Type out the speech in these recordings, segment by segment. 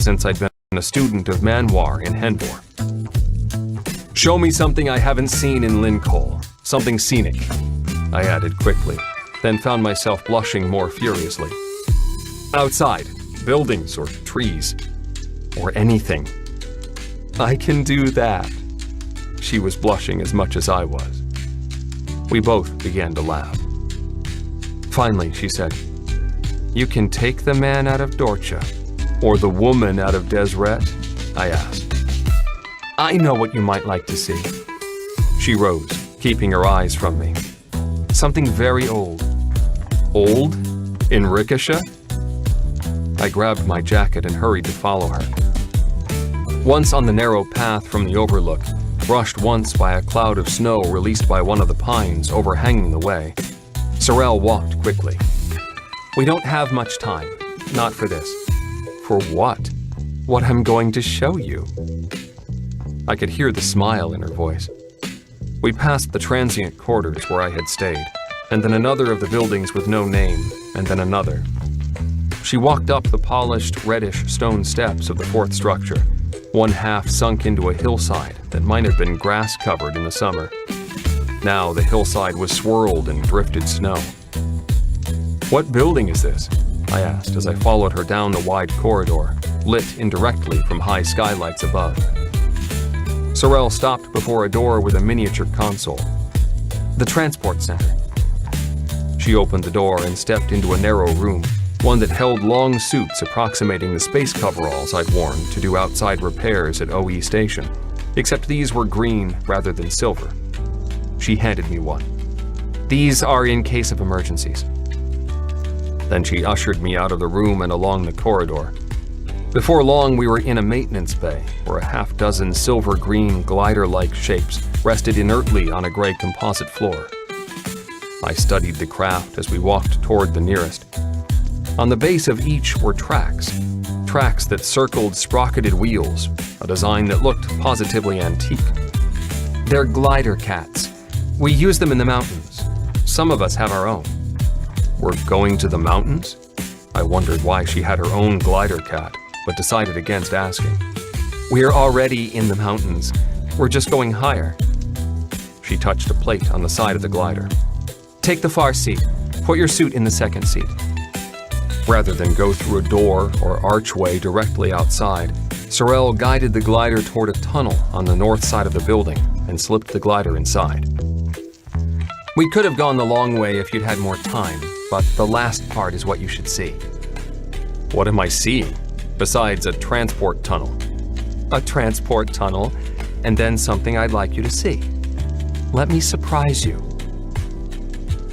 since I'd been a student of Manwar in Henvor. "Show me something I haven't seen in Lincoln, something scenic," I added quickly, then found myself blushing more furiously. "Outside, buildings or trees, or anything." "I can do that." She was blushing as much as I was. We both began to laugh. Finally, she said, "You can take the man out of Dorcha, or the woman out of Deseret?" I asked. "I know what you might like to see." She rose, keeping her eyes from me. "Something very old." "Old? In Ricochet?" I grabbed my jacket and hurried to follow her. Once on the narrow path from the overlook, brushed once by a cloud of snow released by one of the pines overhanging the way, Sorrel walked quickly. "We don't have much time. Not for this." "For what?" "What I'm going to show you." I could hear the smile in her voice. We passed the transient quarters where I had stayed, and then another of the buildings with no name, and then another. She walked up the polished, reddish stone steps of the fourth structure, one half sunk into a hillside that might have been grass-covered in the summer. Now the hillside was swirled in drifted snow. "What building is this?" I asked as I followed her down the wide corridor, lit indirectly from high skylights above. Sorrel stopped before a door with a miniature console. "The transport center." She opened the door and stepped into a narrow room, one that held long suits approximating the space coveralls I'd worn to do outside repairs at OE Station, except these were green rather than silver. She handed me one. "These are in case of emergencies." Then she ushered me out of the room and along the corridor. Before long, we were in a maintenance bay where a half-dozen silver-green glider-like shapes rested inertly on a gray composite floor. I studied the craft as we walked toward the nearest. On the base of each were tracks that circled sprocketed wheels, a design that looked positively antique. "They're glider cats. We use them in the mountains. Some of us have our own." "We're going to the mountains?" I wondered why she had her own glider cat, but decided against asking. "We're already in the mountains. We're just going higher." She touched a plate on the side of the glider. "Take the far seat. Put your suit in the second seat." Rather than go through a door or archway directly outside, Sorrel guided the glider toward a tunnel on the north side of the building and slipped the glider inside. "We could have gone the long way if you'd had more time, but the last part is what you should see." "What am I seeing, besides a transport tunnel?" "A transport tunnel, and then something I'd like you to see. Let me surprise you."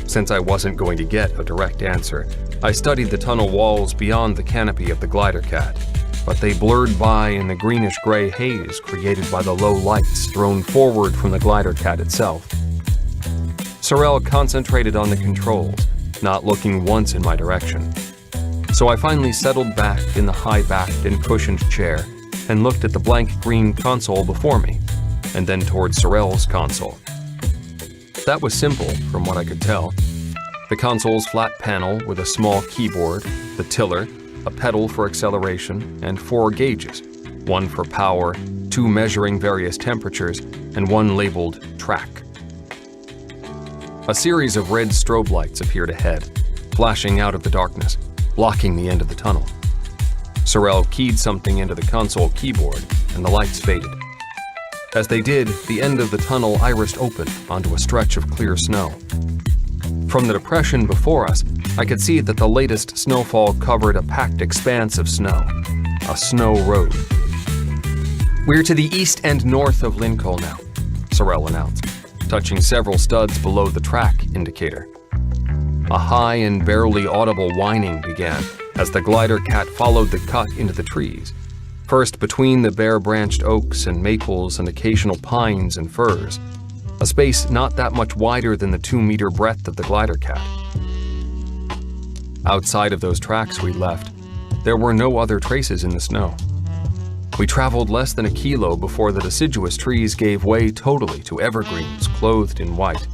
Since I wasn't going to get a direct answer, I studied the tunnel walls beyond the canopy of the glider cat, but they blurred by in the greenish-gray haze created by the low lights thrown forward from the glider cat itself. Sorrel concentrated on the controls, not looking once in my direction. So I finally settled back in the high-backed and cushioned chair and looked at the blank green console before me, and then towards Sorrel's console. That was simple, from what I could tell. The console's flat panel with a small keyboard, the tiller, a pedal for acceleration, and 4 gauges, one for power, 2 measuring various temperatures, and one labeled track. A series of red strobe lights appeared ahead, flashing out of the darkness, blocking the end of the tunnel. Sorrel keyed something into the console keyboard, and the lights faded. As they did, the end of the tunnel irised open onto a stretch of clear snow. From the depression before us, I could see that the latest snowfall covered a packed expanse of snow, a snow road. "We're to the east and north of Lincoln now," Sorrel announced, touching several studs below the track indicator. A high and barely audible whining began as the glider cat followed the cut into the trees, first between the bare-branched oaks and maples and occasional pines and firs, a space not that much wider than the 2-meter breadth of the glider cat. Outside of those tracks we'd left, there were no other traces in the snow. We traveled less than a kilo before the deciduous trees gave way totally to evergreens clothed in white.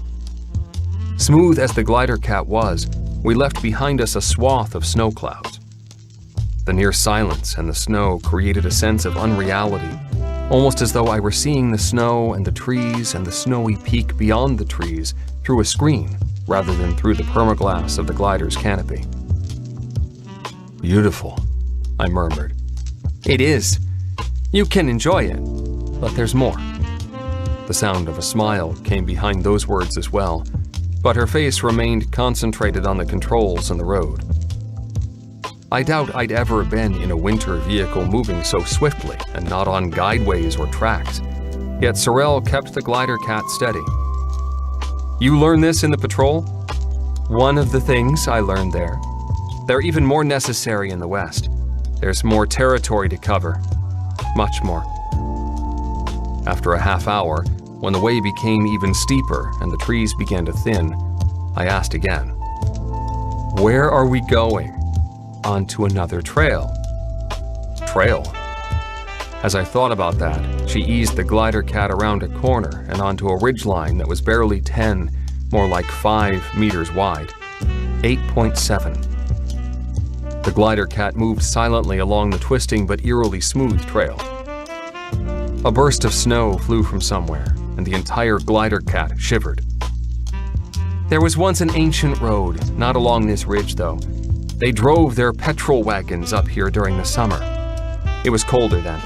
Smooth as the glider cat was, we left behind us a swath of snow clouds. The near silence and the snow created a sense of unreality, almost as though I were seeing the snow and the trees and the snowy peak beyond the trees through a screen rather than through the permaglass of the glider's canopy. "Beautiful," I murmured. "It is. You can enjoy it, but there's more." The sound of a smile came behind those words as well, but her face remained concentrated on the controls and the road. I doubt I'd ever been in a winter vehicle moving so swiftly and not on guideways or tracks, yet Sorel kept the glider cat steady. "You learn this in the patrol?" "One of the things I learned there. They're even more necessary in the West. There's more territory to cover. Much more." After a half hour, when the way became even steeper and the trees began to thin, I asked again, "Where are we going?" "Onto another trail." "Trail?" As I thought about that, she eased the glider cat around a corner and onto a ridgeline that was barely 10, more like 5 meters wide. 8.7. The glider cat moved silently along the twisting but eerily smooth trail. A burst of snow flew from somewhere, and the entire glider cat shivered. "There was once an ancient road, not along this ridge though. They drove their petrol wagons up here during the summer. It was colder then."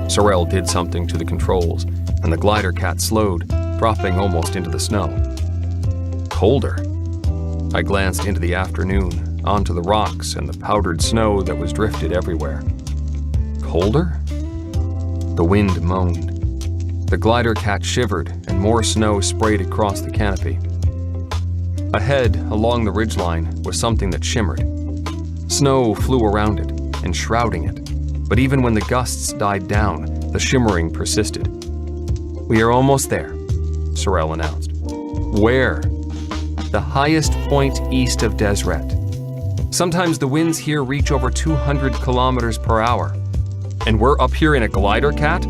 Sorel did something to the controls, and the glider cat slowed, dropping almost into the snow. Colder? I glanced into the afternoon, onto the rocks and the powdered snow that was drifted everywhere. Colder? The wind moaned. The glider cat shivered, and more snow sprayed across the canopy. Ahead, along the ridgeline, was something that shimmered. Snow flew around it, enshrouding it, but even when the gusts died down, the shimmering persisted. "We are almost there," Sorel announced. "Where?" "The highest point east of Deseret. Sometimes the winds here reach over 200 kilometers per hour. And we're up here in a glider cat?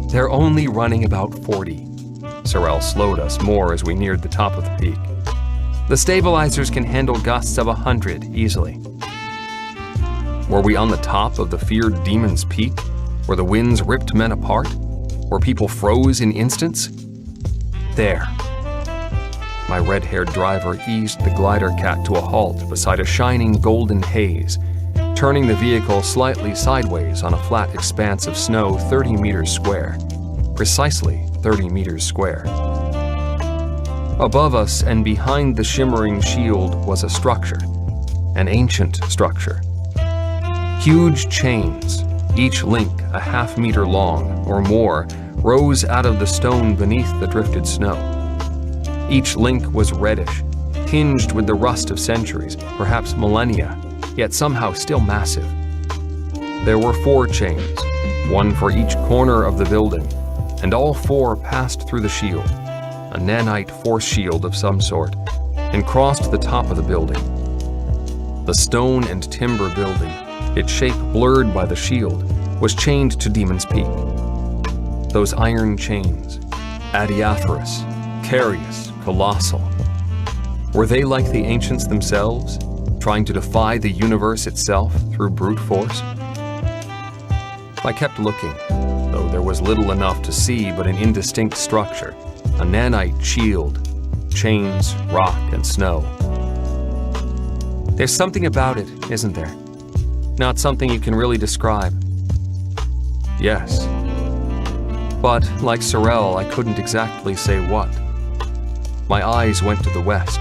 They're only running about 40. Sorel slowed us more as we neared the top of the peak. "The stabilizers can handle gusts of 100 easily." Were we on the top of the feared Demon's Peak, where the winds ripped men apart, where people froze in instants? There. My red-haired driver eased the glider cat to a halt beside a shining golden haze, turning the vehicle slightly sideways on a flat expanse of snow 30 meters square. Precisely 30 meters square. Above us and behind the shimmering shield was a structure, an ancient structure. Huge chains, each link a half-meter long or more, rose out of the stone beneath the drifted snow. Each link was reddish, tinged with the rust of centuries, perhaps millennia, yet somehow still massive. There were 4 chains, one for each corner of the building, and all 4 passed through the shield, a nanite force shield of some sort, and crossed the top of the building. The stone and timber building, its shape blurred by the shield, was chained to Demon's Peak. Those iron chains, adiaphorous, carious, colossal. Were they like the ancients themselves, trying to defy the universe itself through brute force? I kept looking, though there was little enough to see but an indistinct structure, a nanite shield, chains, rock, and snow. There's something about it, isn't there? Not something you can really describe. Yes. But, like Sorel, I couldn't exactly say what. My eyes went to the west,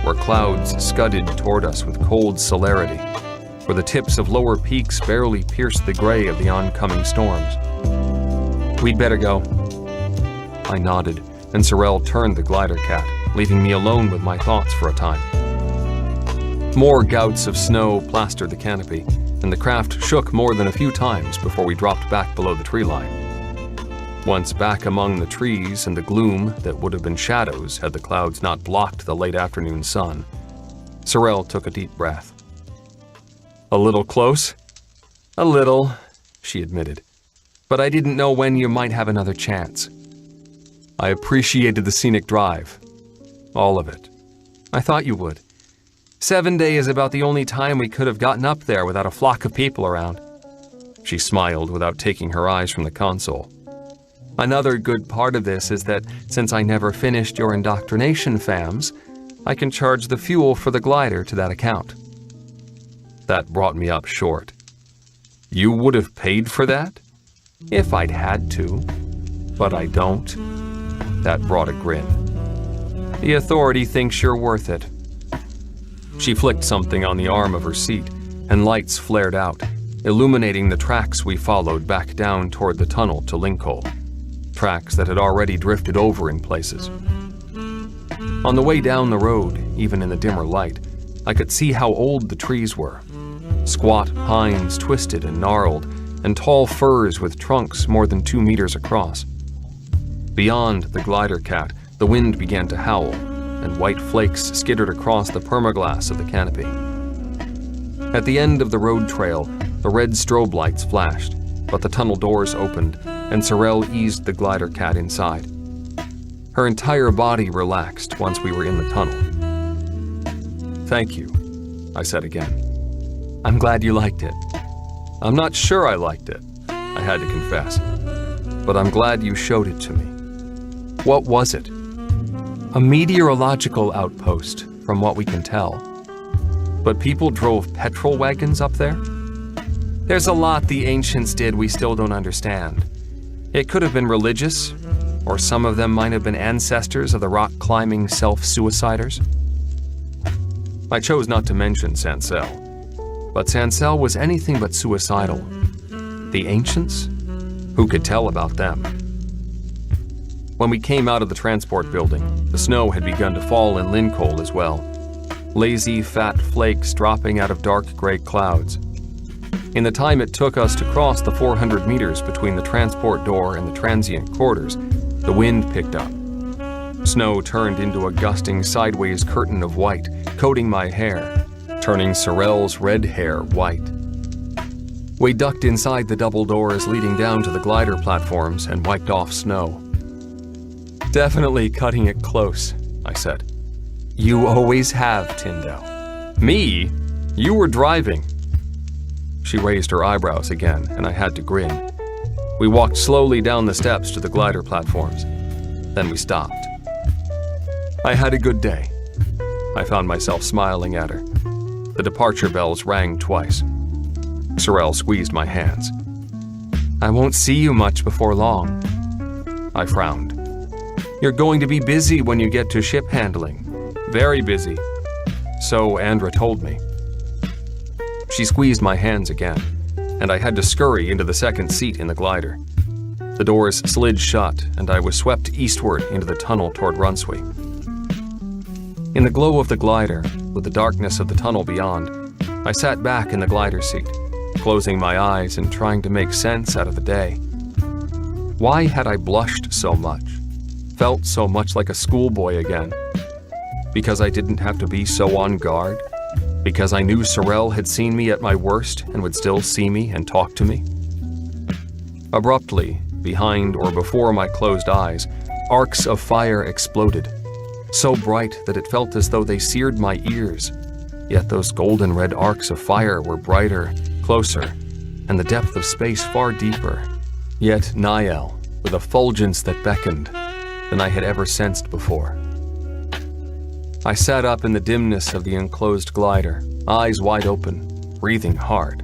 where clouds scudded toward us with cold celerity, where the tips of lower peaks barely pierced the gray of the oncoming storms. "We'd better go." I nodded, and Sorel turned the glider cat, leaving me alone with my thoughts for a time. More gouts of snow plastered the canopy, and the craft shook more than a few times before we dropped back below the tree line. Once back among the trees and the gloom that would have been shadows had the clouds not blocked the late afternoon sun, Sorel took a deep breath. "A little close?" "A little," she admitted. "But I didn't know when you might have another chance." I appreciated the scenic drive. All of it. I thought you would. 7 days is about the only time we could have gotten up there without a flock of people around. She smiled without taking her eyes from the console. Another good part of this is that since I never finished your indoctrination, fams, I can charge the fuel for the glider to that account. That brought me up short. You would have paid for that? If I'd had to. But I don't. That brought a grin. The authority thinks you're worth it. She flicked something on the arm of her seat, and lights flared out, illuminating the tracks we followed back down toward the tunnel to Lincoln. Tracks that had already drifted over in places. On the way down the road, even in the dimmer light, I could see how old the trees were. Squat pines twisted and gnarled, and tall firs with trunks more than 2 meters across. Beyond the glider cat, the wind began to howl, and white flakes skittered across the permaglass of the canopy. At the end of the road trail, the red strobe lights flashed, but the tunnel doors opened, and Sorrel eased the glider cat inside. Her entire body relaxed once we were in the tunnel. "Thank you," I said again. "I'm glad you liked it." "I'm not sure I liked it," I had to confess. "But I'm glad you showed it to me." "What was it?" "A meteorological outpost, from what we can tell." "But people drove petrol wagons up there?" "There's a lot the ancients did we still don't understand. It could have been religious, or some of them might have been ancestors of the rock-climbing self-suiciders." I chose not to mention Sansel, but Sansel was anything but suicidal. The ancients? Who could tell about them? When we came out of the transport building, the snow had begun to fall in Lincoln as well, lazy, fat flakes dropping out of dark gray clouds. In the time it took us to cross the 400 meters between the transport door and the transient quarters, the wind picked up. Snow turned into a gusting sideways curtain of white, coating my hair, turning Sorrel's red hair white. We ducked inside the double doors leading down to the glider platforms and wiped off snow. "Definitely cutting it close," I said. "You always have, Tyndall." "Me? You were driving." She raised her eyebrows again, and I had to grin. We walked slowly down the steps to the glider platforms. Then we stopped. I had a good day. I found myself smiling at her. The departure bells rang twice. Sorrel squeezed my hands. "I won't see you much before long." I frowned. "You're going to be busy when you get to ship handling. Very busy. So Andra told me." She squeezed my hands again, and I had to scurry into the second seat in the glider. The doors slid shut, and I was swept eastward into the tunnel toward Runsui. In the glow of the glider, with the darkness of the tunnel beyond, I sat back in the glider seat, closing my eyes and trying to make sense out of the day. Why had I blushed so much, felt so much like a schoolboy again? Because I didn't have to be so on guard? Because I knew Sorrel had seen me at my worst and would still see me and talk to me? Abruptly, behind or before my closed eyes, arcs of fire exploded, so bright that it felt as though they seared my ears. Yet those golden red arcs of fire were brighter, closer, and the depth of space far deeper, yet nigher, with a fulgence that beckoned, than I had ever sensed before. I sat up in the dimness of the enclosed glider, eyes wide open, breathing hard.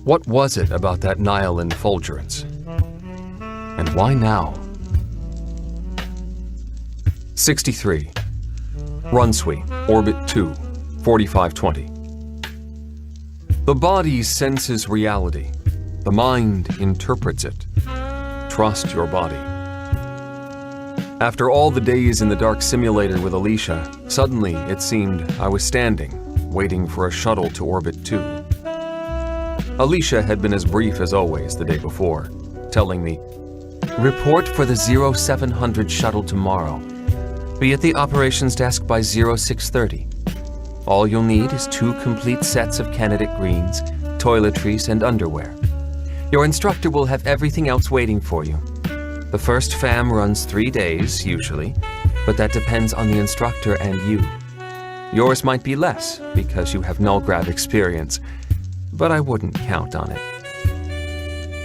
What was it about that Nihilin fulgurance? And why now? 63. Runsui, Orbit 2, 4520. The body senses reality. The mind interprets it. Trust your body. After all the days in the dark simulator with Alicia, suddenly it seemed I was standing, waiting for a shuttle to Orbit 2. Alicia had been as brief as always the day before, telling me, "Report for the 0700 shuttle tomorrow. Be at the operations desk by 0630. All you'll need is 2 complete sets of candidate greens, toiletries, and underwear. Your instructor will have everything else waiting for you. The first FAM runs 3 days, usually, but that depends on the instructor and you. Yours might be less because you have null grav experience, but I wouldn't count on it.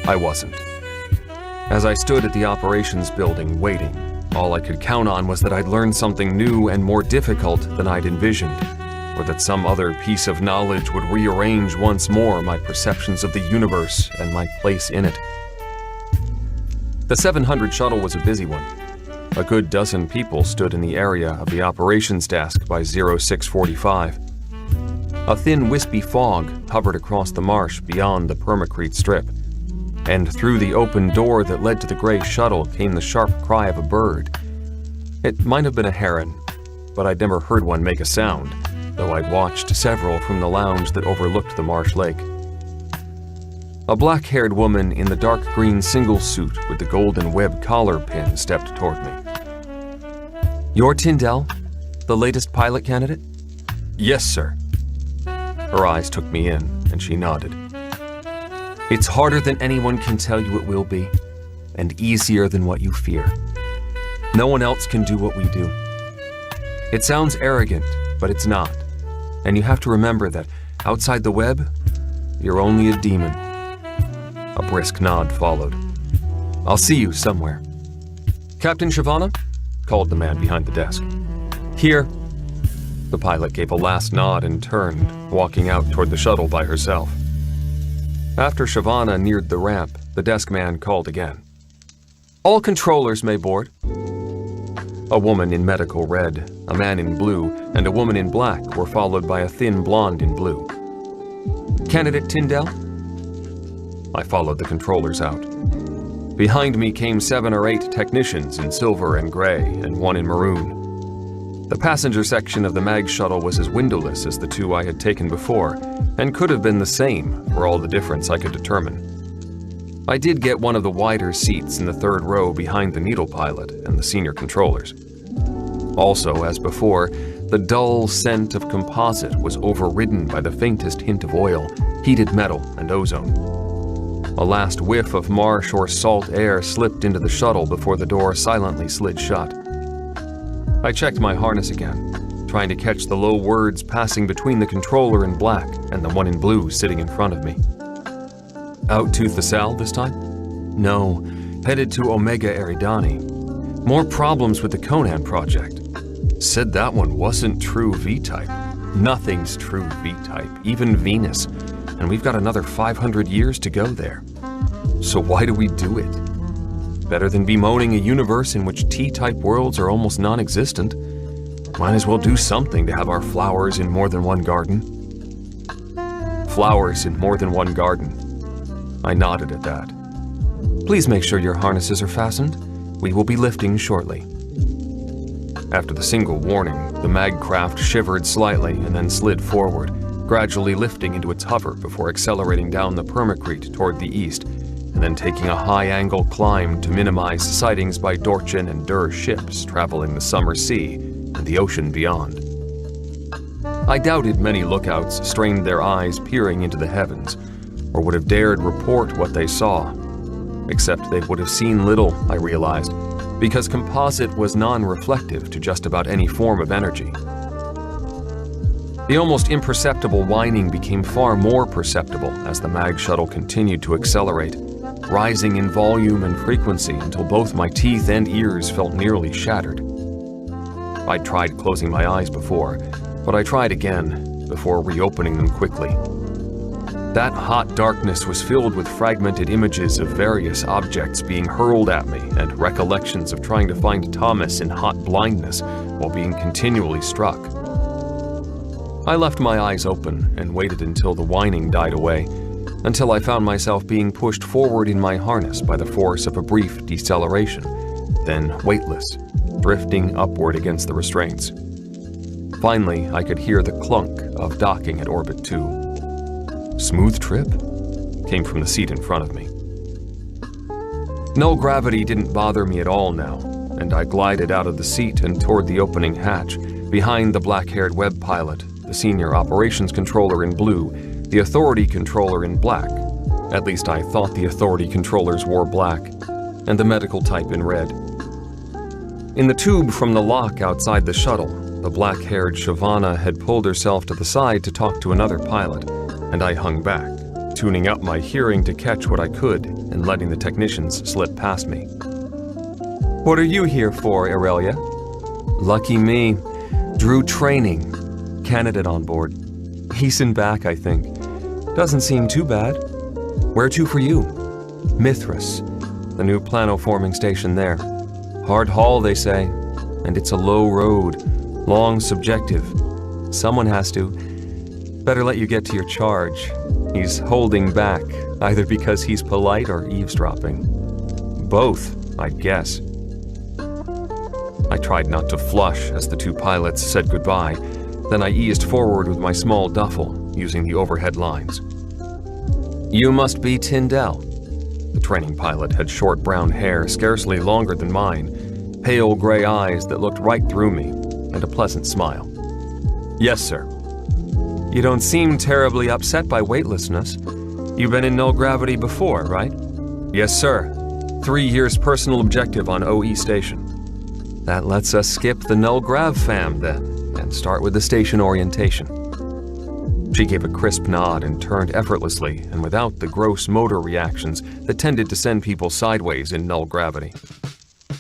I wasn't. As I stood at the operations building waiting, all I could count on was that I'd learned something new and more difficult than I'd envisioned, or that some other piece of knowledge would rearrange once more my perceptions of the universe and my place in it. The 700 shuttle was a busy one. A good dozen people stood in the area of the operations desk by 0645. A thin, wispy fog hovered across the marsh beyond the permacrete strip, and through the open door that led to the gray shuttle came the sharp cry of a bird. It might have been a heron, but I'd never heard one make a sound, though I'd watched several from the lounge that overlooked the marsh lake. A black-haired woman in the dark green single suit with the golden web collar pin stepped toward me. "You're Tyndall, the latest pilot candidate?" "Yes, sir." Her eyes took me in, and she nodded. "It's harder than anyone can tell you it will be, and easier than what you fear. No one else can do what we do. It sounds arrogant, but it's not. And you have to remember that outside the web, you're only a demon." A brisk nod followed. "I'll see you somewhere." "Captain Shavana?" called the man behind the desk. "Here." The pilot gave a last nod and turned, walking out toward the shuttle by herself. After Shavana neared the ramp, the desk man called again. "All controllers may board." A woman in medical red, a man in blue, and a woman in black were followed by a thin blonde in blue. "Candidate Tyndall?" I followed the controllers out. Behind me came 7 or 8 technicians in silver and gray, and one in maroon. The passenger section of the mag shuttle was as windowless as the 2 I had taken before, and could have been the same for all the difference I could determine. I did get one of the wider seats in the 3rd row behind the needle pilot and the senior controllers. Also, as before, the dull scent of composite was overridden by the faintest hint of oil, heated metal, and ozone. A last whiff of marsh or salt air slipped into the shuttle before the door silently slid shut. I checked my harness again, trying to catch the low words passing between the controller in black and the one in blue sitting in front of me. "Out to Thesal this time?" "No, headed to Omega Eridani. More problems with the Conan project. Said that one wasn't true V-type. Nothing's true V-type, even Venus, and we've got another 500 years to go there. So why do we do it? Better than bemoaning a universe in which T-type worlds are almost non-existent. Might as well do something to have our flowers in more than one garden." Flowers in more than one garden. I nodded at that. "Please make sure your harnesses are fastened. We will be lifting shortly." After the single warning, the mag craft shivered slightly and then slid forward, gradually lifting into its hover before accelerating down the permacrete toward the east, and then taking a high-angle climb to minimize sightings by Dorchin and Dur ships traveling the summer sea and the ocean beyond. I doubted many lookouts strained their eyes peering into the heavens, or would have dared report what they saw. Except they would have seen little, I realized, because composite was non-reflective to just about any form of energy. The almost imperceptible whining became far more perceptible as the mag shuttle continued to accelerate, rising in volume and frequency until both my teeth and ears felt nearly shattered. I'd tried closing my eyes before, but I tried again, before reopening them quickly. That hot darkness was filled with fragmented images of various objects being hurled at me and recollections of trying to find Thomas in hot blindness while being continually struck. I left my eyes open and waited until the whining died away, until I found myself being pushed forward in my harness by the force of a brief deceleration, then weightless, drifting upward against the restraints. Finally, I could hear the clunk of docking at Orbit 2. "Smooth trip?" came from the seat in front of me. Null gravity didn't bother me at all now, and I glided out of the seat and toward the opening hatch, behind the black-haired web pilot, the senior operations controller in blue, the authority controller in black, at least I thought the authority controllers wore black, and the medical type in red. In the tube from the lock outside the shuttle, The black-haired Shavana had pulled herself to the side to talk to another pilot, and I hung back, tuning up my hearing to catch what I could and letting the technicians slip past me. "What are you here for, Aurelia?" "Lucky me. Drew training. Candidate on board. He's in back, I think. Doesn't seem too bad. Where to for you?" "Mithras. The new plano-forming station there. Hard haul, they say. And it's a low road. Long subjective. Someone has to. Better let you get to your charge. He's holding back, either because he's polite or eavesdropping. Both, I'd guess." I tried not to flush as the two pilots said goodbye. Then I eased forward with my small duffel, using the overhead lines. "You must be Tyndall." The training pilot had short brown hair, scarcely longer than mine, pale gray eyes that looked right through me, and a pleasant smile. "Yes, sir." "You don't seem terribly upset by weightlessness. You've been in null gravity before, right?" "Yes, sir. 3 years personal objective on OE station." "That lets us skip the null grav fam then, and start with the station orientation." She gave a crisp nod and turned effortlessly and without the gross motor reactions that tended to send people sideways in null gravity.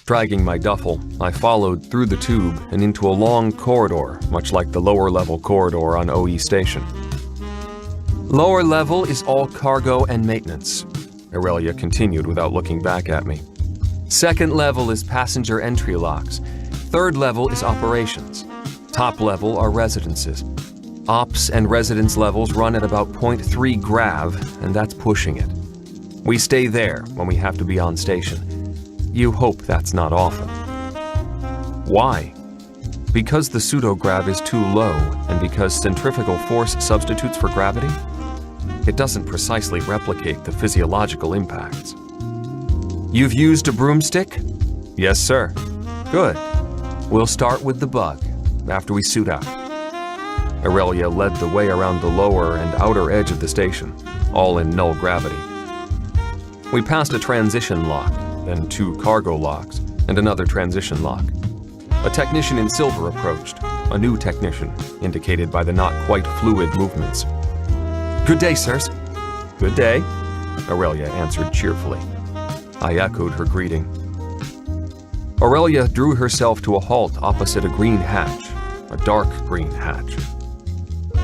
Dragging my duffel, I followed through the tube and into a long corridor, much like the lower-level corridor on OE station. "Lower level is all cargo and maintenance," Aurelia continued without looking back at me. "Second level is passenger entry locks. Third level is operations. Top level are residences. Ops and residence levels run at about 0.3 grav, and that's pushing it. We stay there when we have to be on station. You hope that's not often." "Why?" "Because the pseudograv is too low, and because centrifugal force substitutes for gravity. It doesn't precisely replicate the physiological impacts." "You've used a broomstick?" "Yes, sir." "Good. We'll start with the bug, after we suit out." Aurelia led the way around the lower and outer edge of the station, all in null gravity. We passed a transition lock, then 2 cargo locks, and another transition lock. A technician in silver approached, a new technician, indicated by the not quite fluid movements. "Good day, sirs." "Good day," Aurelia answered cheerfully. I echoed her greeting. Aurelia drew herself to a halt opposite a green hatch, a dark green hatch.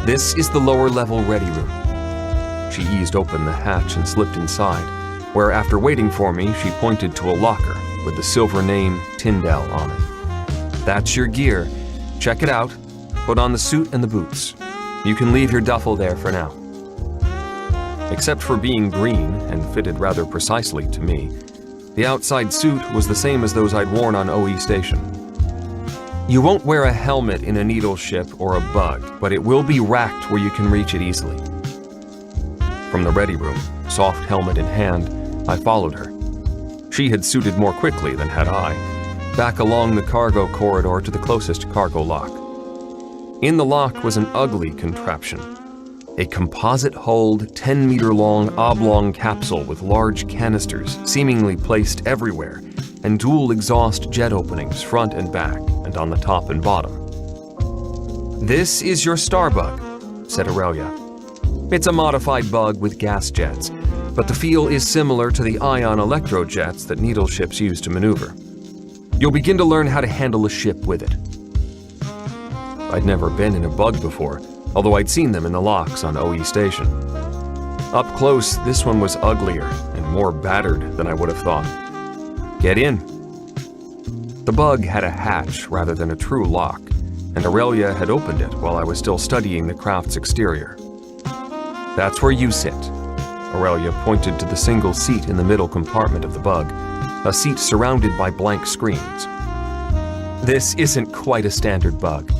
"This is the lower-level ready room." She eased open the hatch and slipped inside, where after waiting for me, she pointed to a locker with the silver name Tyndall on it. "That's your gear. Check it out. Put on the suit and the boots. You can leave your duffel there for now." Except for being green and fitted rather precisely to me, the outside suit was the same as those I'd worn on OE station. You won't wear a helmet in a needle ship or a bug, but it will be racked where you can reach it easily. From the ready room, soft helmet in hand, I followed her. She had suited more quickly than had I, back along the cargo corridor to the closest cargo lock. In the lock was an ugly contraption, a composite-hulled, 10-meter-long oblong capsule with large canisters seemingly placed everywhere, and dual exhaust jet openings front and back, and on the top and bottom. "This is your Starbug," said Aurelia. "It's a modified bug with gas jets, but the feel is similar to the ion electrojets that needle ships use to maneuver. You'll begin to learn how to handle a ship with it." I'd never been in a bug before, although I'd seen them in the locks on OE station. Up close, this one was uglier and more battered than I would have thought. "Get in." The bug had a hatch rather than a true lock, and Aurelia had opened it while I was still studying the craft's exterior. "That's where you sit." Aurelia pointed to the single seat in the middle compartment of the bug, a seat surrounded by blank screens. "This isn't quite a standard bug.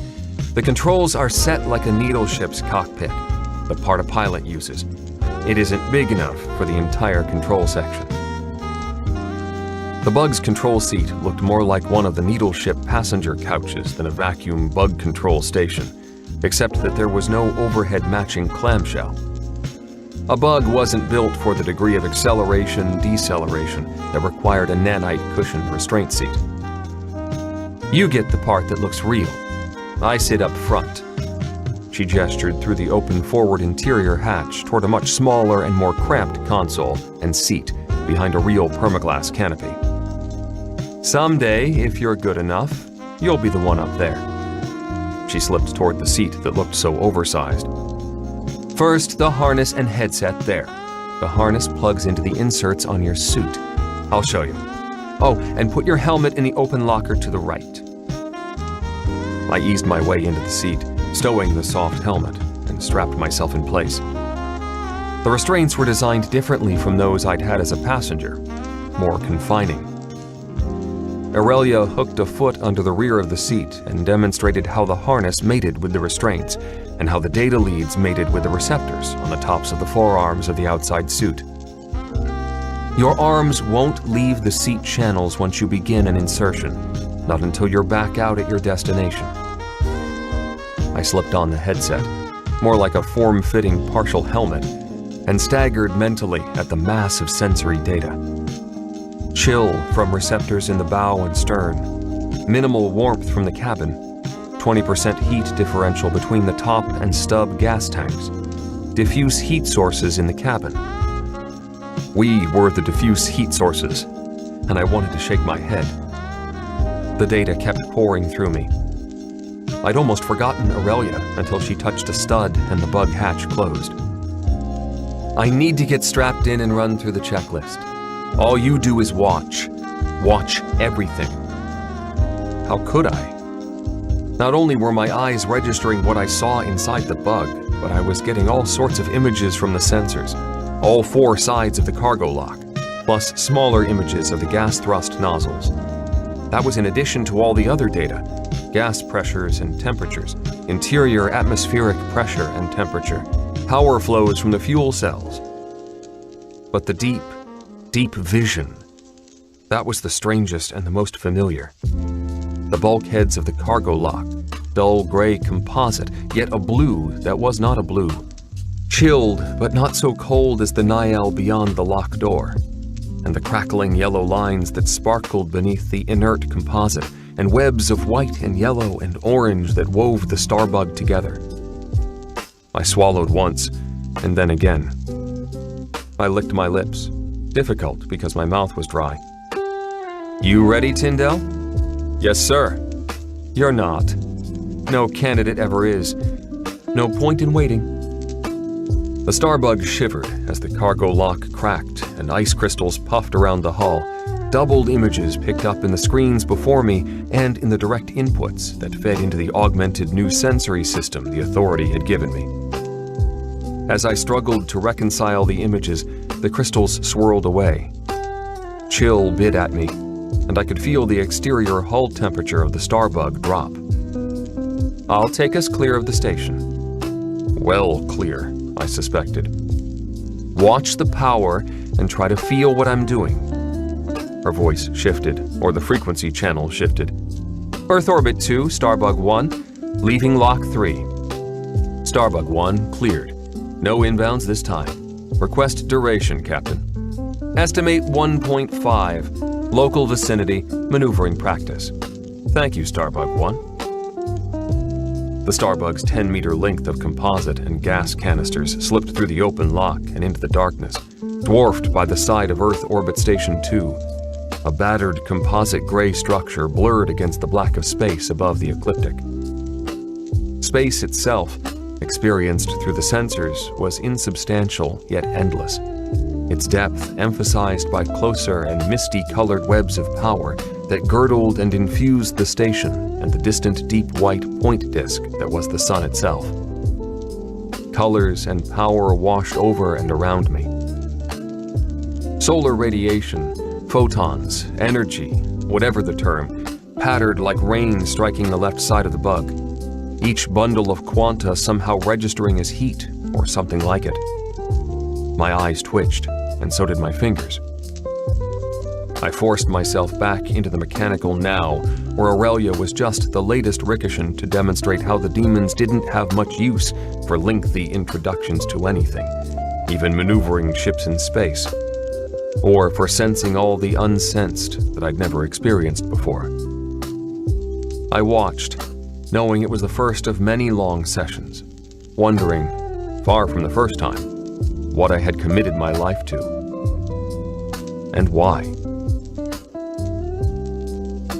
The controls are set like a needle ship's cockpit, the part a pilot uses. It isn't big enough for the entire control section." The bug's control seat looked more like one of the needle ship passenger couches than a vacuum bug control station, except that there was no overhead matching clamshell. A bug wasn't built for the degree of acceleration-deceleration that required a nanite cushioned restraint seat. "You get the part that looks real," I sit up front." She gestured through the open forward interior hatch toward a much smaller and more cramped console and seat behind a real permaglass canopy. "Someday, if you're good enough, you'll be the one up there." She slipped toward the seat that looked so oversized. "First, the harness and headset there. The harness plugs into the inserts on your suit. I'll show you. Oh, and put your helmet in the open locker to the right." I eased my way into the seat, stowing the soft helmet, and strapped myself in place. The restraints were designed differently from those I'd had as a passenger, more confining. Aurelia hooked a foot under the rear of the seat and demonstrated how the harness mated with the restraints, and how the data leads mated with the receptors on the tops of the forearms of the outside suit. "Your arms won't leave the seat channels once you begin an insertion, not until you're back out at your destination." I slipped on the headset, more like a form-fitting partial helmet, and staggered mentally at the mass of sensory data. Chill from receptors in the bow and stern, minimal warmth from the cabin, 20% heat differential between the top and stub gas tanks, diffuse heat sources in the cabin. We were the diffuse heat sources, and I wanted to shake my head. The data kept pouring through me. I'd almost forgotten Aurelia until she touched a stud and the bug hatch closed. "I need to get strapped in and run through the checklist. All you do is watch. Watch everything." How could I? Not only were my eyes registering what I saw inside the bug, but I was getting all sorts of images from the sensors, all 4 sides of the cargo lock, plus smaller images of the gas thrust nozzles. That was in addition to all the other data: gas pressures and temperatures, interior atmospheric pressure and temperature, power flows from the fuel cells. But the deep vision, that was the strangest and the most familiar. The bulkheads of the cargo lock, dull gray composite, yet a blue that was not a blue. Chilled, but not so cold as the Niall beyond the lock door. And the crackling yellow lines that sparkled beneath the inert composite, and webs of white and yellow and orange that wove the starbug together. I swallowed once, and then again. I licked my lips, difficult because my mouth was dry. "You ready, Tyndall?" "Yes, sir." "You're not. No candidate ever is. No point in waiting." The starbug shivered as the cargo lock cracked and ice crystals puffed around the hull, doubled images picked up in the screens before me and in the direct inputs that fed into the augmented new sensory system the Authority had given me. As I struggled to reconcile the images, the crystals swirled away. Chill bit at me, and I could feel the exterior hull temperature of the starbug drop. "I'll take us clear of the station." Well clear, I suspected. "Watch the power and try to feel what I'm doing." Her voice shifted, or the frequency channel shifted. "Earth Orbit 2, Starbug 1, leaving Lock 3. Starbug 1 cleared. No inbounds this time. Request duration, Captain. Estimate 1.5. Local vicinity, maneuvering practice. Thank you, Starbug 1. The Starbug's 10-meter length of composite and gas canisters slipped through the open lock and into the darkness, dwarfed by the side of Earth Orbit Station 2, a battered composite gray structure blurred against the black of space above the ecliptic. Space itself, experienced through the sensors, was insubstantial yet endless, its depth emphasized by closer and misty-colored webs of power that girdled and infused the station and the distant deep white point disk that was the sun itself. Colors and power washed over and around me. Solar radiation, photons, energy, whatever the term, pattered like rain striking the left side of the bug, each bundle of quanta somehow registering as heat or something like it. My eyes twitched, and so did my fingers. I forced myself back into the mechanical now, where Aurelia was just the latest Ricochet to demonstrate how the demons didn't have much use for lengthy introductions to anything, even maneuvering ships in space, or for sensing all the unsensed that I'd never experienced before. I watched, knowing it was the first of many long sessions, wondering, far from the first time, what I had committed my life to. And why.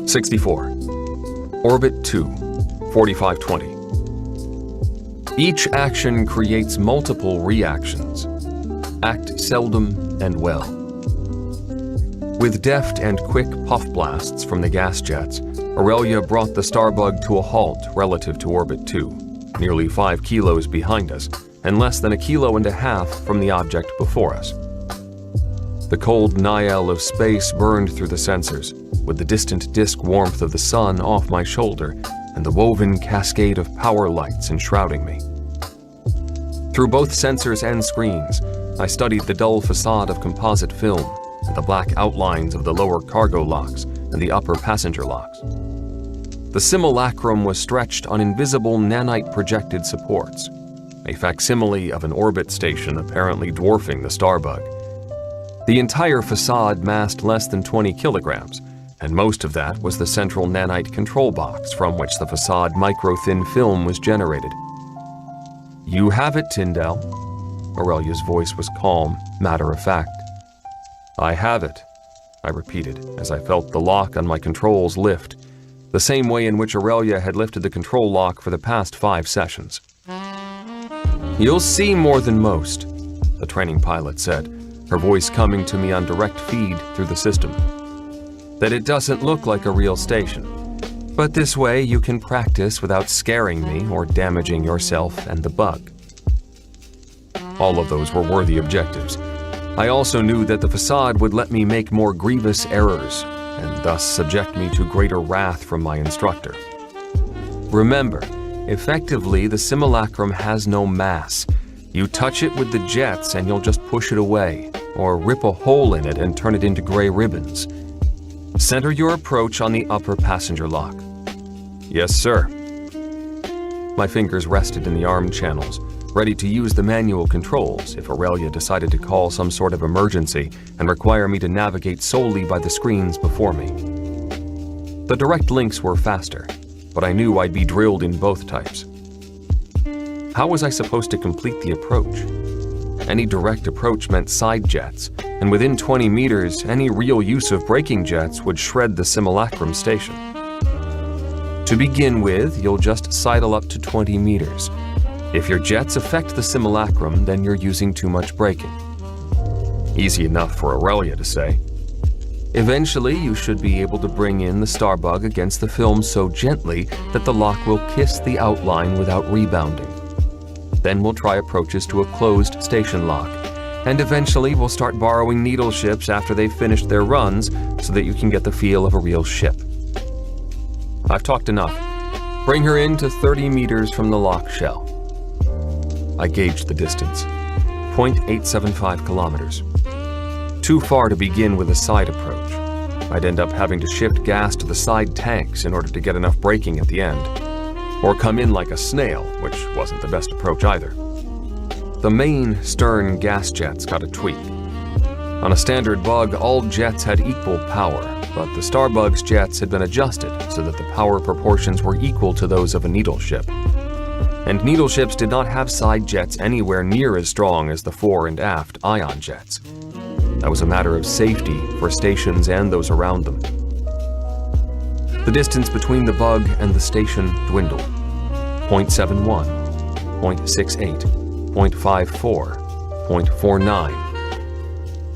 64. Orbit 2, 4520. Each action creates multiple reactions. Act seldom and well. With deft and quick puff blasts from the gas jets, Aurelia brought the Starbug to a halt relative to Orbit 2, nearly 5 kilos behind us, and less than 1.5 kilos from the object before us. The cold Nihil of space burned through the sensors, with the distant disk warmth of the sun off my shoulder and the woven cascade of power lights enshrouding me. Through both sensors and screens, I studied the dull facade of composite film and the black outlines of the lower cargo locks and the upper passenger locks. The simulacrum was stretched on invisible nanite-projected supports, a facsimile of an orbit station apparently dwarfing the Starbug. The entire facade massed less than 20 kilograms, and most of that was the central nanite control box from which the facade micro-thin film was generated. "You have it, Tyndall." Aurelia's voice was calm, matter-of-fact. "I have it," I repeated as I felt the lock on my controls lift, the same way in which Aurelia had lifted the control lock for the past 5 sessions. "You'll see more than most," the training pilot said, her voice coming to me on direct feed through the system. "That it doesn't look like a real station. But this way you can practice without scaring me or damaging yourself and the bug." All of those were worthy objectives. I also knew that the facade would let me make more grievous errors, and thus subject me to greater wrath from my instructor. Remember, effectively the simulacrum has no mass. You touch it with the jets and you'll just push it away, or rip a hole in it and turn it into gray ribbons. Center your approach on the upper passenger lock. "Yes, sir." My fingers rested in the arm channels, ready to use the manual controls if Aurelia decided to call some sort of emergency and require me to navigate solely by the screens before me. The direct links were faster, but I knew I'd be drilled in both types. How was I supposed to complete the approach? Any direct approach meant side jets, and within 20 meters, any real use of braking jets would shred the simulacrum station. To begin with, you'll just sidle up to 20 meters. If your jets affect the simulacrum, then you're using too much braking. Easy enough for Aurelia to say. Eventually, you should be able to bring in the Starbug against the film so gently that the lock will kiss the outline without rebounding. Then we'll try approaches to a closed station lock, and eventually we'll start borrowing needle ships after they've finished their runs so that you can get the feel of a real ship. I've talked enough. Bring her in to 30 meters from the lock shell. I gauged the distance. 0.875 kilometers. Too far to begin with a side approach. I'd end up having to shift gas to the side tanks in order to get enough braking at the end. Or come in like a snail, which wasn't the best approach either. The main stern gas jets got a tweak. On a standard bug, all jets had equal power, but the Starbug's jets had been adjusted so that the power proportions were equal to those of a needle ship. And needle ships did not have side jets anywhere near as strong as the fore and aft ion jets. That was a matter of safety for stations and those around them. The distance between the bug and the station dwindled. 0.71, 0.68, 0.54, 0.49.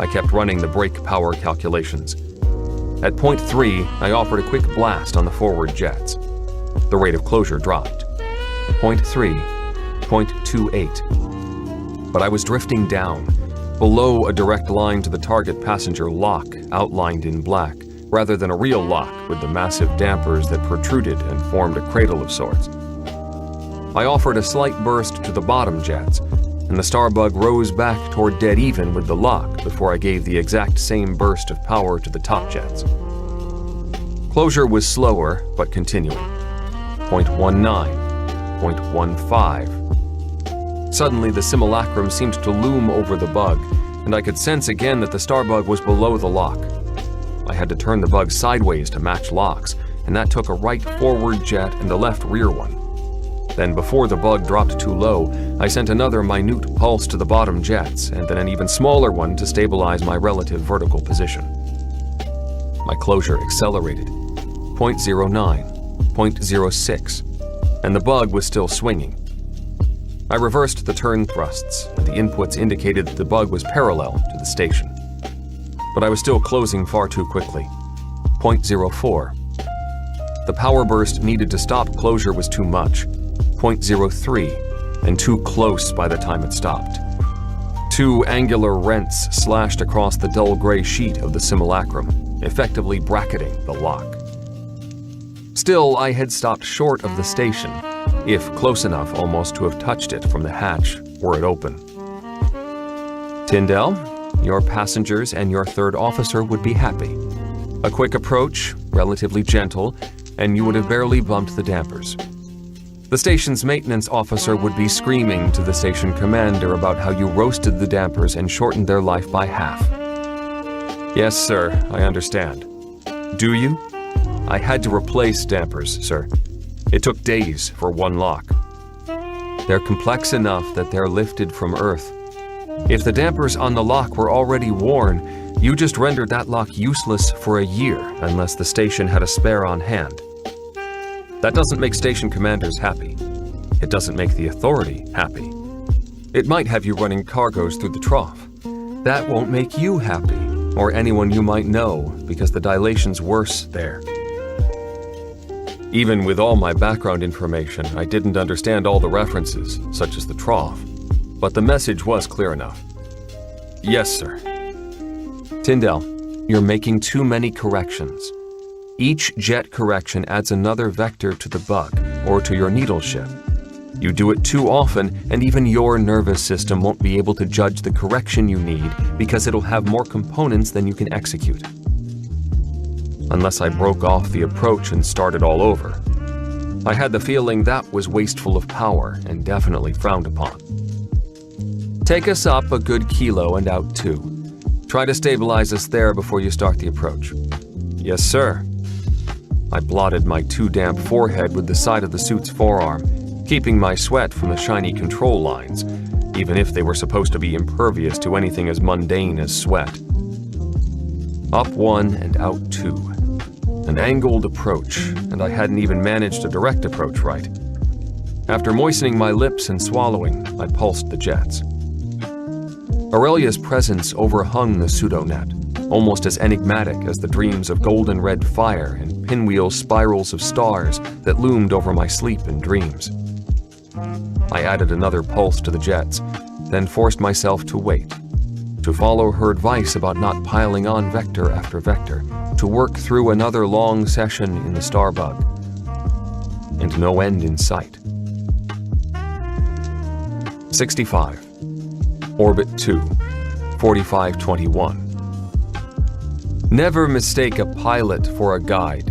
I kept running the brake power calculations. At 0.3, I offered a quick blast on the forward jets. The rate of closure dropped. 0.3, 0.28. But I was drifting down, below a direct line to the target passenger lock outlined in black, rather than a real lock with the massive dampers that protruded and formed a cradle of sorts. I offered a slight burst to the bottom jets, and the Starbug rose back toward dead even with the lock before I gave the exact same burst of power to the top jets. Closure was slower, but continuing. 0.19, 0.15. Suddenly, the simulacrum seemed to loom over the bug, and I could sense again that the Starbug was below the lock. I had to turn the bug sideways to match locks, and that took a right forward jet and a left rear one. Then, before the bug dropped too low, I sent another minute pulse to the bottom jets, and then an even smaller one to stabilize my relative vertical position. My closure accelerated. 0.09, 0.06, and the bug was still swinging. I reversed the turn thrusts, and the inputs indicated that the bug was parallel to the station. But I was still closing far too quickly. 0.04. The power burst needed to stop closure was too much. 0.03, and too close by the time it stopped. 2 angular rents slashed across the dull gray sheet of the simulacrum, effectively bracketing the lock. Still, I had stopped short of the station, if close enough almost to have touched it from the hatch were it open. Tyndall, your passengers and your third officer would be happy. A quick approach, relatively gentle, and you would have barely bumped the dampers. The station's maintenance officer would be screaming to the station commander about how you roasted the dampers and shortened their life by half. Yes, sir, I understand. Do you? I had to replace dampers, sir. It took days for one lock. They're complex enough that they're lifted from Earth. If the dampers on the lock were already worn, you just rendered that lock useless for a year unless the station had a spare on hand. That doesn't make station commanders happy. It doesn't make the authority happy. It might have you running cargoes through the trough. That won't make you happy, or anyone you might know, because the dilation's worse there. Even with all my background information, I didn't understand all the references, such as the trough, but the message was clear enough. Yes, sir. Tyndall, you're making too many corrections. Each jet correction adds another vector to the bug, or to your needle shift. You do it too often, and even your nervous system won't be able to judge the correction you need because it'll have more components than you can execute. Unless I broke off the approach and started all over. I had the feeling that was wasteful of power and definitely frowned upon. Take us up a good kilo and out too. Try to stabilize us there before you start the approach. Yes, sir. I blotted my too damp forehead with the side of the suit's forearm, keeping my sweat from the shiny control lines, even if they were supposed to be impervious to anything as mundane as sweat. Up 1 and out 2. An angled approach, and I hadn't even managed a direct approach right. After moistening my lips and swallowing, I pulsed the jets. Aurelia's presence overhung the pseudo-net, almost as enigmatic as the dreams of golden red fire and pinwheel spirals of stars that loomed over my sleep and dreams. I added another pulse to the jets, then forced myself to wait, to follow her advice about not piling on vector after vector, to work through another long session in the starbug, and no end in sight. 65. Orbit 2, 4521. Never mistake a pilot for a guide.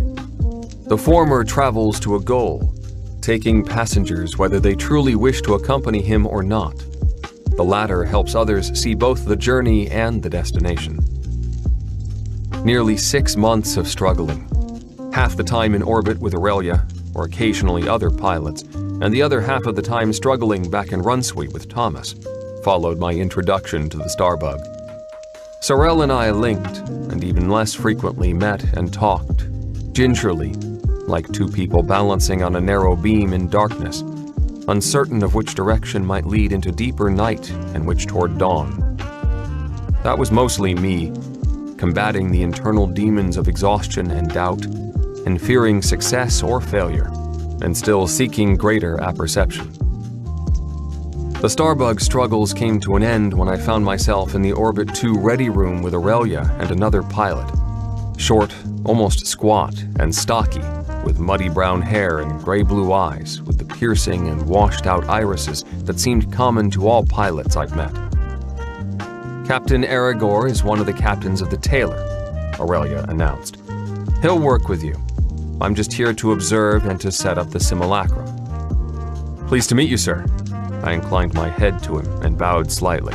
The former travels to a goal, taking passengers whether they truly wish to accompany him or not. The latter helps others see both the journey and the destination. Nearly 6 months of struggling, half the time in orbit with Aurelia, or occasionally other pilots, and the other half of the time struggling back in run suite with Thomas, followed my introduction to the starbug. Sorel and I linked, and even less frequently met and talked, gingerly, like two people balancing on a narrow beam in darkness, uncertain of which direction might lead into deeper night and which toward dawn. That was mostly me, combating the internal demons of exhaustion and doubt, and fearing success or failure, and still seeking greater apperception. The starbug struggles came to an end when I found myself in the Orbit 2 ready room with Aurelia and another pilot. Short, almost squat, and stocky, with muddy brown hair and gray-blue eyes, with the piercing and washed-out irises that seemed common to all pilots I've met. Captain Aragor is one of the captains of the Taylor, Aurelia announced. He'll work with you. I'm just here to observe and to set up the simulacrum. Pleased to meet you, sir. I inclined my head to him and bowed slightly.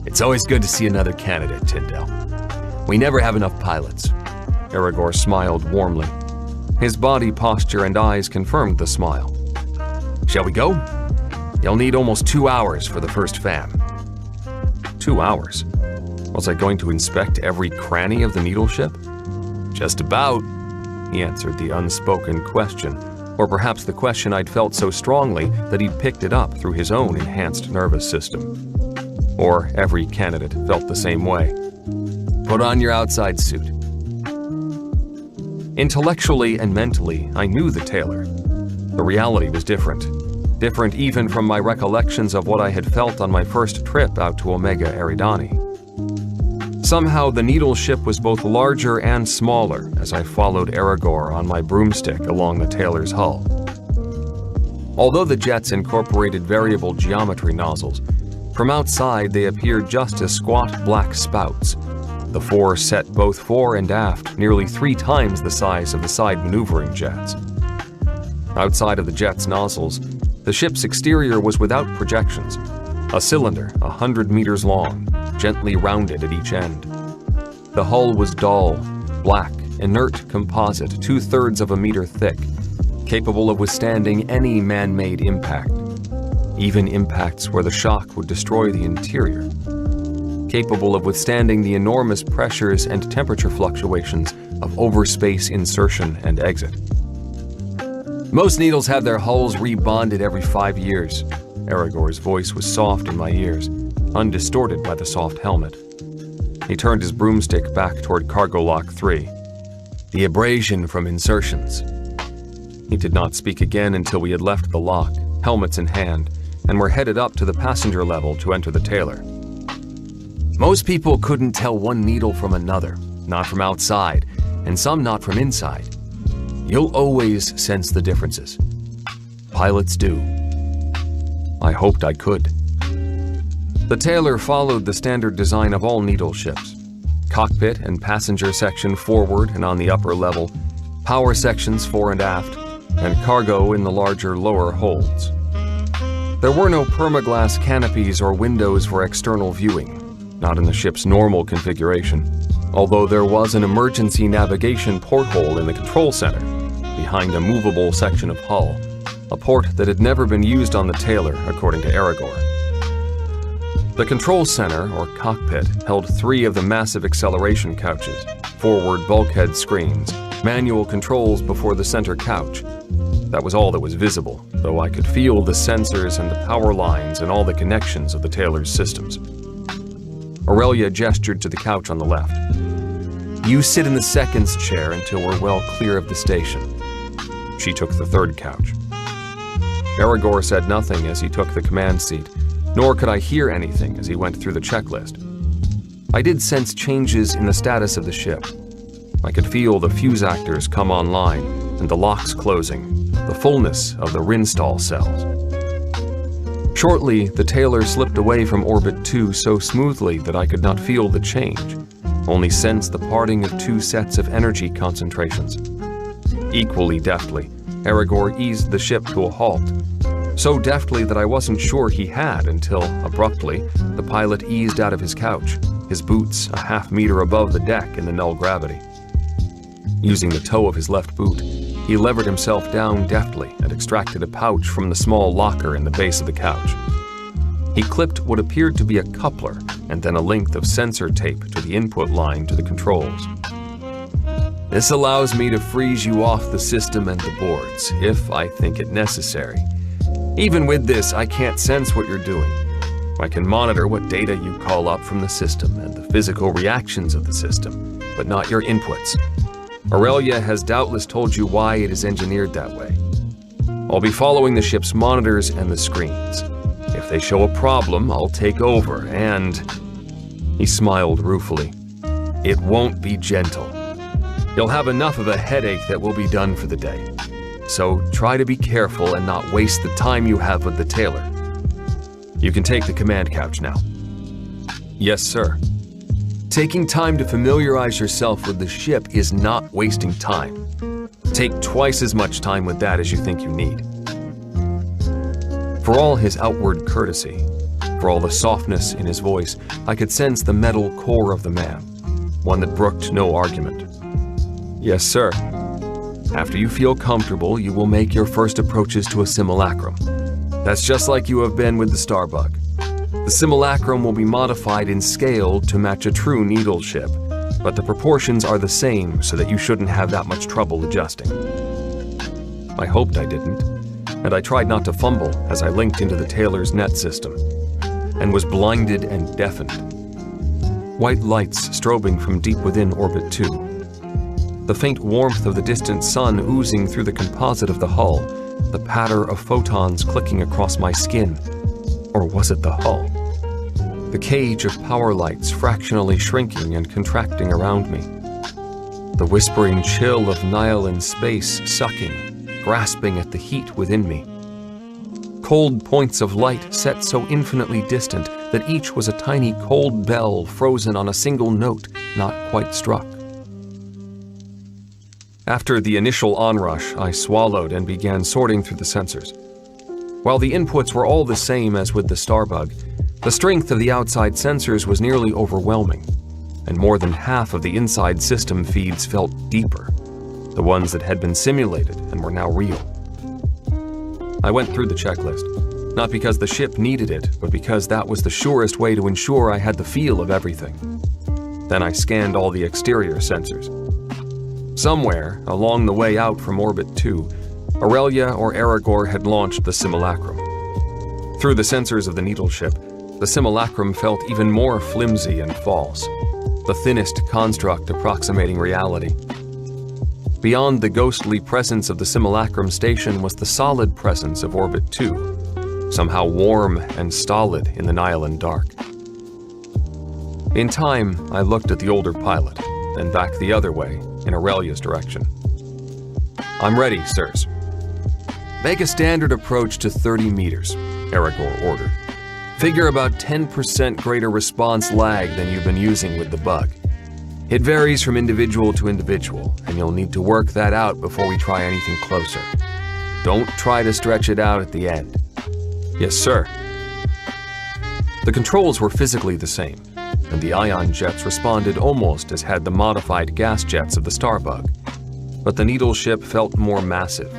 It's always good to see another candidate, Tyndall. We never have enough pilots. Aragor smiled warmly. His body posture and eyes confirmed the smile. "Shall we go? You'll need almost 2 hours for the first fan." 2 hours? Was I going to inspect every cranny of the needle ship? "Just about," he answered the unspoken question, or perhaps the question I'd felt so strongly that he'd picked it up through his own enhanced nervous system. Or every candidate felt the same way. "Put on your outside suit." Intellectually and mentally, I knew the tailor. The reality was different. Different even from my recollections of what I had felt on my first trip out to Omega Eridani. Somehow the needle ship was both larger and smaller as I followed Aragorn on my broomstick along the tailor's hull. Although the jets incorporated variable geometry nozzles, from outside they appeared just as squat black spouts. The four set both fore and aft, nearly 3 times the size of the side maneuvering jets. Outside of the jet's nozzles, the ship's exterior was without projections, a cylinder 100 meters long, gently rounded at each end. The hull was dull, black, inert composite 2/3 of a meter thick, capable of withstanding any man-made impact, even impacts where the shock would destroy the interior, capable of withstanding the enormous pressures and temperature fluctuations of overspace insertion and exit. "Most needles have their hulls rebonded every 5 years. Aragorn's voice was soft in my ears, undistorted by the soft helmet. He turned his broomstick back toward cargo lock 3. "The abrasion from insertions." He did not speak again until we had left the lock, helmets in hand, and were headed up to the passenger level to enter the tailor. "Most people couldn't tell one needle from another, not from outside, and some not from inside. You'll always sense the differences. Pilots do." I hoped I could. The tailor followed the standard design of all needle ships. Cockpit and passenger section forward and on the upper level, power sections fore and aft, and cargo in the larger lower holds. There were no permaglass canopies or windows for external viewing, not in the ship's normal configuration, although there was an emergency navigation porthole in the control center, behind a movable section of hull, a port that had never been used on the tailor, according to Aragorn. The control center, or cockpit, held 3 of the massive acceleration couches, forward bulkhead screens, manual controls before the center couch. That was all that was visible, though I could feel the sensors and the power lines and all the connections of the tailor's systems. Aurelia gestured to the couch on the left. "You sit in the seconds chair until we're well clear of the station." She took the third couch. Aragorn said nothing as he took the command seat, nor could I hear anything as he went through the checklist. I did sense changes in the status of the ship. I could feel the fuse actors come online and the locks closing, the fullness of the Rinstall cells. Shortly, the tailor slipped away from Orbit 2 so smoothly that I could not feel the change, only sense the parting of 2 sets of energy concentrations. Equally deftly, Aragorn eased the ship to a halt, so deftly that I wasn't sure he had until, abruptly, the pilot eased out of his couch, his boots a half-meter above the deck in the null gravity. Using the toe of his left boot, he levered himself down deftly and extracted a pouch from the small locker in the base of the couch. He clipped what appeared to be a coupler and then a length of sensor tape to the input line to the controls. "This allows me to freeze you off the system and the boards, if I think it necessary. Even with this, I can't sense what you're doing. I can monitor what data you call up from the system and the physical reactions of the system, but not your inputs. Aurelia has doubtless told you why it is engineered that way. I'll be following the ship's monitors and the screens. If they show a problem, I'll take over and..." He smiled ruefully. "It won't be gentle. You'll have enough of a headache that will be done for the day. So try to be careful and not waste the time you have with the tailor. You can take the command couch now." "Yes, sir." Taking time to familiarize yourself with the ship is not wasting time. Take twice as much time with that as you think you need. For all his outward courtesy, for all the softness in his voice, I could sense the metal core of the man, one that brooked no argument. "Yes, sir." After you feel comfortable, you will make your first approaches to a simulacrum. That's just like you have been with the Starbug. The simulacrum will be modified in scale to match a true needle ship, but the proportions are the same so that you shouldn't have that much trouble adjusting. I hoped I didn't, and I tried not to fumble as I linked into the Taylor's net system, and was blinded and deafened. White lights strobing from deep within Orbit 2. The faint warmth of the distant sun oozing through the composite of the hull, the patter of photons clicking across my skin. Or was it the hull? The cage of power lights fractionally shrinking and contracting around me. The whispering chill of Nihil space sucking, grasping at the heat within me. Cold points of light set so infinitely distant that each was a tiny cold bell frozen on a single note not quite struck. After the initial onrush, I swallowed and began sorting through the sensors. While the inputs were all the same as with the Starbug, the strength of the outside sensors was nearly overwhelming, and more than half of the inside system feeds felt deeper, the ones that had been simulated and were now real. I went through the checklist, not because the ship needed it, but because that was the surest way to ensure I had the feel of everything. Then I scanned all the exterior sensors. Somewhere, along the way out from Orbit 2, Aurelia or Aragorn had launched the simulacrum. Through the sensors of the needle ship, the simulacrum felt even more flimsy and false, the thinnest construct approximating reality. Beyond the ghostly presence of the simulacrum station was the solid presence of Orbit 2, somehow warm and stolid in the Nihil dark. In time, I looked at the older pilot, then back the other way, in Aurelia's direction. "I'm ready, sirs." "Make a standard approach to 30 meters, Aragorn ordered. "Figure about 10% greater response lag than you've been using with the bug. It varies from individual to individual, and you'll need to work that out before we try anything closer. Don't try to stretch it out at the end." "Yes, sir." The controls were physically the same, and the ion jets responded almost as had the modified gas jets of the Starbug, but the needle ship felt more massive.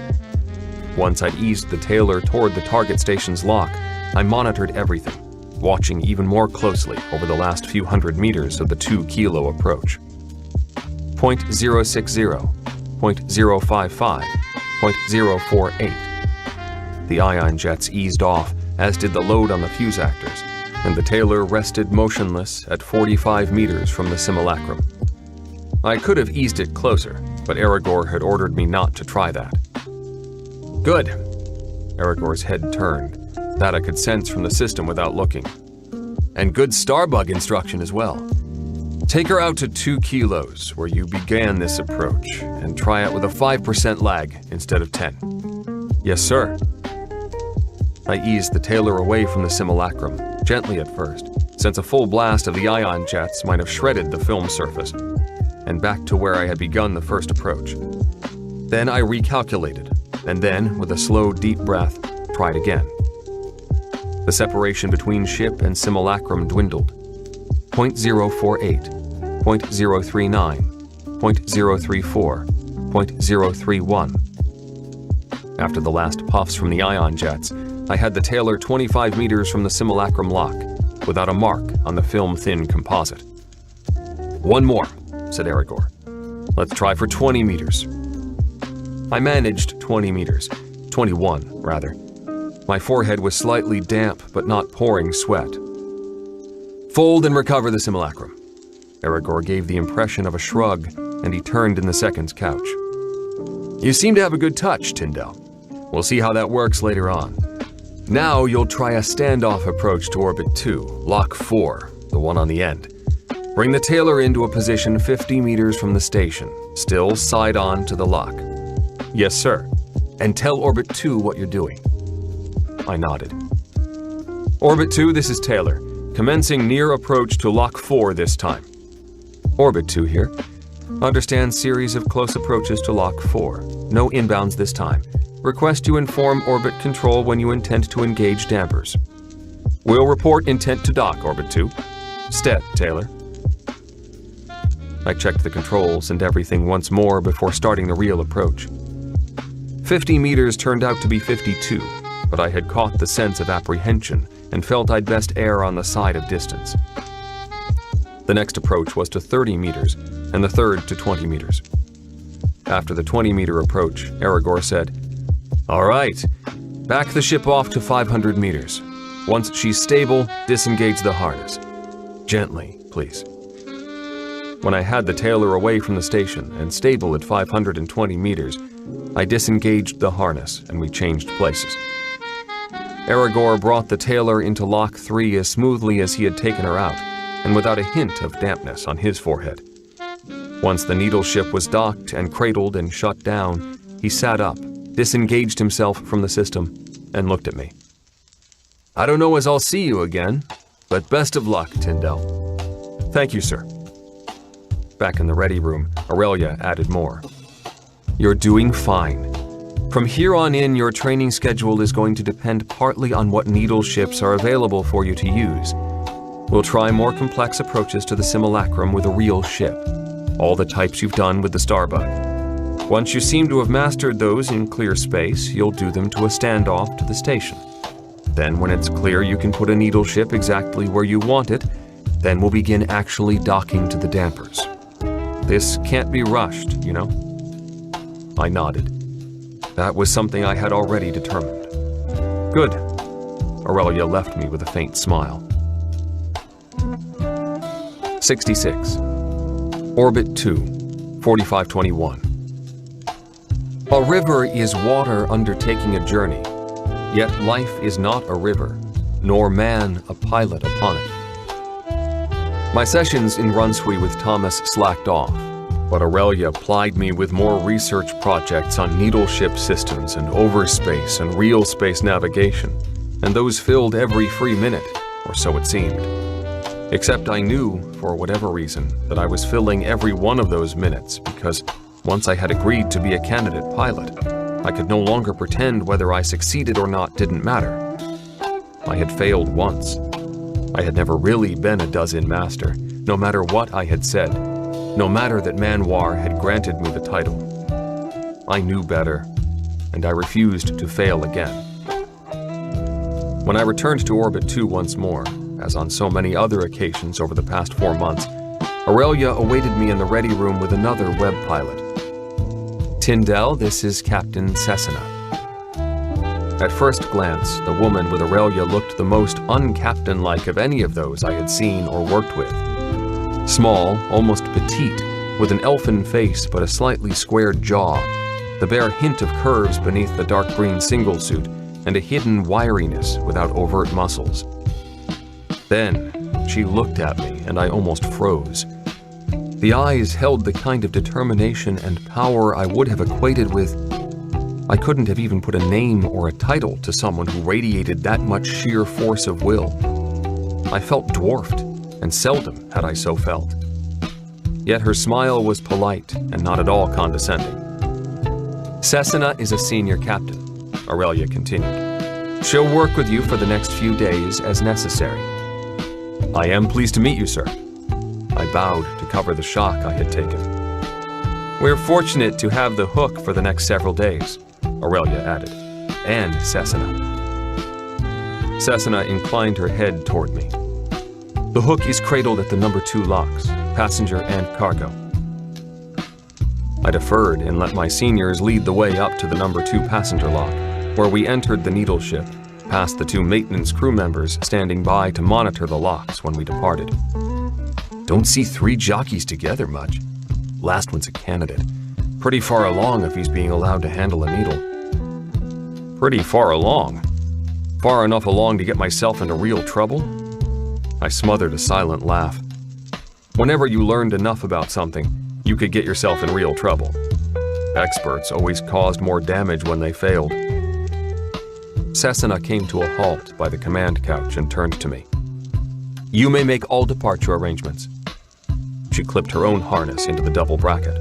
Once I'd eased the Taylor toward the target station's lock, I monitored everything, watching even more closely over the last few hundred meters of the 2-kilo approach. 0.060, 0.055, 0.048. The ion jets eased off, as did the load on the fuse actors, and the Taylor rested motionless at 45 meters from the simulacrum. I could have eased it closer, but Aragorn had ordered me not to try that. "Good." Aragorn's head turned. That I could sense from the system without looking. "And good Starbug instruction as well. Take her out to 2 kilos, where you began this approach, and try it with a 5% lag instead of 10. "Yes, sir." I eased the Taylor away from the simulacrum, gently at first, since a full blast of the ion jets might have shredded the film surface, and back to where I had begun the first approach. Then I recalculated, and then, with a slow, deep breath, tried again. The separation between ship and simulacrum dwindled. 0.048, 0.039, 0.034, 0.031. After the last puffs from the ion jets, I had the Taylor 25 meters from the simulacrum lock, without a mark on the film-thin composite. "One more," said Aragorn. "Let's try for 20 meters." I managed 20 meters, 21, rather. My forehead was slightly damp, but not pouring sweat. "Fold and recover the simulacrum." Aragorn gave the impression of a shrug, and he turned in the second's couch. "You seem to have a good touch, Tyndall. We'll see how that works later on. Now you'll try a standoff approach to Orbit 2, Lock 4, the one on the end. Bring the Taylor into a position 50 meters from the station, still side on to the lock." "Yes, sir." "And tell Orbit 2 what you're doing." I nodded. "Orbit 2, this is Taylor. Commencing near approach to Lock 4 this time." "Orbit 2 here. Understand series of close approaches to Lock 4. No inbounds this time. Request you inform Orbit Control when you intend to engage dampers." "Will report intent to dock, Orbit 2. Stead, Taylor." I checked the controls and everything once more before starting the real approach. 50 meters turned out to be 52, but I had caught the sense of apprehension and felt I'd best err on the side of distance. The next approach was to 30 meters, and the third to 20 meters. After the 20-meter approach, Aragorn said, "All right, back the ship off to 500 meters. Once she's stable, disengage the harness. Gently, please." When I had the tailer away from the station and stable at 520 meters, I disengaged the harness and we changed places. Aragorn brought the tailer into Lock 3 as smoothly as he had taken her out, and without a hint of dampness on his forehead. Once the needle ship was docked and cradled and shut down, he sat up, disengaged himself from the system, and looked at me. "I don't know as I'll see you again, but best of luck, Tyndall." "Thank you, sir." Back in the ready room, Aurelia added more. "You're doing fine. From here on in, your training schedule is going to depend partly on what needle ships are available for you to use. We'll try more complex approaches to the simulacrum with a real ship, all the types you've done with the Starbug. Once you seem to have mastered those in clear space, you'll do them to a standoff to the station. Then when it's clear you can put a needle ship exactly where you want it, then we'll begin actually docking to the dampers. This can't be rushed, you know?" I nodded. That was something I had already determined. "Good." Aurelia left me with a faint smile. 66. Orbit 2, 4521. A river is water undertaking a journey, yet life is not a river, nor man a pilot upon it. My sessions in Runsui with Thomas slacked off, but Aurelia plied me with more research projects on needle ship systems and overspace and real space navigation, and those filled every free minute, or so it seemed. Except I knew, for whatever reason, that I was filling every one of those minutes because once I had agreed to be a candidate pilot, I could no longer pretend whether I succeeded or not didn't matter. I had failed once. I had never really been a dozen master, no matter what I had said, no matter that Manwar had granted me the title. I knew better, and I refused to fail again. When I returned to Orbit 2 once more, as on so many other occasions over the past 4 months, Aurelia awaited me in the ready room with another web pilot. "Tyndall, this is Captain Cessna." At first glance, the woman with Aurelia looked the most un-captain-like of any of those I had seen or worked with. Small, almost petite, with an elfin face but a slightly squared jaw, the bare hint of curves beneath the dark green single suit, and a hidden wiriness without overt muscles. Then, she looked at me and I almost froze. The eyes held the kind of determination and power I would have equated with. I couldn't have even put a name or a title to someone who radiated that much sheer force of will. I felt dwarfed, and seldom had I so felt. Yet her smile was polite and not at all condescending. "Cessna is a senior captain," Aurelia continued. "She'll work with you for the next few days as necessary." "I am pleased to meet you, sir." I bowed to cover the shock I had taken. "We're fortunate to have the hook for the next several days," Aurelia added, "and Cessna." Cessna inclined her head toward me. "The hook is cradled at the number 2 locks, passenger and cargo." I deferred and let my seniors lead the way up to the number 2 passenger lock, where we entered the needle ship, past the 2 maintenance crew members standing by to monitor the locks when we departed. "Don't see 3 jockeys together much. Last one's a candidate. Pretty far along if he's being allowed to handle a needle." "Pretty far along? Far enough along to get myself into real trouble?" I smothered a silent laugh. Whenever you learned enough about something, you could get yourself in real trouble. Experts always caused more damage when they failed. Cessna came to a halt by the command couch and turned to me. "You may make all departure arrangements." She clipped her own harness into the double bracket.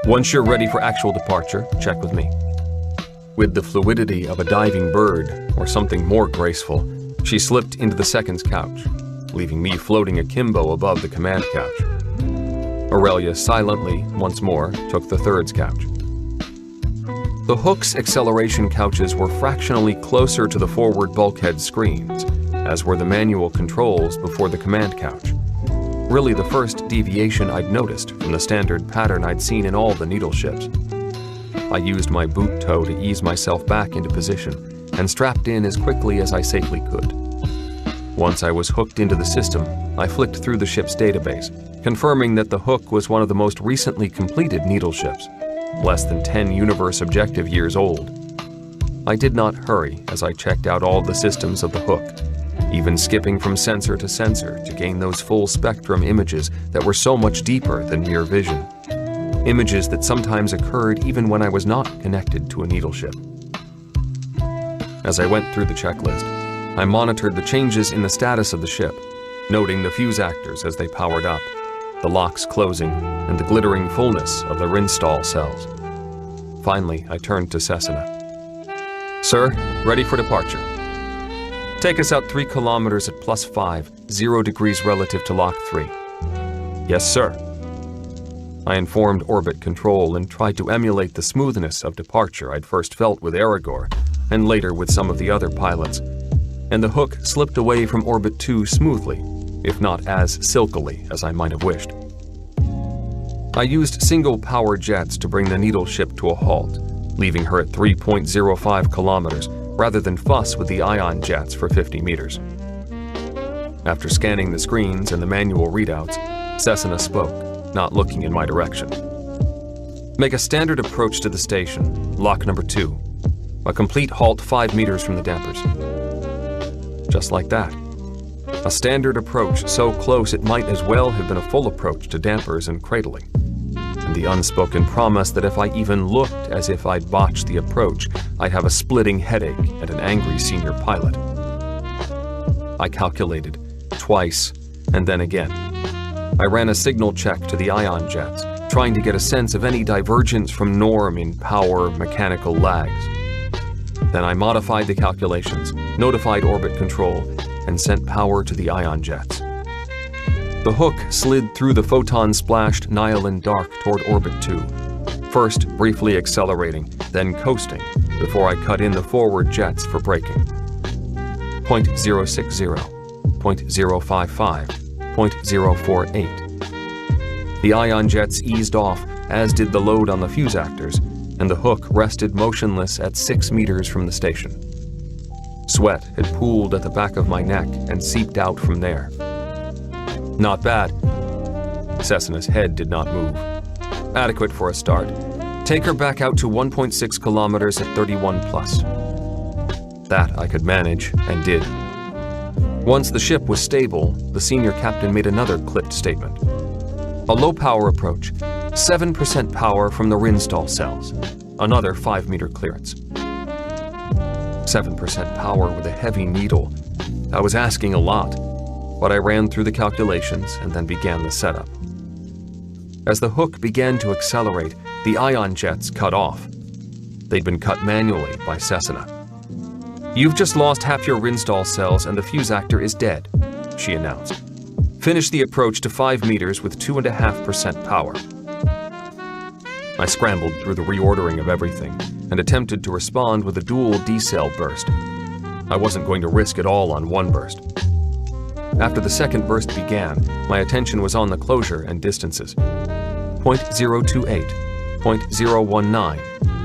"Once you're ready for actual departure, check with me." With the fluidity of a diving bird, or something more graceful, she slipped into the second's couch, leaving me floating akimbo above the command couch. Aurelia silently, once more, took the third's couch. The hook's acceleration couches were fractionally closer to the forward bulkhead screens, as were the manual controls before the command couch. Really the first deviation I'd noticed from the standard pattern I'd seen in all the needle ships. I used my boot toe to ease myself back into position and strapped in as quickly as I safely could. Once I was hooked into the system, I flicked through the ship's database, confirming that the Hook was one of the most recently completed needle ships, less than 10 universe objective years old. I did not hurry as I checked out all the systems of the Hook, even skipping from sensor to sensor to gain those full spectrum images that were so much deeper than mere vision. Images that sometimes occurred even when I was not connected to a needle ship. As I went through the checklist, I monitored the changes in the status of the ship, noting the fuse actors as they powered up, the locks closing, and the glittering fullness of the Rinstall cells. Finally, I turned to Cessna. "Sir, ready for departure. Take us out 3 kilometers at +5, 0 degrees relative to Lock 3. "Yes, sir." I informed orbit control and tried to emulate the smoothness of departure I'd first felt with Aragorn, and later with some of the other pilots, and the Hook slipped away from Orbit 2 smoothly, if not as silkily as I might have wished. I used single power jets to bring the needle ship to a halt, leaving her at 3.05 kilometers rather than fuss with the ion jets for 50 meters. After scanning the screens and the manual readouts, Cessna spoke, not looking in my direction. "Make a standard approach to the station, lock number 2. A complete halt 5 meters from the dampers." Just like that. A standard approach so close it might as well have been a full approach to dampers and cradling. And the unspoken promise that if I even looked as if I'd botched the approach, I'd have a splitting headache and an angry senior pilot. I calculated, twice, and then again. I ran a signal check to the ion jets, trying to get a sense of any divergence from norm in power mechanical lags. Then I modified the calculations, notified orbit control, and sent power to the ion jets. The Hook slid through the photon-splashed Nihilin dark toward Orbit 2, first briefly accelerating, then coasting, before I cut in the forward jets for braking. 0.060, 0.055, 0.048. The ion jets eased off, as did the load on the fuse actors, and the Hook rested motionless at 6 meters from the station. Sweat had pooled at the back of my neck and seeped out from there. "Not bad." Cessna's head did not move. "Adequate for a start. Take her back out to 1.6 kilometers at 31 plus." That I could manage, and did. Once the ship was stable, the senior captain made another clipped statement. "A low-power approach. 7% power from the Rinstall cells. Another 5-meter clearance." 7% power with a heavy needle. I was asking a lot, but I ran through the calculations and then began the setup. As the Hook began to accelerate, the ion jets cut off. They'd been cut manually by Cessna. "You've just lost half your Rinstall cells and the fuse actor is dead," she announced. "Finish the approach to 5 meters with 2.5% power." I scrambled through the reordering of everything and attempted to respond with a dual decel burst. I wasn't going to risk it all on one burst. After the second burst began, my attention was on the closure and distances. 0.028, 0.019,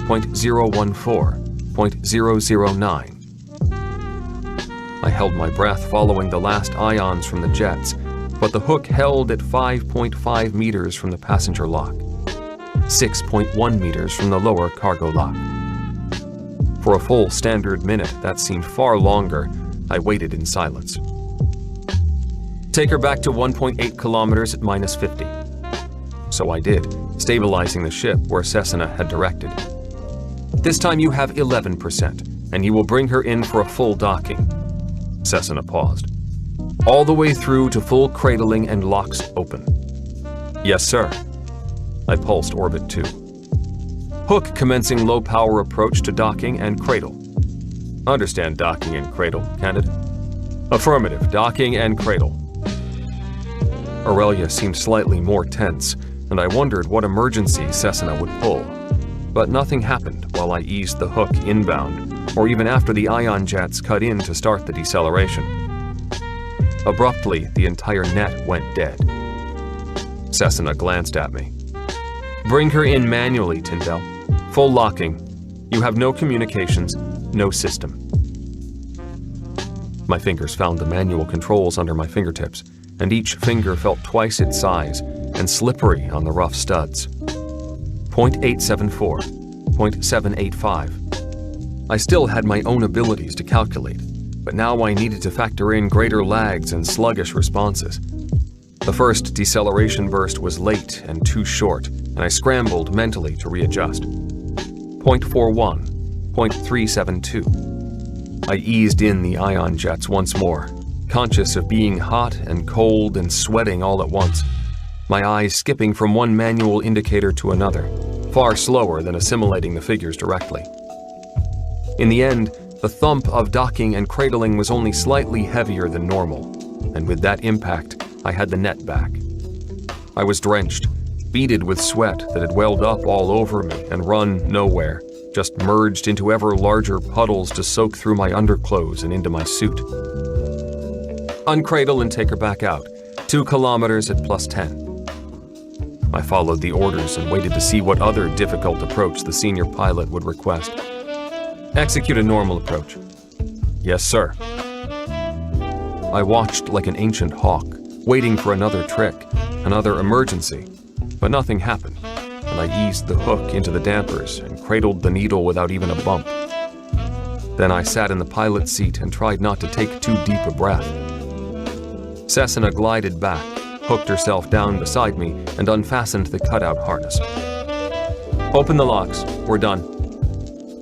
0.014, 0.009. I held my breath following the last ions from the jets, but the Hook held at 5.5 meters from the passenger lock, 6.1 meters from the lower cargo lock. For a full standard minute that seemed far longer, I waited in silence. "Take her back to 1.8 kilometers at -50. So I did, stabilizing the ship where Cessna had directed. "This time you have 11%, and you will bring her in for a full docking." Cessna paused. "All the way through to full cradling and locks open." "Yes, sir." I pulsed Orbit 2. "Hook commencing low-power approach to docking and cradle." "Understand docking and cradle, candidate?" "Affirmative, docking and cradle." Aurelia seemed slightly more tense, and I wondered what emergency Cessna would pull. But nothing happened while I eased the hook inbound, or even after the ion jets cut in to start the deceleration. Abruptly, the entire net went dead. Cessna glanced at me. "Bring her in manually, Tyndall. Full locking. You have no communications, no system." My fingers found the manual controls under my fingertips, and each finger felt twice its size and slippery on the rough studs. 0.874, 0.785. I still had my own abilities to calculate, but now I needed to factor in greater lags and sluggish responses. The first deceleration burst was late and too short, and I scrambled mentally to readjust. 0.41, 0.372. I eased in the ion jets once more, conscious of being hot and cold and sweating all at once, my eyes skipping from one manual indicator to another, far slower than assimilating the figures directly. In the end, the thump of docking and cradling was only slightly heavier than normal, and with that impact, I had the net back. I was drenched, beaded with sweat that had welled up all over me and run nowhere, just merged into ever larger puddles to soak through my underclothes and into my suit. Uncradle and take her back out. 2 kilometers at +10. I followed the orders and waited to see what other difficult approach the senior pilot would request. Execute a normal approach. Yes, sir. I watched like an ancient hawk, waiting for another trick, another emergency, but nothing happened, and I eased the hook into the dampers and cradled the needle without even a bump. Then I sat in the pilot's seat and tried not to take too deep a breath. Cessna glided back, hooked herself down beside me, and unfastened the cutout harness. Open the locks. We're done.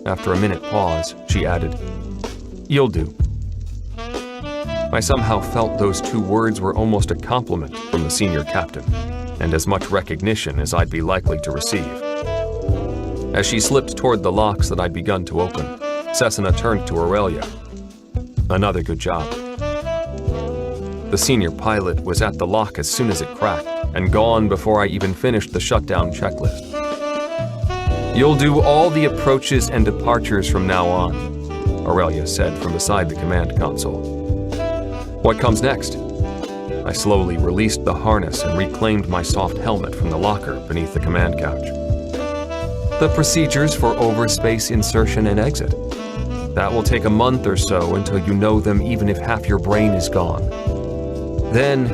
After a minute pause, she added, "You'll do." I somehow felt those 2 words were almost a compliment from the senior captain, and as much recognition as I'd be likely to receive. As she slipped toward the locks that I'd begun to open, Cessna turned to Aurelia. "Another good job." The senior pilot was at the lock as soon as it cracked, and gone before I even finished the shutdown checklist. "You'll do all the approaches and departures from now on," Aurelia said from beside the command console. "What comes next?" I slowly released the harness and reclaimed my soft helmet from the locker beneath the command couch. "The procedures for overspace insertion and exit. That will take a month or so until you know them, even if half your brain is gone. Then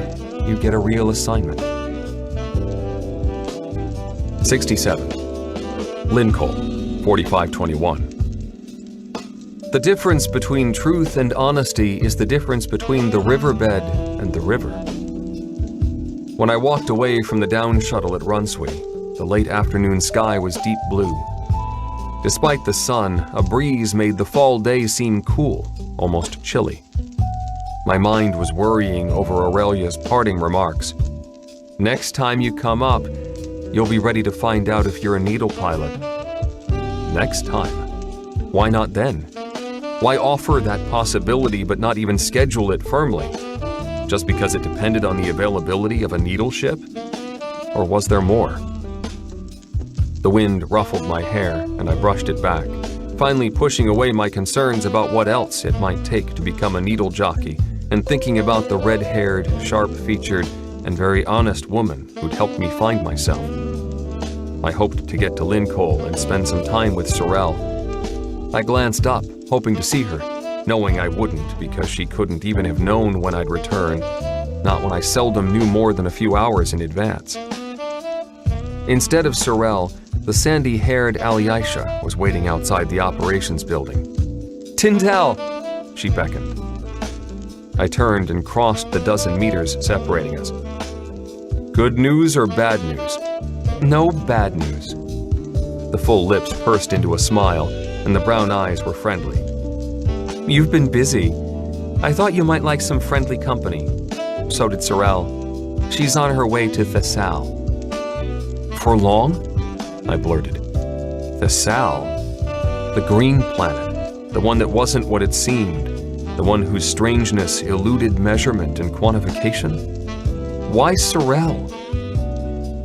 you get a real assignment." 67. Lincoln, 4521. The difference between truth and honesty is the difference between the riverbed and the river. When I walked away from the down shuttle at Runswee, the late afternoon sky was deep blue. Despite the sun, a breeze made the fall day seem cool, almost chilly. My mind was worrying over Aurelia's parting remarks. "Next time you come up, you'll be ready to find out if you're a needle pilot." Next time? Why not then? Why offer that possibility but not even schedule it firmly? Just because it depended on the availability of a needle ship? Or was there more? The wind ruffled my hair, and I brushed it back, finally pushing away my concerns about what else it might take to become a needle jockey, and thinking about the red-haired, sharp-featured, and very honest woman who'd helped me find myself. I hoped to get to Lincoln and spend some time with Sorrel. I glanced up, hoping to see her, knowing I wouldn't because she couldn't even have known when I'd return, not when I seldom knew more than a few hours in advance. Instead of Sorrel, the sandy-haired Alyisha was waiting outside the operations building. "Tyndall!" she beckoned. I turned and crossed the dozen meters separating us. "Good news or bad news?" "No bad news." The full lips pursed into a smile, and the brown eyes were friendly. "You've been busy. I thought you might like some friendly company." So did Sorrel. "She's on her way to Thessal." "For long?" I blurted. "Thessal? The green planet, the one that wasn't what it seemed, the one whose strangeness eluded measurement and quantification? Why Sorrel?"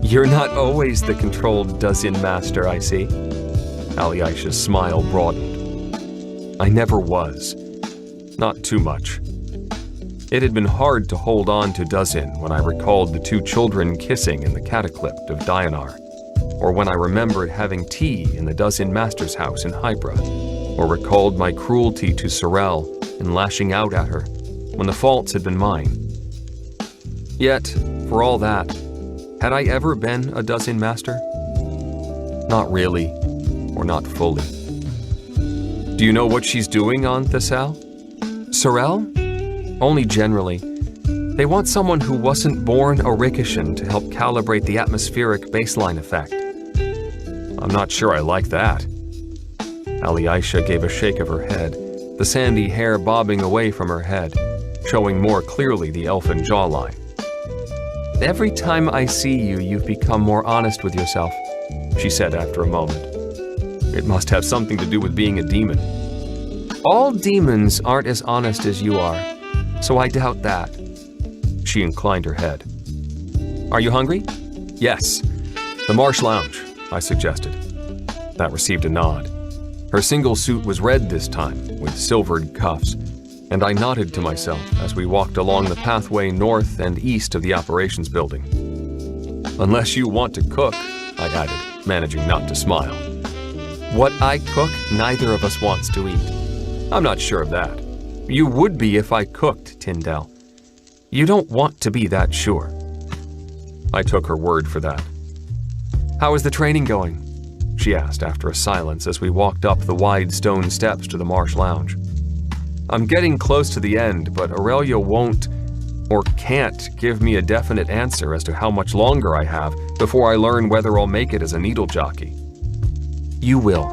"You're not always the controlled dozen master, I see." Ali Aisha's smile broadened. I never was. Not too much. It had been hard to hold on to Duzin when I recalled the two children kissing in the cataclysm of Dianar, or when I remembered having tea in the Duzin master's house in Hybra, or recalled my cruelty to Sorel and lashing out at her when the faults had been mine. Yet, for all that, had I ever been a Duzin master? Not really, or not fully. Do you know what she's doing on Thessal? Sorel? Only generally. They want someone who wasn't born a Rikishan to help calibrate the atmospheric baseline effect. I'm not sure I like that. Ali Aisha gave a shake of her head, the sandy hair bobbing away from her head, showing more clearly the elfin jawline. Every time I see you, you've become more honest with yourself, she said after a moment. It must have something to do with being a demon. All demons aren't as honest as you are, so I doubt that. She inclined her head. Are you hungry? Yes. The Marsh Lounge, I suggested. That received a nod. Her single suit was red this time, with silvered cuffs, and I nodded to myself as we walked along the pathway north and east of the operations building. Unless you want to cook, I added, managing not to smile. What I cook, neither of us wants to eat. I'm not sure of that. You would be if I cooked, Tyndall. You don't want to be that sure. I took her word for that. How is the training going? She asked after a silence as we walked up the wide stone steps to the Marsh Lounge. I'm getting close to the end, but Aurelia won't or can't give me a definite answer as to how much longer I have before I learn whether I'll make it as a needle jockey. You will.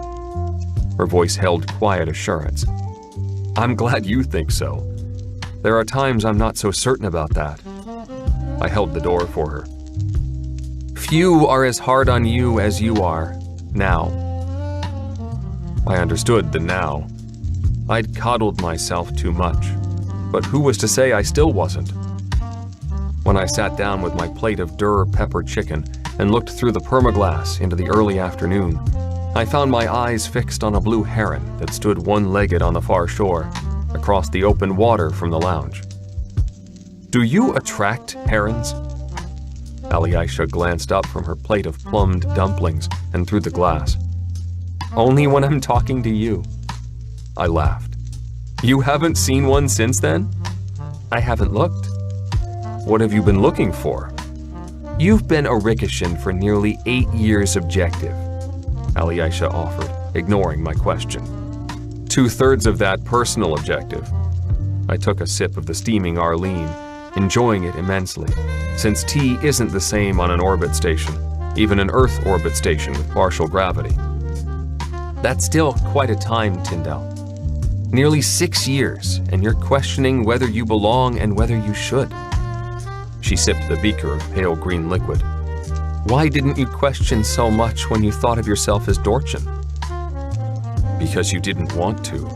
Her voice held quiet assurance. I'm glad you think so. There are times I'm not so certain about that. I held the door for her. Few are as hard on you as you are, now. I understood the now. I'd coddled myself too much, but who was to say I still wasn't? When I sat down with my plate of Durr pepper chicken and looked through the permaglass into the early afternoon, I found my eyes fixed on a blue heron that stood one-legged on the far shore, across the open water from the lounge. Do you attract herons? Ali Aisha glanced up from her plate of plumbed dumplings and through the glass. Only when I'm talking to you. I laughed. You haven't seen one since then? I haven't looked. What have you been looking for? You've been a Rikishan for nearly 8 years objective, Ali Aisha offered, ignoring my question. 2/3 of that personal objective. I took a sip of the steaming Arlene, enjoying it immensely, since tea isn't the same on an orbit station, even an Earth orbit station with partial gravity. That's still quite a time, Tyndall. Nearly 6 years, and you're questioning whether you belong and whether you should. She sipped the beaker of pale green liquid. Why didn't you question so much when you thought of yourself as Dorchin? Because you didn't want to.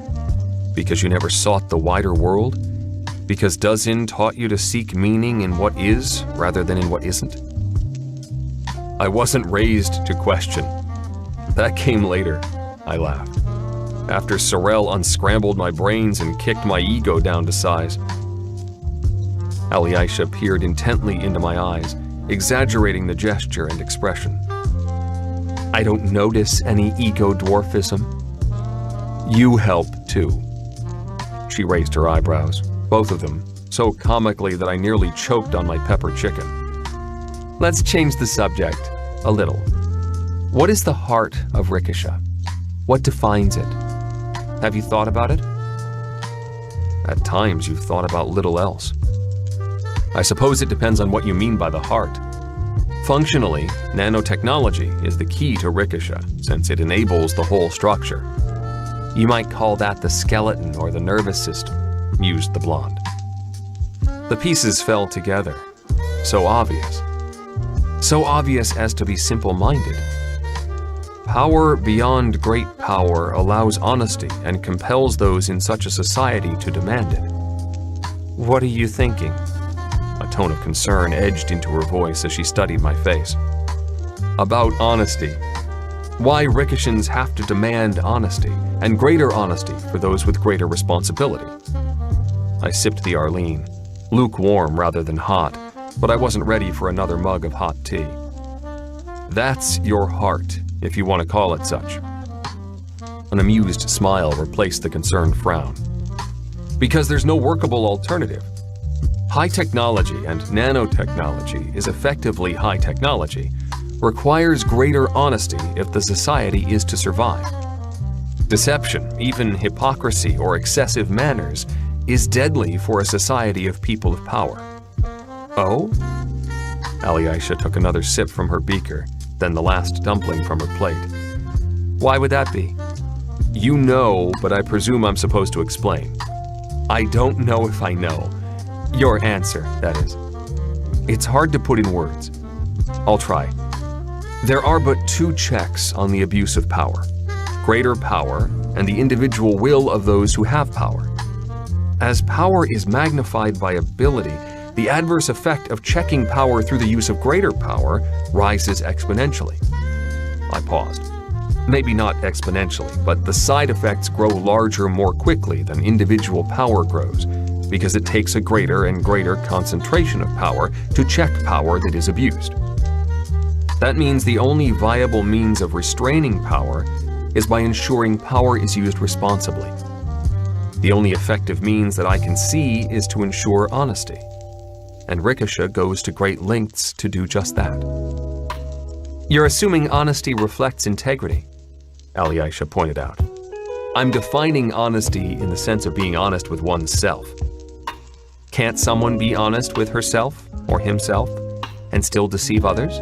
Because you never sought the wider world. Because Duzin taught you to seek meaning in what is rather than in what isn't. I wasn't raised to question. That came later, I laughed. After Sorel unscrambled my brains and kicked my ego down to size. Ali Aisha peered intently into my eyes, exaggerating the gesture and expression. I don't notice any ego dwarfism. You help, too. She raised her eyebrows, both of them, so comically that I nearly choked on my pepper chicken. Let's change the subject, a little. What is the heart of Rikisha? What defines it? Have you thought about it? At times you've thought about little else. I suppose it depends on what you mean by the heart. Functionally, nanotechnology is the key to Rikisha, since it enables the whole structure. You might call that the skeleton or the nervous system, mused the blonde. The pieces fell together. So obvious. So obvious as to be simple-minded. Power beyond great power allows honesty and compels those in such a society to demand it. What are you thinking? A tone of concern edged into her voice as she studied my face. About honesty. Why Rikishans have to demand honesty, and greater honesty for those with greater responsibility. I sipped the Arlene, lukewarm rather than hot, but I wasn't ready for another mug of hot tea. That's your heart, if you want to call it such. An amused smile replaced the concerned frown. Because there's no workable alternative. High technology, and nanotechnology is effectively high technology, requires greater honesty if the society is to survive. Deception, even hypocrisy or excessive manners, is deadly for a society of people of power. Oh? Alyosha took another sip from her beaker, then the last dumpling from her plate. Why would that be? You know, but I presume I'm supposed to explain. I don't know if I know. Your answer, that is. It's hard to put in words. I'll try. There are but two checks on the abuse of power: greater power and the individual will of those who have power. As power is magnified by ability, the adverse effect of checking power through the use of greater power rises exponentially. I paused. Maybe not exponentially, but the side effects grow larger more quickly than individual power grows, because it takes a greater and greater concentration of power to check power that is abused. That means the only viable means of restraining power is by ensuring power is used responsibly. The only effective means that I can see is to ensure honesty, and Rikisha goes to great lengths to do just that. You're assuming honesty reflects integrity, Alyosha pointed out. I'm defining honesty in the sense of being honest with oneself. Can't someone be honest with herself or himself and still deceive others?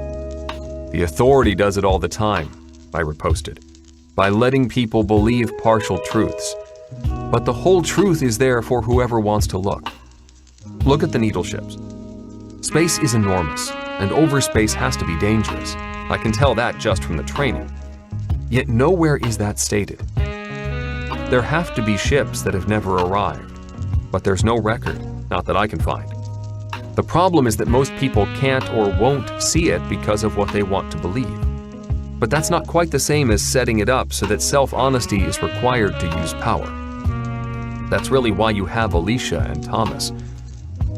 The authority does it all the time, I riposted, by letting people believe partial truths. But the whole truth is there for whoever wants to look. Look at the needle ships. Space is enormous, and overspace has to be dangerous. I can tell that just from the training. Yet nowhere is that stated. There have to be ships that have never arrived, but there's no record, not that I can find. The problem is that most people can't or won't see it because of what they want to believe. But that's not quite the same as setting it up so that self-honesty is required to use power. That's really why you have Alicia and Thomas.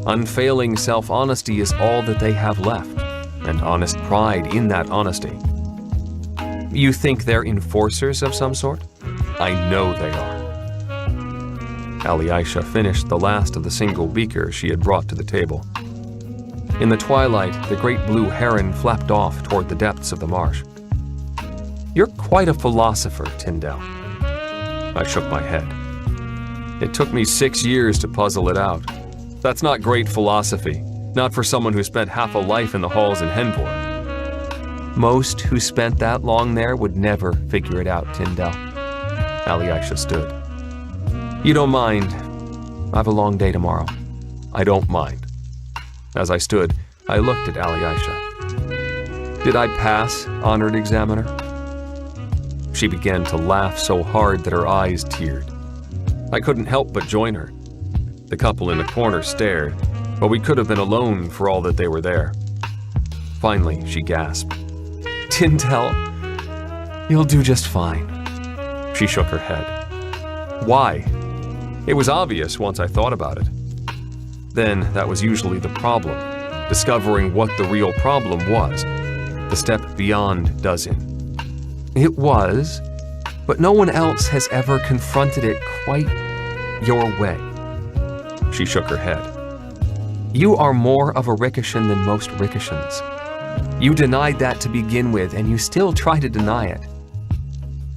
Unfailing self-honesty is all that they have left, and honest pride in that honesty. You think they're enforcers of some sort? I know they are. Alyosha finished the last of the single beaker she had brought to the table. In the twilight, the great blue heron flapped off toward the depths of the marsh. You're quite a philosopher, Tyndall. I shook my head. It took me 6 years to puzzle it out. That's not great philosophy, not for someone who spent half a life in the halls in Henvor. Most who spent that long there would never figure it out, Tyndall. Alyosha stood. You don't mind. I have a long day tomorrow. I don't mind. As I stood, I looked at Alyosha. Did I pass, honored examiner? She began to laugh so hard that her eyes teared. I couldn't help but join her. The couple in the corner stared, but we could have been alone for all that they were there. Finally, she gasped. Tyndall, you'll do just fine. She shook her head. Why? It was obvious once I thought about it. Then that was usually the problem, discovering what the real problem was, the step beyond does-in. It was, but no one else has ever confronted it quite your way. She shook her head. You are more of a Rikishan than most Rikishans. You denied that to begin with, and you still try to deny it.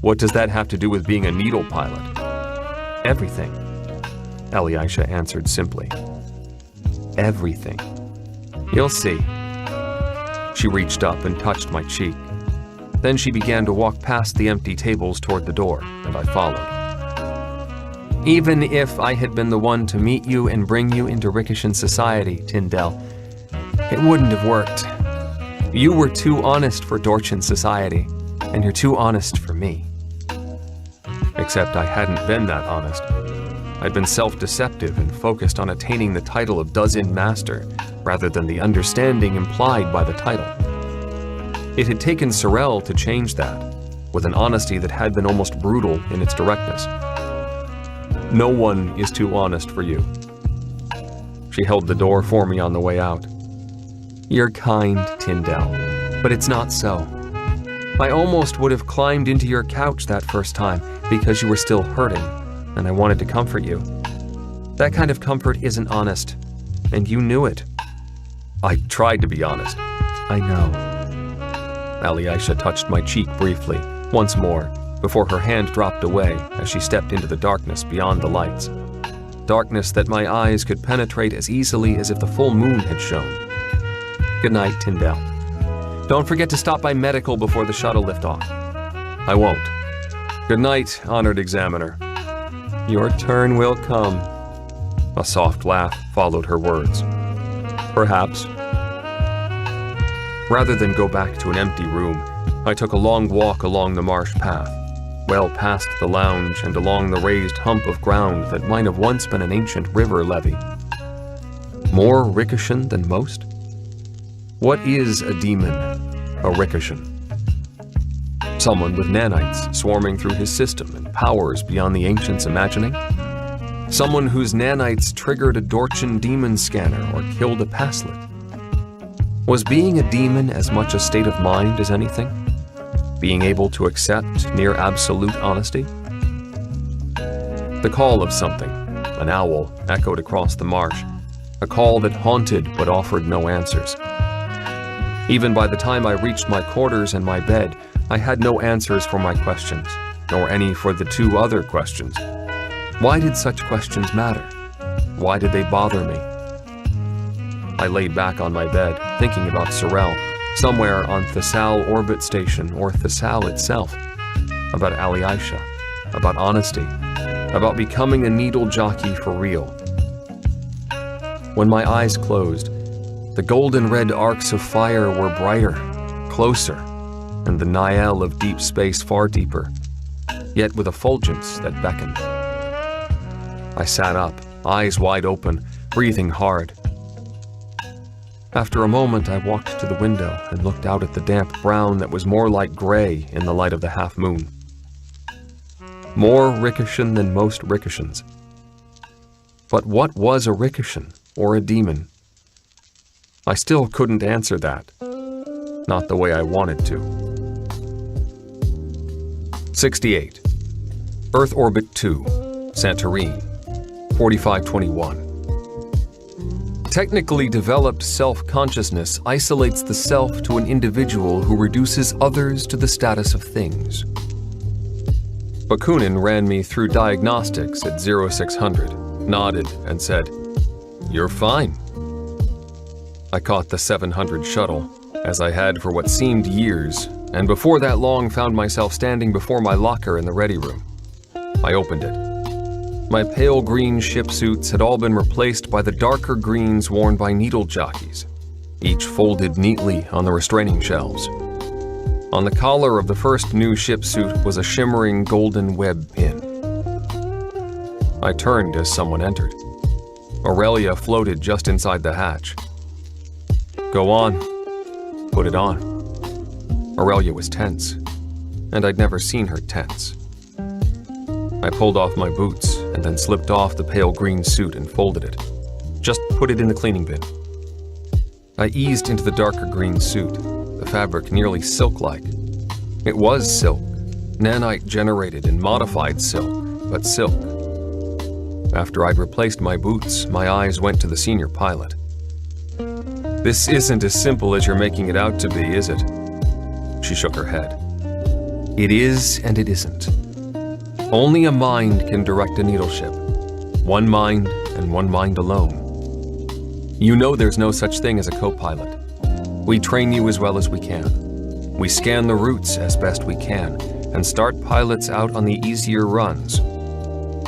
What does that have to do with being a needle pilot? Everything, Alyosha answered simply. Everything. You'll see. She reached up and touched my cheek. Then she began to walk past the empty tables toward the door, and I followed. Even if I had been the one to meet you and bring you into Rikishan society, Tyndall, it wouldn't have worked. You were too honest for Dorchan society, and you're too honest for me. Except I hadn't been that honest. I'd been self-deceptive and focused on attaining the title of does-in master, rather than the understanding implied by the title. It had taken Sorel to change that, with an honesty that had been almost brutal in its directness. "No one is too honest for you." She held the door for me on the way out. "You're kind, Tyndall, but it's not so. I almost would have climbed into your couch that first time because you were still hurting, and I wanted to comfort you. That kind of comfort isn't honest, and you knew it." "I tried to be honest." "I know." Aisha touched my cheek briefly, once more, before her hand dropped away as she stepped into the darkness beyond the lights. Darkness that my eyes could penetrate as easily as if the full moon had shone. "Good night, Tyndall. Don't forget to stop by medical before the shuttle liftoff." "I won't. Good night, honored examiner." "Your turn will come." A soft laugh followed her words. "Perhaps." Rather than go back to an empty room, I took a long walk along the marsh path, well past the lounge and along the raised hump of ground that might have once been an ancient river levee. More Rikishan than most? What is a demon, a Rikishan? Someone with nanites swarming through his system and powers beyond the ancients' imagining? Someone whose nanites triggered a Dorchan demon scanner or killed a passlet? Was being a demon as much a state of mind as anything? Being able to accept near absolute honesty? The call of something, an owl, echoed across the marsh, a call that haunted but offered no answers. Even by the time I reached my quarters and my bed, I had no answers for my questions, nor any for the two other questions. Why did such questions matter? Why did they bother me? I laid back on my bed, thinking about Sorrel, somewhere on Thesal Orbit Station or Thesal itself, about Aisha, about honesty, about becoming a needle jockey for real. When my eyes closed, the golden red arcs of fire were brighter, closer, and the Niall of deep space far deeper, yet with a fulgence that beckoned. I sat up, eyes wide open, breathing hard. After a moment, I walked to the window and looked out at the damp brown that was more like gray in the light of the half-moon. More Rikishan than most Rikishans. But what was a Rikishan or a demon? I still couldn't answer that. Not the way I wanted to. 68. Earth Orbit 2, Santorini, 4521. Technically developed self-consciousness isolates the self to an individual who reduces others to the status of things. Bakunin ran me through diagnostics at 0600, nodded, and said, "You're fine." I caught the 700 shuttle, as I had for what seemed years, and before that long found myself standing before my locker in the ready room. I opened it. My pale green ship suits had all been replaced by the darker greens worn by needle jockeys, each folded neatly on the restraining shelves. On the collar of the first new ship suit was a shimmering golden web pin. I turned as someone entered. Aurelia floated just inside the hatch. "Go on. Put it on." Aurelia was tense, and I'd never seen her tense. I pulled off my boots and then slipped off the pale green suit and folded it. "Just put it in the cleaning bin." I eased into the darker green suit, the fabric nearly silk-like. It was silk, nanite-generated and modified silk, but silk. After I'd replaced my boots, my eyes went to the senior pilot. "This isn't as simple as you're making it out to be, is it?" She shook her head. "It is and it isn't. Only a mind can direct a needle ship. One mind and one mind alone. You know there's no such thing as a co-pilot. We train you as well as we can. We scan the routes as best we can and start pilots out on the easier runs.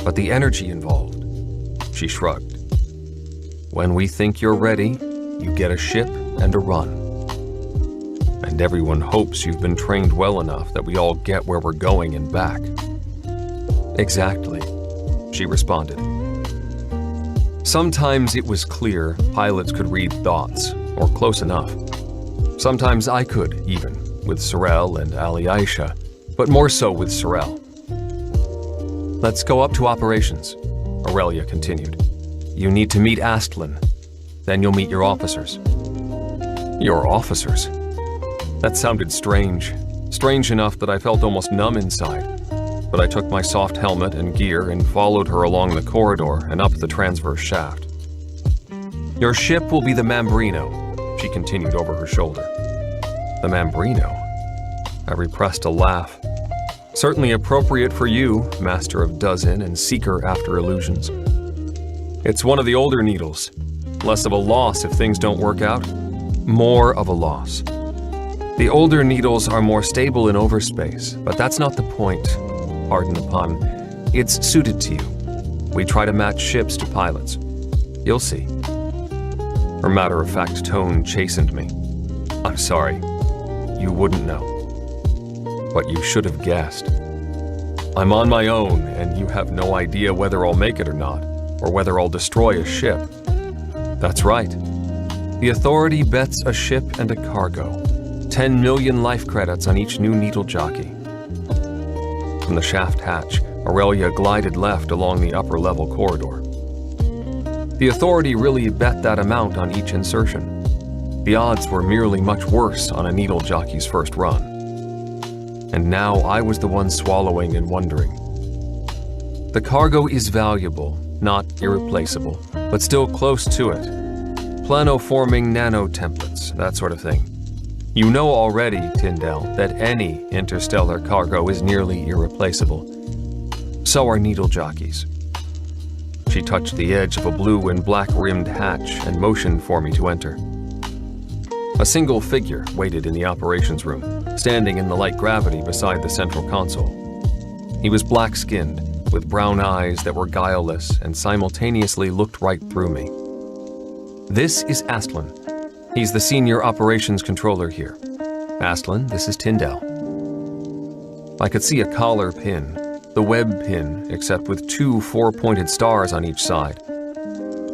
But the energy involved," she shrugged. "When we think you're ready, you get a ship and a run. And everyone hopes you've been trained well enough that we all get where we're going and back." "Exactly," she responded. Sometimes it was clear pilots could read thoughts, or close enough. Sometimes I could, even, with Sorrel and Aisha, but more so with Sorrel. Let's go up to operations, Aurelia continued. You need to meet Astlin. Then you'll meet your officers. Your officers? That sounded strange. Strange enough that I felt almost numb inside. But I took my soft helmet and gear and followed her along the corridor and up the transverse shaft. Your ship will be the Mambrino, she continued over her shoulder. The Mambrino? I repressed a laugh. Certainly appropriate for you, master of dozen and seeker after illusions. It's one of the older needles. Less of a loss if things don't work out. More of a loss. The older needles are more stable in overspace, but that's not the point. Pardon the pun. It's suited to you. We try to match ships to pilots. You'll see. Her matter-of-fact tone chastened me. I'm sorry. You wouldn't know. But you should have guessed. I'm on my own, and you have no idea whether I'll make it or not, or whether I'll destroy a ship. That's right. The Authority bets a ship and a cargo. 10 million life credits on each new needle jockey. From the shaft hatch, Aurelia glided left along the upper-level corridor. The Authority really bet that amount on each insertion. The odds were merely much worse on a needle jockey's first run. And now I was the one swallowing and wondering. The cargo is valuable, not irreplaceable, but still close to it. Planoforming nano-templates, that sort of thing. You know already, Tyndall, that any interstellar cargo is nearly irreplaceable. So are needle jockeys. She touched the edge of a blue and black-rimmed hatch and motioned for me to enter. A single figure waited in the operations room, standing in the light gravity beside the central console. He was black-skinned, with brown eyes that were guileless and simultaneously looked right through me. This is Astlin. He's the senior operations controller here. Astlin, this is Tyndall. I could see a collar pin, the web pin, except with 2 4-pointed stars on each side.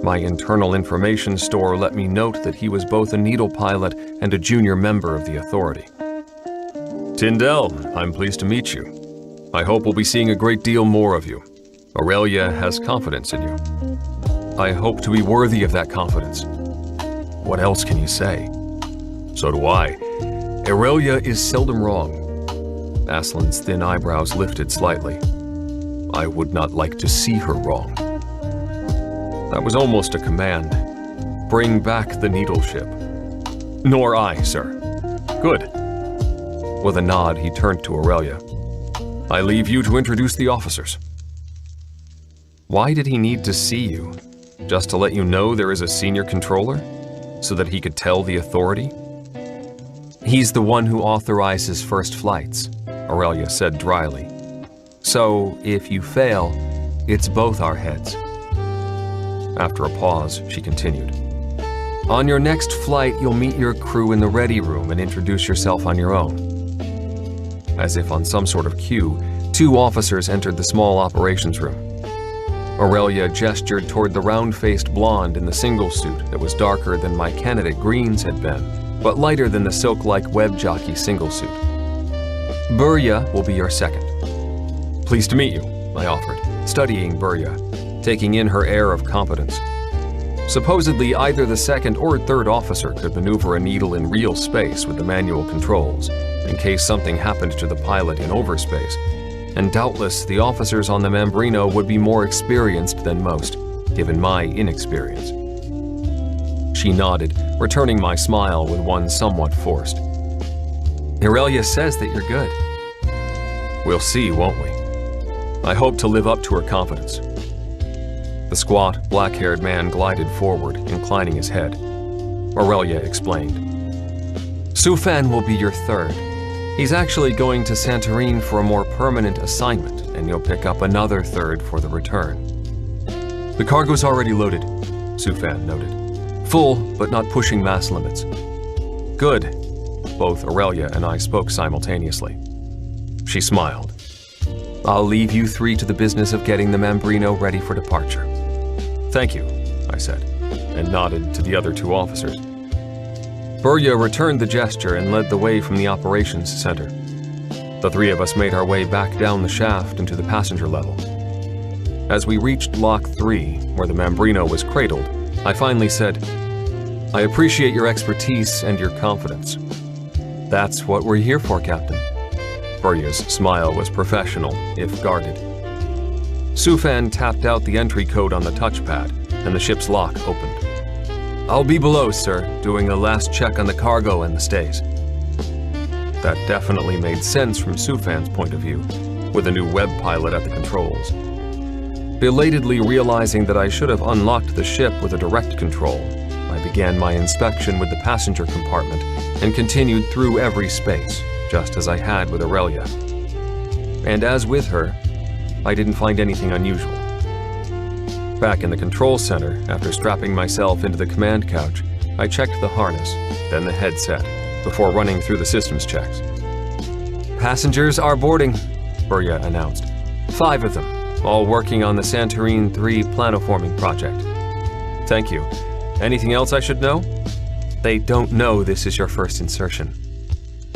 My internal information store let me note that he was both a needle pilot and a junior member of the Authority. Tyndall, I'm pleased to meet you. I hope we'll be seeing a great deal more of you. Aurelia has confidence in you. I hope to be worthy of that confidence. What else can you say? So do I. Aurelia is seldom wrong. Aslin's thin eyebrows lifted slightly. I would not like to see her wrong. That was almost a command. Bring back the needle ship. Nor I, sir. Good. With a nod, he turned to Aurelia. I leave you to introduce the officers. Why did he need to see you? Just to let you know there is a senior controller? So that he could tell the Authority? He's the one who authorizes first flights, Aurelia said dryly. So, if you fail, it's both our heads. After a pause, she continued. On your next flight, you'll meet your crew in the ready room and introduce yourself on your own. As if on some sort of cue, 2 officers entered the small operations room. Aurelia gestured toward the round-faced blonde in the single suit that was darker than my candidate Green's had been, but lighter than the silk-like web jockey single suit. Burya will be your second. Pleased to meet you, I offered, studying Burya, taking in her air of competence. Supposedly, either the second or third officer could maneuver a needle in real space with the manual controls, in case something happened to the pilot in overspace. And doubtless the officers on the Mambrino would be more experienced than most, given my inexperience. She nodded, returning my smile with one somewhat forced. Aurelia says that you're good. We'll see, won't we? I hope to live up to her confidence. The squat, black-haired man glided forward, inclining his head. Aurelia explained. Sufan will be your third. He's actually going to Santorini for a more permanent assignment, and you'll pick up another third for the return. The cargo's already loaded, Sufan noted. Full, but not pushing mass limits. Good. Both Aurelia and I spoke simultaneously. She smiled. I'll leave you 3 to the business of getting the Mambrino ready for departure. Thank you, I said, and nodded to the other 2 officers. Burya returned the gesture and led the way from the operations center. The three of us made our way back down the shaft into the passenger level. As we reached Lock 3, where the Mambrino was cradled, I finally said, "I appreciate your expertise and your confidence." "That's what we're here for, Captain." Burya's smile was professional, if guarded. Sufan tapped out the entry code on the touchpad, and the ship's lock opened. "I'll be below, sir, doing a last check on the cargo and the stays." That definitely made sense from Sufan's point of view, with a new web pilot at the controls. Belatedly realizing that I should have unlocked the ship with a direct control, I began my inspection with the passenger compartment and continued through every space, just as I had with Aurelia. And as with her, I didn't find anything unusual. Back in the control center, after strapping myself into the command couch, I checked the harness, then the headset, before running through the systems checks. "Passengers are boarding," Burya announced. 5 of them, all working on the Santorini 3 planoforming project. "Thank you. Anything else I should know?" "They don't know this is your first insertion."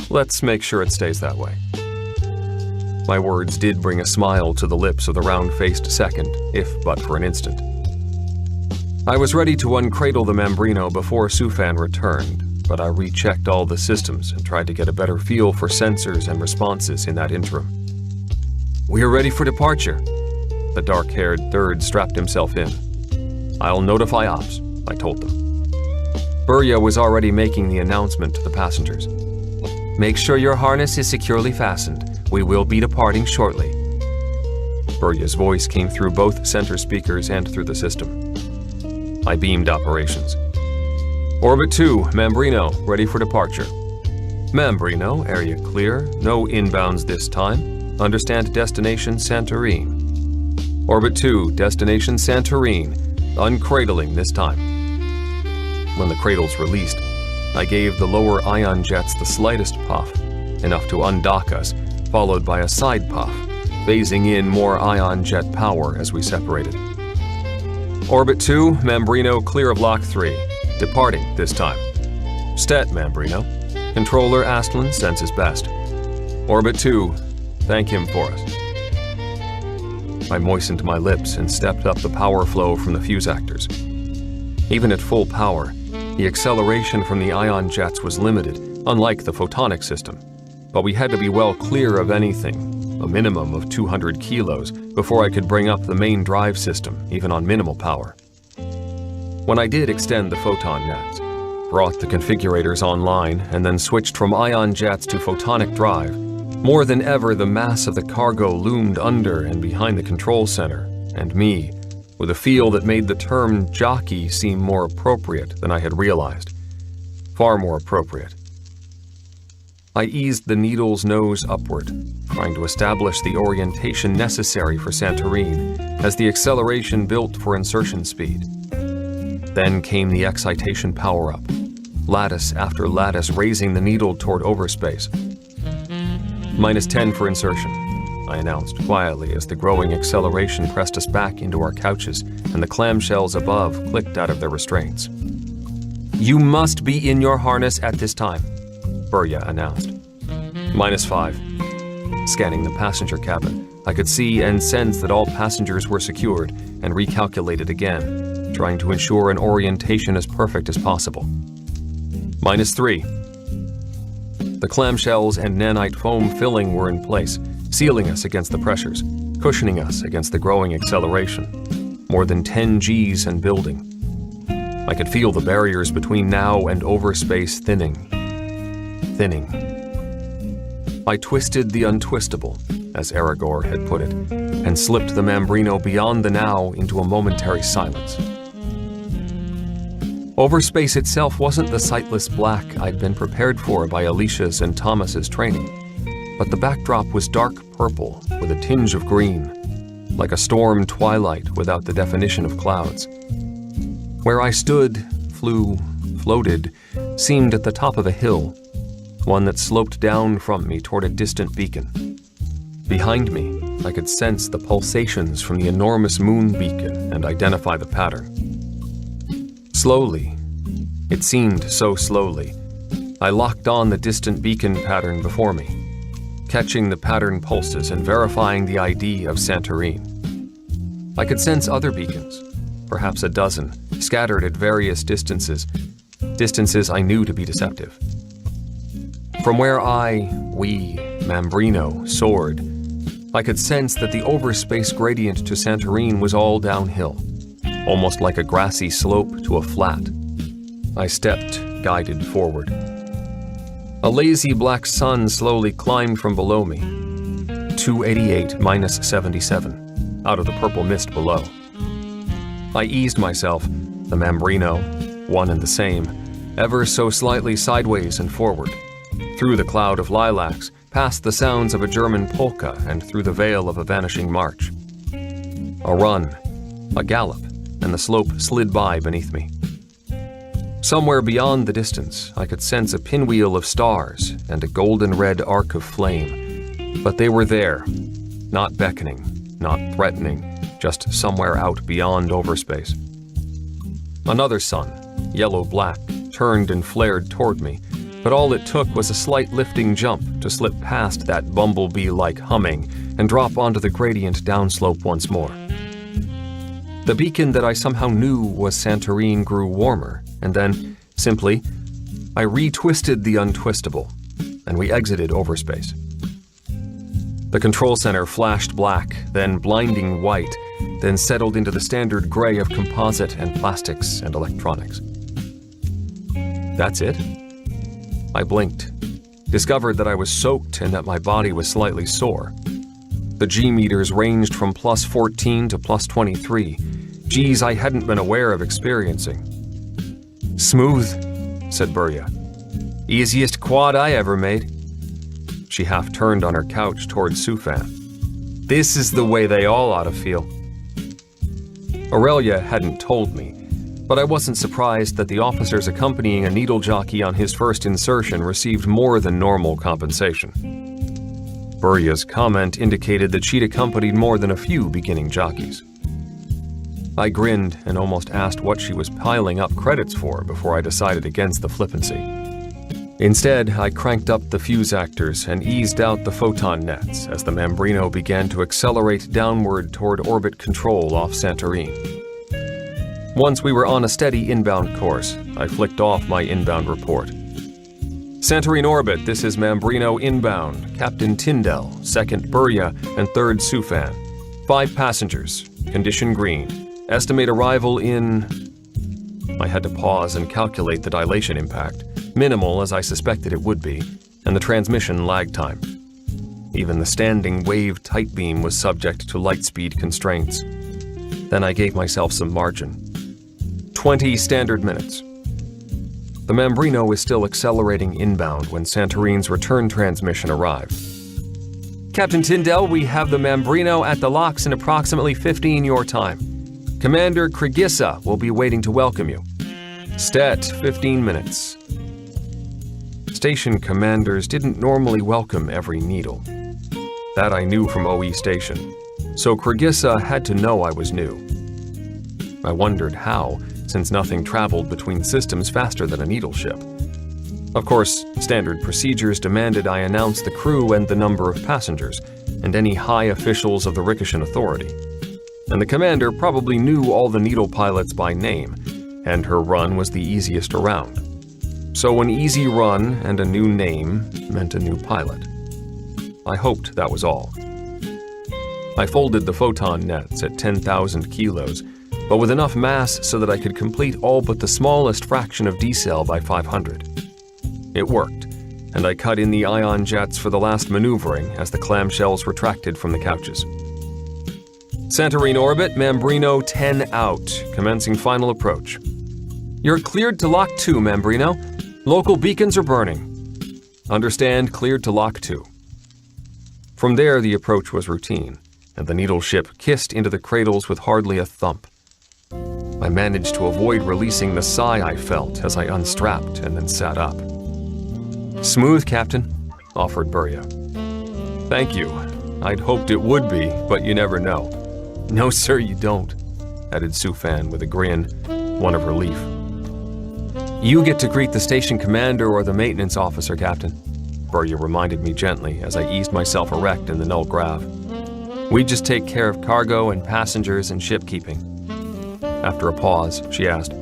"Let's make sure it stays that way." My words did bring a smile to the lips of the round-faced second, if but for an instant. I was ready to uncradle the Mambrino before Sufan returned, but I rechecked all the systems and tried to get a better feel for sensors and responses in that interim. "We are ready for departure." The dark-haired third strapped himself in. "I'll notify ops," I told them. Burya was already making the announcement to the passengers. "Make sure your harness is securely fastened. We will be departing shortly." Burya's voice came through both center speakers and through the system. I beamed operations. "Orbit 2, Mambrino, ready for departure." "Mambrino, area clear. No inbounds this time. Understand destination Santorini." "Orbit 2, destination Santorini. Uncradling this time." When the cradles released, I gave the lower ion jets the slightest puff, enough to undock us, followed by a side puff, phasing in more ion jet power as we separated. "Orbit 2, Mambrino clear of Lock 3. Departing this time." "Stet, Mambrino. Controller Astlin senses best." "Orbit 2, thank him for us." I moistened my lips and stepped up the power flow from the fuse actors. Even at full power, the acceleration from the ion jets was limited, unlike the photonic system, but we had to be well clear of anything, a minimum of 200 kilos, before I could bring up the main drive system, even on minimal power. When I did extend the photon nets, brought the configurators online, and then switched from ion jets to photonic drive, more than ever the mass of the cargo loomed under and behind the control center, and me, with a feel that made the term jockey seem more appropriate than I had realized. Far more appropriate. I eased the needle's nose upward, trying to establish the orientation necessary for Santorini as the acceleration built for insertion speed. Then came the excitation power-up, lattice after lattice raising the needle toward overspace. -10 for insertion, I announced quietly as the growing acceleration pressed us back into our couches and the clamshells above clicked out of their restraints. "You must be in your harness at this time," Burya announced. -5. Scanning the passenger cabin, I could see and sense that all passengers were secured and recalculated again, trying to ensure an orientation as perfect as possible. -3. The clamshells and nanite foam filling were in place, sealing us against the pressures, cushioning us against the growing acceleration. More than 10 Gs and building. I could feel the barriers between now and overspace thinning. I twisted the untwistable, as Aragorn had put it, and slipped the Mambrino beyond the now into a momentary silence. Overspace itself wasn't the sightless black I'd been prepared for by Alicia's and Thomas's training, but the backdrop was dark purple with a tinge of green, like a storm twilight without the definition of clouds. Where I stood, floated, seemed at the top of a hill, one that sloped down from me toward a distant beacon. Behind me, I could sense the pulsations from the enormous moon beacon and identify the pattern. Slowly, it seemed so slowly, I locked on the distant beacon pattern before me, catching the pattern pulses and verifying the ID of Santorini. I could sense other beacons, perhaps a dozen, scattered at various distances I knew to be deceptive. From where we, Mambrino, soared, I could sense that the overspace gradient to Santorini was all downhill, almost like a grassy slope to a flat. I stepped, guided forward. A lazy black sun slowly climbed from below me, 288 minus 77, out of the purple mist below. I eased myself, the Mambrino, one and the same, ever so slightly sideways and forward, through the cloud of lilacs, past the sounds of a German polka and through the veil of a vanishing march. A run, a gallop, and the slope slid by beneath me. Somewhere beyond the distance, I could sense a pinwheel of stars and a golden red arc of flame, but they were there, not beckoning, not threatening, just somewhere out beyond overspace. Another sun, yellow-black, turned and flared toward me, but all it took was a slight lifting jump to slip past that bumblebee-like humming and drop onto the gradient downslope once more. The beacon that I somehow knew was Santorini grew warmer, and then, simply, I retwisted the untwistable, and we exited overspace. The control center flashed black, then blinding white, then settled into the standard gray of composite and plastics and electronics. That's it? I blinked, discovered that I was soaked and that my body was slightly sore. The G-meters ranged from plus 14 to plus 23, G's I hadn't been aware of experiencing. "Smooth," said Burya. "Easiest quad I ever made." She half turned on her couch toward Sufan. "This is the way they all ought to feel." Aurelia hadn't told me, but I wasn't surprised that the officers accompanying a needle jockey on his first insertion received more than normal compensation. Burya's comment indicated that she'd accompanied more than a few beginning jockeys. I grinned and almost asked what she was piling up credits for before I decided against the flippancy. Instead, I cranked up the fuse actors and eased out the photon nets as the Mambrino began to accelerate downward toward orbit control off Santorini. Once we were on a steady inbound course, I flicked off my inbound report. "Santorini orbit, this is Mambrino inbound, Captain Tyndall, 2nd Burya, and 3rd Sufan. 5 passengers, condition green. Estimate arrival in..." I had to pause and calculate the dilation impact, minimal as I suspected it would be, and the transmission lag time. Even the standing wave tight beam was subject to light speed constraints. Then I gave myself some margin. 20 standard minutes. The Mambrino was still accelerating inbound when Santorini's return transmission arrived. "Captain Tyndall, we have the Mambrino at the locks in approximately 15 your time. Commander Krigissa will be waiting to welcome you. Stet, 15 minutes. Station commanders didn't normally welcome every needle. That I knew from OE Station, so Krigissa had to know I was new. I wondered how, since nothing traveled between systems faster than a needle ship. Of course, standard procedures demanded I announce the crew and the number of passengers, and any high officials of the Rikishan Authority. And the commander probably knew all the needle pilots by name, and her run was the easiest around. So an easy run and a new name meant a new pilot. I hoped that was all. I folded the photon nets at 10,000 kilos, but with enough mass so that I could complete all but the smallest fraction of decel by 500. It worked, and I cut in the ion jets for the last maneuvering as the clamshells retracted from the couches. Santorini orbit, Mambrino 10 out, commencing final approach. You're cleared to lock 2, Mambrino. Local beacons are burning. Understand, cleared to lock 2. From there, the approach was routine, and the needle ship kissed into the cradles with hardly a thump. I managed to avoid releasing the sigh I felt as I unstrapped and then sat up. Smooth, Captain, offered Burya. Thank you. I'd hoped it would be, but you never know. No, sir, you don't, added Sufan with a grin, one of relief. You get to greet the station commander or the maintenance officer, Captain. Burya reminded me gently as I eased myself erect in the null grav. "We just take care of cargo and passengers and shipkeeping." After a pause, she asked,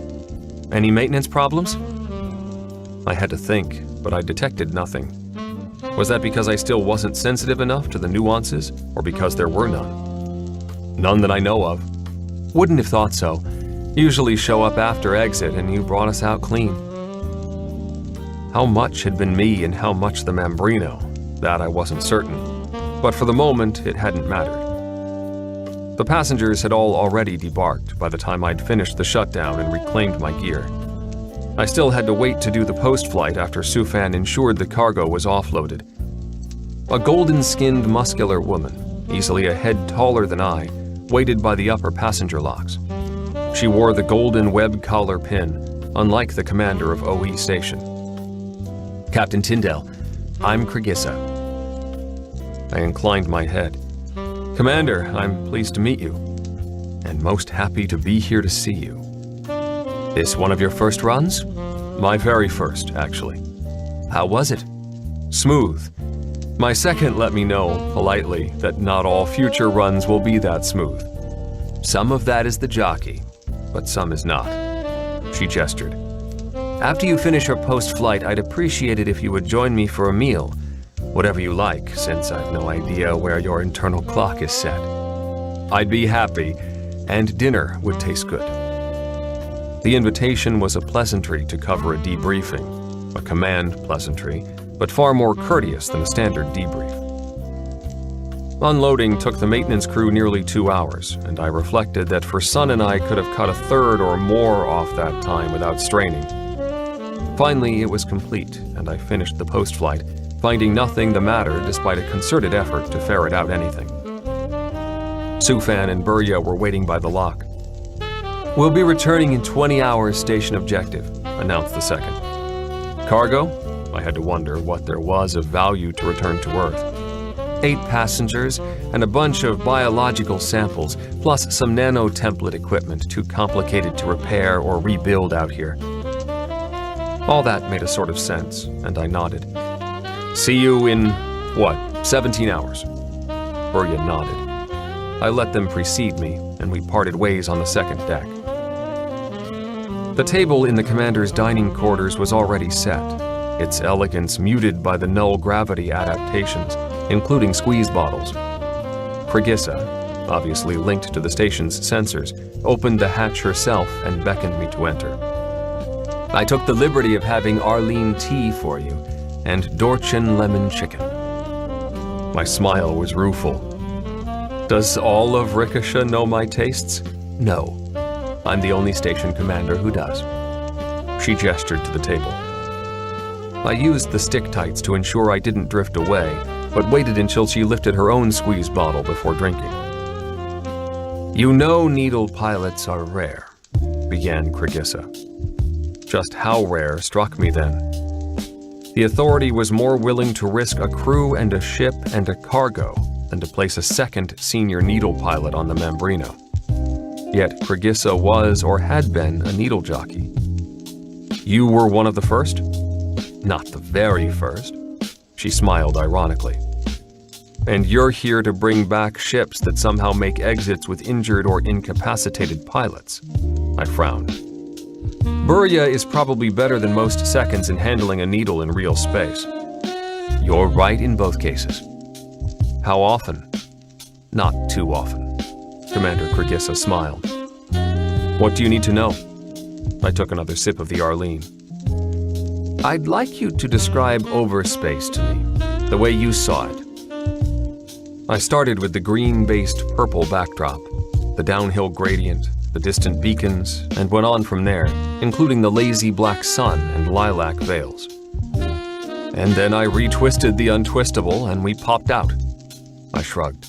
"Any maintenance problems?" I had to think, but I detected nothing. Was that because I still wasn't sensitive enough to the nuances, or because there were none? None that I know of. Wouldn't have thought so. Usually show up after exit and you brought us out clean. How much had been me and how much the Mambrino, that I wasn't certain. But for the moment, it hadn't mattered. The passengers had all already debarked by the time I'd finished the shutdown and reclaimed my gear. I still had to wait to do the post-flight after Sufan ensured the cargo was offloaded. A golden-skinned, muscular woman, easily a head taller than I, waited by the upper passenger locks. She wore the golden web collar pin, unlike the commander of OE Station. "Captain Tyndale, I'm Krigissa." I inclined my head. "Commander, I'm pleased to meet you, and most happy to be here to see you. This one of your first runs?" "My very first, actually." "How was it?" "Smooth. My second let me know, politely, that not all future runs will be that smooth. Some of that is the jockey, but some is not." She gestured. "After you finish your post-flight, I'd appreciate it if you would join me for a meal. Whatever you like, since I've no idea where your internal clock is set." "I'd be happy, and dinner would taste good." The invitation was a pleasantry to cover a debriefing, a command pleasantry, but far more courteous than a standard debrief. Unloading took the maintenance crew nearly 2 hours, and I reflected that for Sun and I could have cut a third or more off that time without straining. Finally, it was complete, and I finished the post-flight, finding nothing the matter despite a concerted effort to ferret out anything. Sufan and Burya were waiting by the lock. "We'll be returning in 20 hours, station objective," announced the second. "Cargo?" I had to wonder what there was of value to return to Earth. 8 passengers and a bunch of biological samples, plus some nano-template equipment too complicated to repair or rebuild out here. All that made a sort of sense, and I nodded. "See you in, 17 hours?" Burya nodded. I let them precede me, and we parted ways on the second deck. The table in the commander's dining quarters was already set, its elegance muted by the null gravity adaptations, including squeeze bottles. Krigissa, obviously linked to the station's sensors, opened the hatch herself and beckoned me to enter. "I took the liberty of having Arlene tea for you, and Dorchin lemon chicken." My smile was rueful. "Does all of Ricochet know my tastes?" "No. I'm the only station commander who does." She gestured to the table. I used the stick-tights to ensure I didn't drift away, but waited until she lifted her own squeeze bottle before drinking. "You know needle pilots are rare," began Krigissa. Just how rare struck me then. The Authority was more willing to risk a crew and a ship and a cargo than to place a second senior needle pilot on the Mambrino. Yet Krigissa was or had been a needle jockey. "You were one of the first?" "Not the very first." She smiled ironically. "And you're here to bring back ships that somehow make exits with injured or incapacitated pilots?" I frowned. "Burya is probably better than most seconds in handling a needle in real space." "You're right in both cases." "How often?" "Not too often." Commander Krigissa smiled. "What do you need to know?" I took another sip of the Arlene. "I'd like you to describe overspace to me, the way you saw it." I started with the green-based purple backdrop, the downhill gradient, the distant beacons, and went on from there, including the lazy black sun and lilac veils. And then I retwisted the untwistable and we popped out. I shrugged.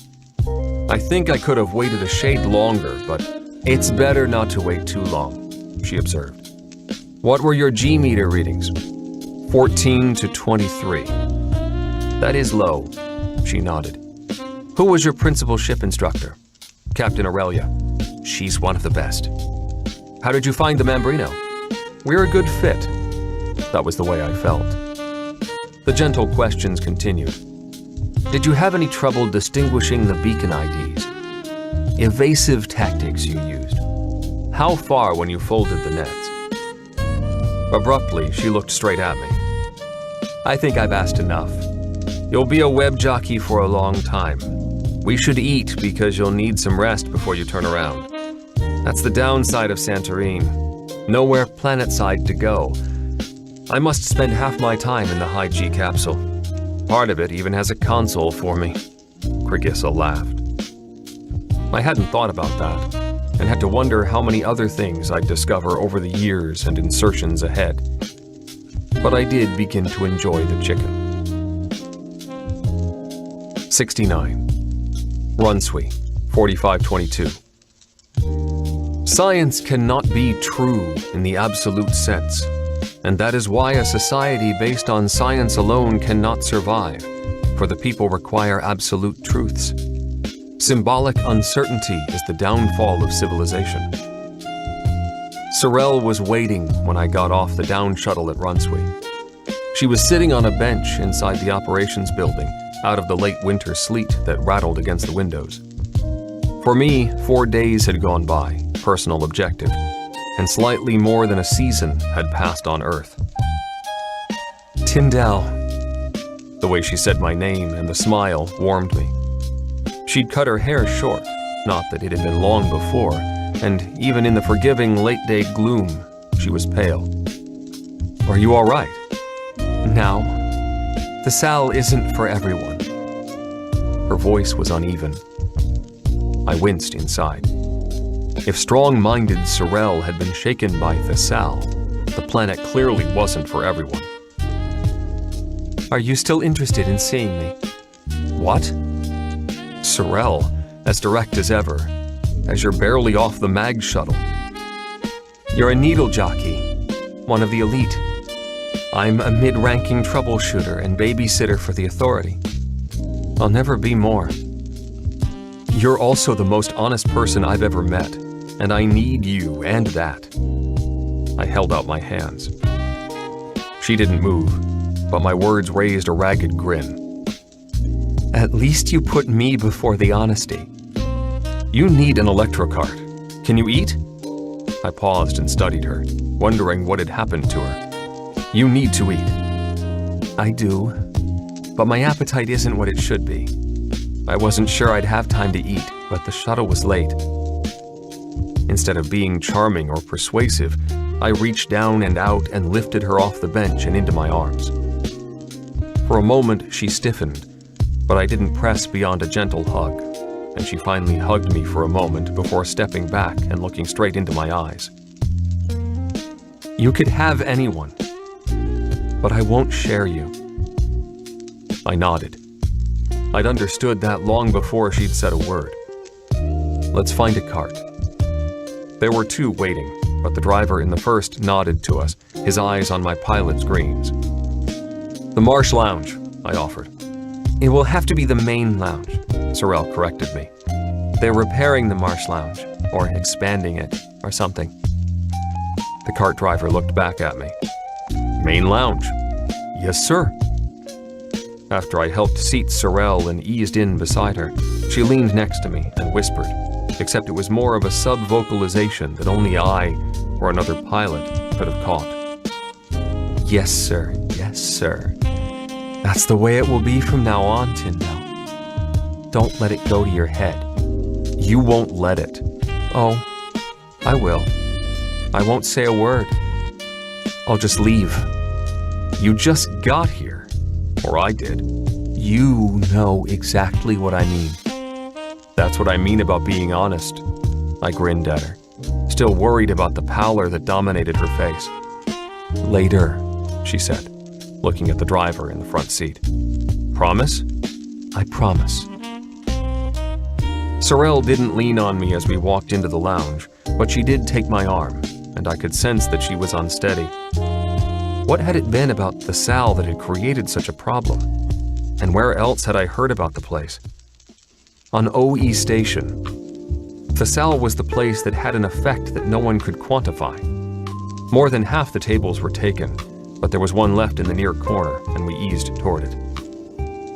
"I think I could have waited a shade longer, but it's better not to wait too long," she observed. "What were your G-meter readings?" 14 to 23. "That is low," she nodded. "Who was your principal ship instructor?" "Captain Aurelia." "She's one of the best." "How did you find the Mambrino?" "We're a good fit." That was the way I felt. The gentle questions continued. Did you have any trouble distinguishing the beacon IDs? Evasive tactics you used. How far when you folded the nets? Abruptly, she looked straight at me. I think I've asked enough. You'll be a web jockey for a long time. We should eat because you'll need some rest before you turn around. That's the downside of Santorini. Nowhere planet-side to go. I must spend half my time in the high-G capsule. Part of it even has a console for me. Krigissa laughed. I hadn't thought about that, and had to wonder how many other things I'd discover over the years and insertions ahead. But I did begin to enjoy the chicken. 69. Runsui, 4522. Science cannot be true in the absolute sense, and that is why a society based on science alone cannot survive, for the people require absolute truths. Symbolic uncertainty is the downfall of civilization. Sorel was waiting when I got off the down shuttle at Runsui. She was sitting on a bench inside the operations building, out of the late winter sleet that rattled against the windows. For me, 4 days had gone by, personal objective, and slightly more than a season had passed on Earth. Tyndall. The way she said my name and the smile warmed me. She'd cut her hair short, not that it had been long before, and even in the forgiving late-day gloom, she was pale. Are you all right? Now, the Sal isn't for everyone. Her voice was uneven. I winced inside. If strong-minded Sorel had been shaken by Thesal, the planet clearly wasn't for everyone. Are you still interested in seeing me? What? Sorel, as direct as ever, as you're barely off the mag shuttle. You're a needle jockey, one of the elite. I'm a mid-ranking troubleshooter and babysitter for the Authority. I'll never be more. You're also the most honest person I've ever met, and I need you and that. I held out my hands. She didn't move, but my words raised a ragged grin. At least you put me before the honesty. You need an electrocart. Can you eat? I paused and studied her, wondering what had happened to her. You need to eat. I do, but my appetite isn't what it should be. I wasn't sure I'd have time to eat, but the shuttle was late. Instead of being charming or persuasive, I reached down and out and lifted her off the bench and into my arms. For a moment, she stiffened, but I didn't press beyond a gentle hug, and she finally hugged me for a moment before stepping back and looking straight into my eyes. You could have anyone, but I won't share you. I nodded. I'd understood that long before she'd said a word. Let's find a cart. There were two waiting, but the driver in the first nodded to us, his eyes on my pilot's greens. The Marsh Lounge, I offered. It will have to be the main lounge, Sorel corrected me. They're repairing the Marsh Lounge, or expanding it, or something. The cart driver looked back at me. Main lounge. Yes, sir. After I helped seat Sorel and eased in beside her, she leaned next to me and whispered, except it was more of a sub-vocalization that only I or another pilot could have caught. Yes, sir. Yes, sir. That's the way it will be from now on, Tyndall. Don't let it go to your head. You won't let it. Oh, I will. I won't say a word. I'll just leave. You just got here. Or I did. You know exactly what I mean. That's what I mean about being honest. I grinned at her, still worried about the pallor that dominated her face. Later, she said, looking at the driver in the front seat. Promise? I promise. Sorel didn't lean on me as we walked into the lounge, but she did take my arm, and I could sense that she was unsteady. What had it been about the Sal that had created such a problem? And where else had I heard about the place? On OE Station, the Sal was the place that had an effect that no one could quantify. More than half the tables were taken, but there was one left in the near corner, and we eased toward it.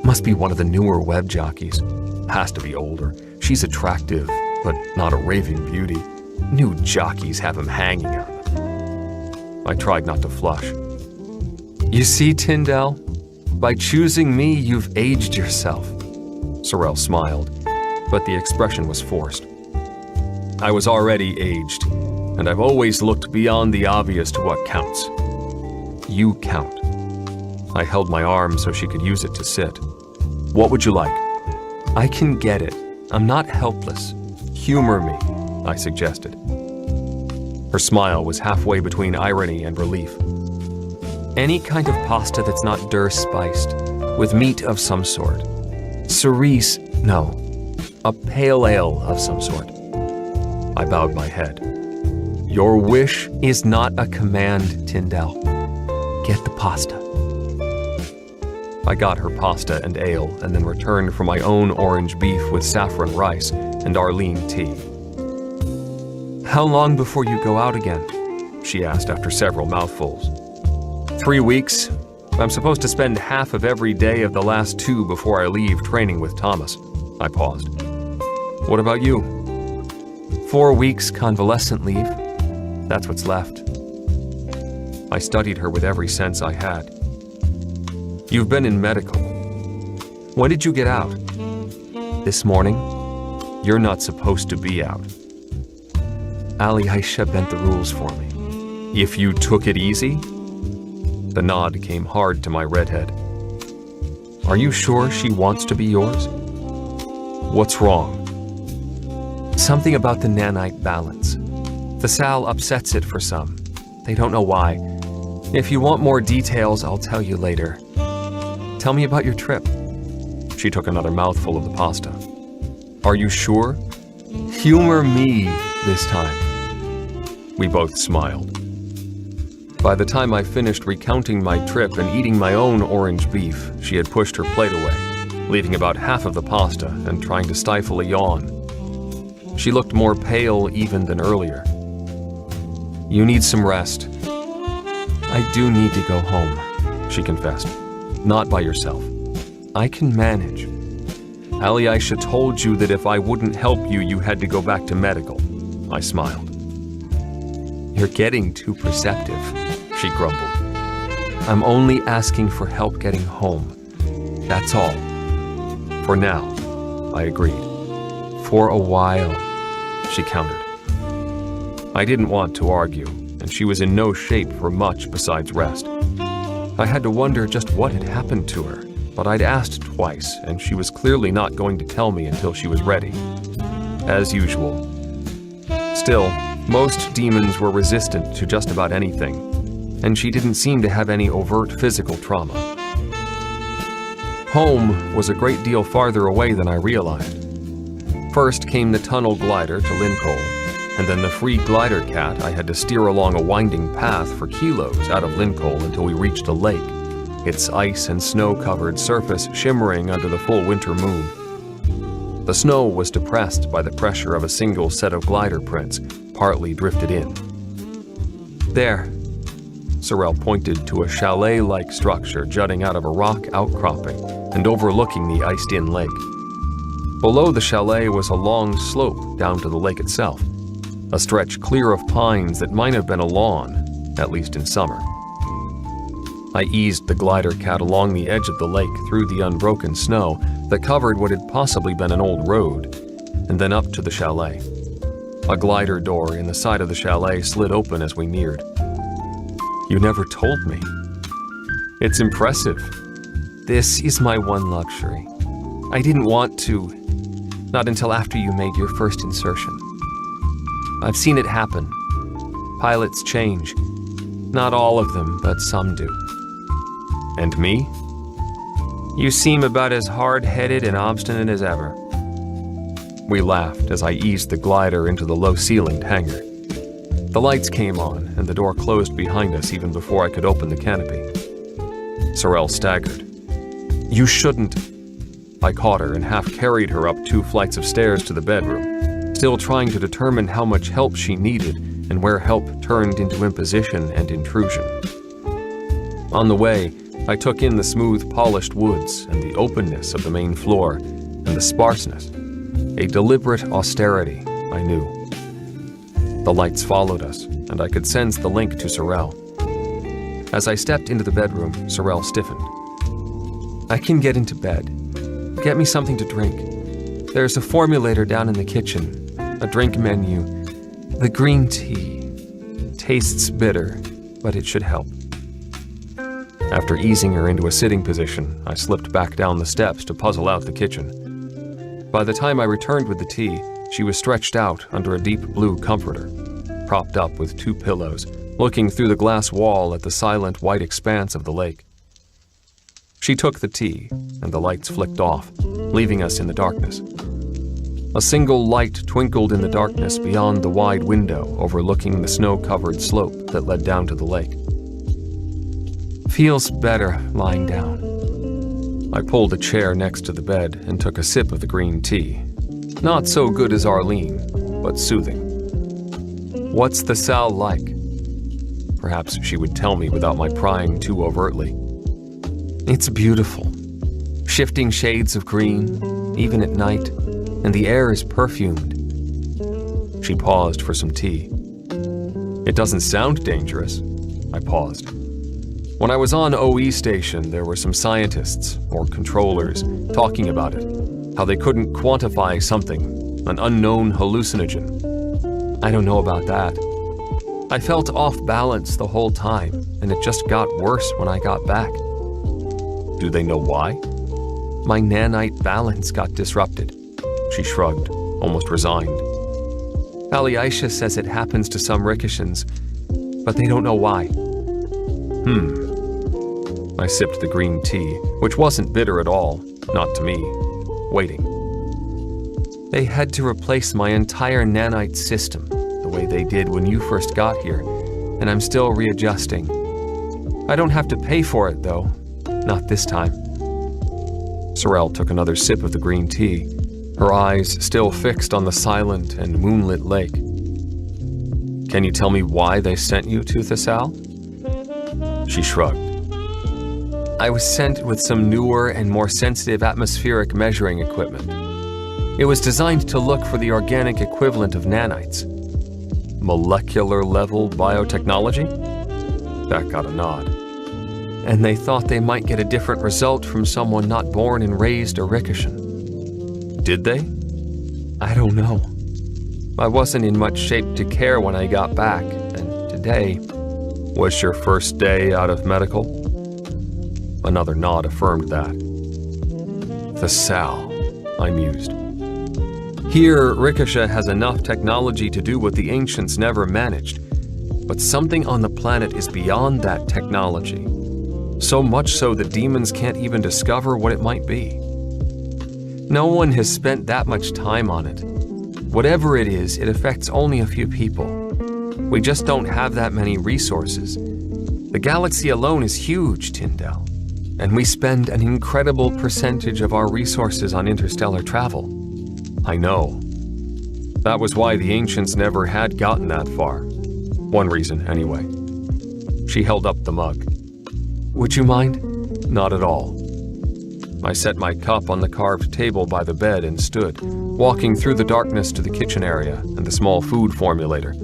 Must be one of the newer web jockeys. Has to be older. She's attractive, but not a raving beauty. New jockeys have him hanging on them. I tried not to flush. You see, Tyndall? By choosing me, you've aged yourself. Sorrel smiled, but the expression was forced. I was already aged, and I've always looked beyond the obvious to what counts. You count. I held my arm so she could use it to sit. What would you like? I can get it. I'm not helpless. Humor me, I suggested. Her smile was halfway between irony and relief. Any kind of pasta that's not spiced, with meat of some sort. Cerise, no. A pale ale of some sort. I bowed my head. Your wish is not a command, Tyndall. Get the pasta. I got her pasta and ale and then returned for my own orange beef with saffron rice and Arlene tea. How long before you go out again? She asked after several mouthfuls. 3 weeks. I'm supposed to spend half of every day of the last 2 before I leave training with Thomas. I paused. What about you? 4 weeks convalescent leave. That's what's left. I studied her with every sense I had. You've been in medical. When did you get out? This morning. You're not supposed to be out. Ali Aisha bent the rules for me. If you took it easy? The nod came hard to my redhead. Are you sure she wants to be yours? What's wrong? Something about the nanite balance. The sal upsets it for some. They don't know why. If you want more details, I'll tell you later. Tell me about your trip. She took another mouthful of the pasta. Are you sure? Humor me this time. We both smiled. By the time I finished recounting my trip and eating my own orange beef, she had pushed her plate away, leaving about half of the pasta and trying to stifle a yawn. She looked more pale even than earlier. You need some rest. I do need to go home, she confessed. Not by yourself. I can manage. Ali Aisha told you that if I wouldn't help you, you had to go back to medical. I smiled. You're getting too perceptive, she grumbled. I'm only asking for help getting home. That's all. For now, I agreed. For a while, she countered. I didn't want to argue, and she was in no shape for much besides rest. I had to wonder just what had happened to her, but I'd asked twice, and she was clearly not going to tell me until she was ready. As usual. Still, most demons were resistant to just about anything, and she didn't seem to have any overt physical trauma. Home was a great deal farther away than I realized. First came the tunnel glider to Lincoln, and then the free glider cat I had to steer along a winding path for kilos out of Lincoln until we reached a lake, its ice and snow-covered surface shimmering under the full winter moon. The snow was depressed by the pressure of a single set of glider prints, partly drifted in. There, Sorrel pointed to a chalet-like structure jutting out of a rock outcropping and overlooking the iced-in lake. Below the chalet was a long slope down to the lake itself, a stretch clear of pines that might have been a lawn, at least in summer. I eased the glider cat along the edge of the lake through the unbroken snow that covered what had possibly been an old road, and then up to the chalet. A glider door in the side of the chalet slid open as we neared. You never told me. It's impressive. This is my one luxury. I didn't want to, not until after you made your first insertion. I've seen it happen. Pilots change. Not all of them, but some do. And me? You seem about as hard-headed and obstinate as ever. We laughed as I eased the glider into the low-ceilinged hangar. The lights came on, and the door closed behind us even before I could open the canopy. Sorrel staggered. You shouldn't. I caught her and half carried her up 2 flights of stairs to the bedroom, still trying to determine how much help she needed and where help turned into imposition and intrusion. On the way, I took in the smooth, polished woods and the openness of the main floor and the sparseness. A deliberate austerity, I knew. The lights followed us, and I could sense the link to Sorrel. As I stepped into the bedroom, Sorrel stiffened. "I can get into bed. Get me something to drink. There's a formulator down in the kitchen, a drink menu. The green tea. Tastes bitter, but it should help." After easing her into a sitting position, I slipped back down the steps to puzzle out the kitchen. By the time I returned with the tea, she was stretched out under a deep blue comforter, propped up with 2 pillows, looking through the glass wall at the silent white expanse of the lake. She took the tea, and the lights flicked off, leaving us in the darkness. A single light twinkled in the darkness beyond the wide window overlooking the snow-covered slope that led down to the lake. "Feels better lying down." I pulled a chair next to the bed and took a sip of the green tea. Not so good as Arlene, but soothing. "What's the Sal like?" Perhaps she would tell me without my prying too overtly. "It's beautiful. Shifting shades of green, even at night, and the air is perfumed." She paused for some tea. "It doesn't sound dangerous." I paused. When I was on OE station, there were some scientists, or controllers, talking about it, how they couldn't quantify something, an unknown hallucinogen. I don't know about that. I felt off balance the whole time, and it just got worse when I got back. Do they know why? My nanite balance got disrupted. She shrugged, almost resigned. Alyosha says it happens to some Rikishans, but they don't know why. I sipped the green tea, which wasn't bitter at all, not to me, waiting. "They had to replace my entire nanite system, the way they did when you first got here, and I'm still readjusting. I don't have to pay for it, though. Not this time." Sorrel took another sip of the green tea, her eyes still fixed on the silent and moonlit lake. "Can you tell me why they sent you to Thessal?" She shrugged. "I was sent with some newer and more sensitive atmospheric measuring equipment. It was designed to look for the organic equivalent of nanites." "Molecular-level biotechnology?" That got a nod. "And they thought they might get a different result from someone not born and raised a Rikishan." "Did they?" "I don't know. I wasn't in much shape to care when I got back, and today..." "Was your first day out of medical?" Another nod affirmed that. "Thessal," I mused. "Here, Rikisha has enough technology to do what the ancients never managed, but something on the planet is beyond that technology. So much so that demons can't even discover what it might be. No one has spent that much time on it. Whatever it is, it affects only a few people. We just don't have that many resources. The galaxy alone is huge, Tyndall, and we spend an incredible percentage of our resources on interstellar travel." "I know. That was why the ancients never had gotten that far. One reason, anyway." She held up the mug. "Would you mind?" "Not at all." I set my cup on the carved table by the bed and stood, walking through the darkness to the kitchen area and the small food formulator,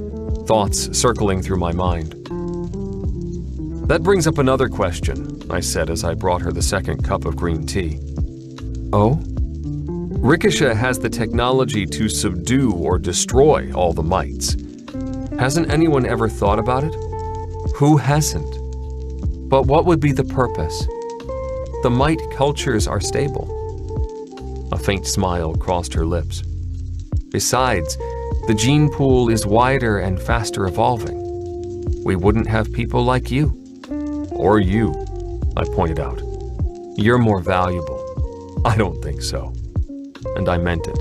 thoughts circling through my mind. "That brings up another question," I said as I brought her the second cup of green tea. "Oh?" "Rikisha has the technology to subdue or destroy all the mites. Hasn't anyone ever thought about it?" "Who hasn't? But what would be the purpose? The mite cultures are stable." A faint smile crossed her lips. "Besides, the gene pool is wider and faster evolving. We wouldn't have people like you." "Or you," I pointed out. "You're more valuable." "I don't think so." And I meant it.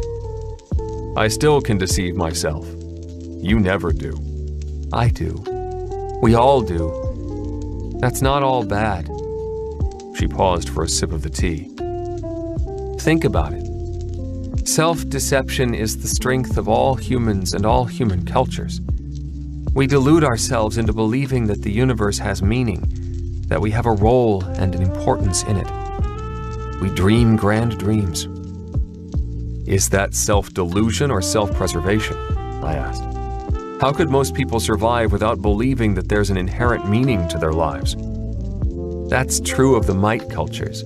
"I still can deceive myself. You never do." "I do. We all do. That's not all bad." She paused for a sip of the tea. "Think about it. Self-deception is the strength of all humans and all human cultures. We delude ourselves into believing that the universe has meaning, that we have a role and an importance in it. We dream grand dreams. Is that self-delusion or self-preservation? I asked. How could most people survive without believing that there's an inherent meaning to their lives? That's true of the might cultures.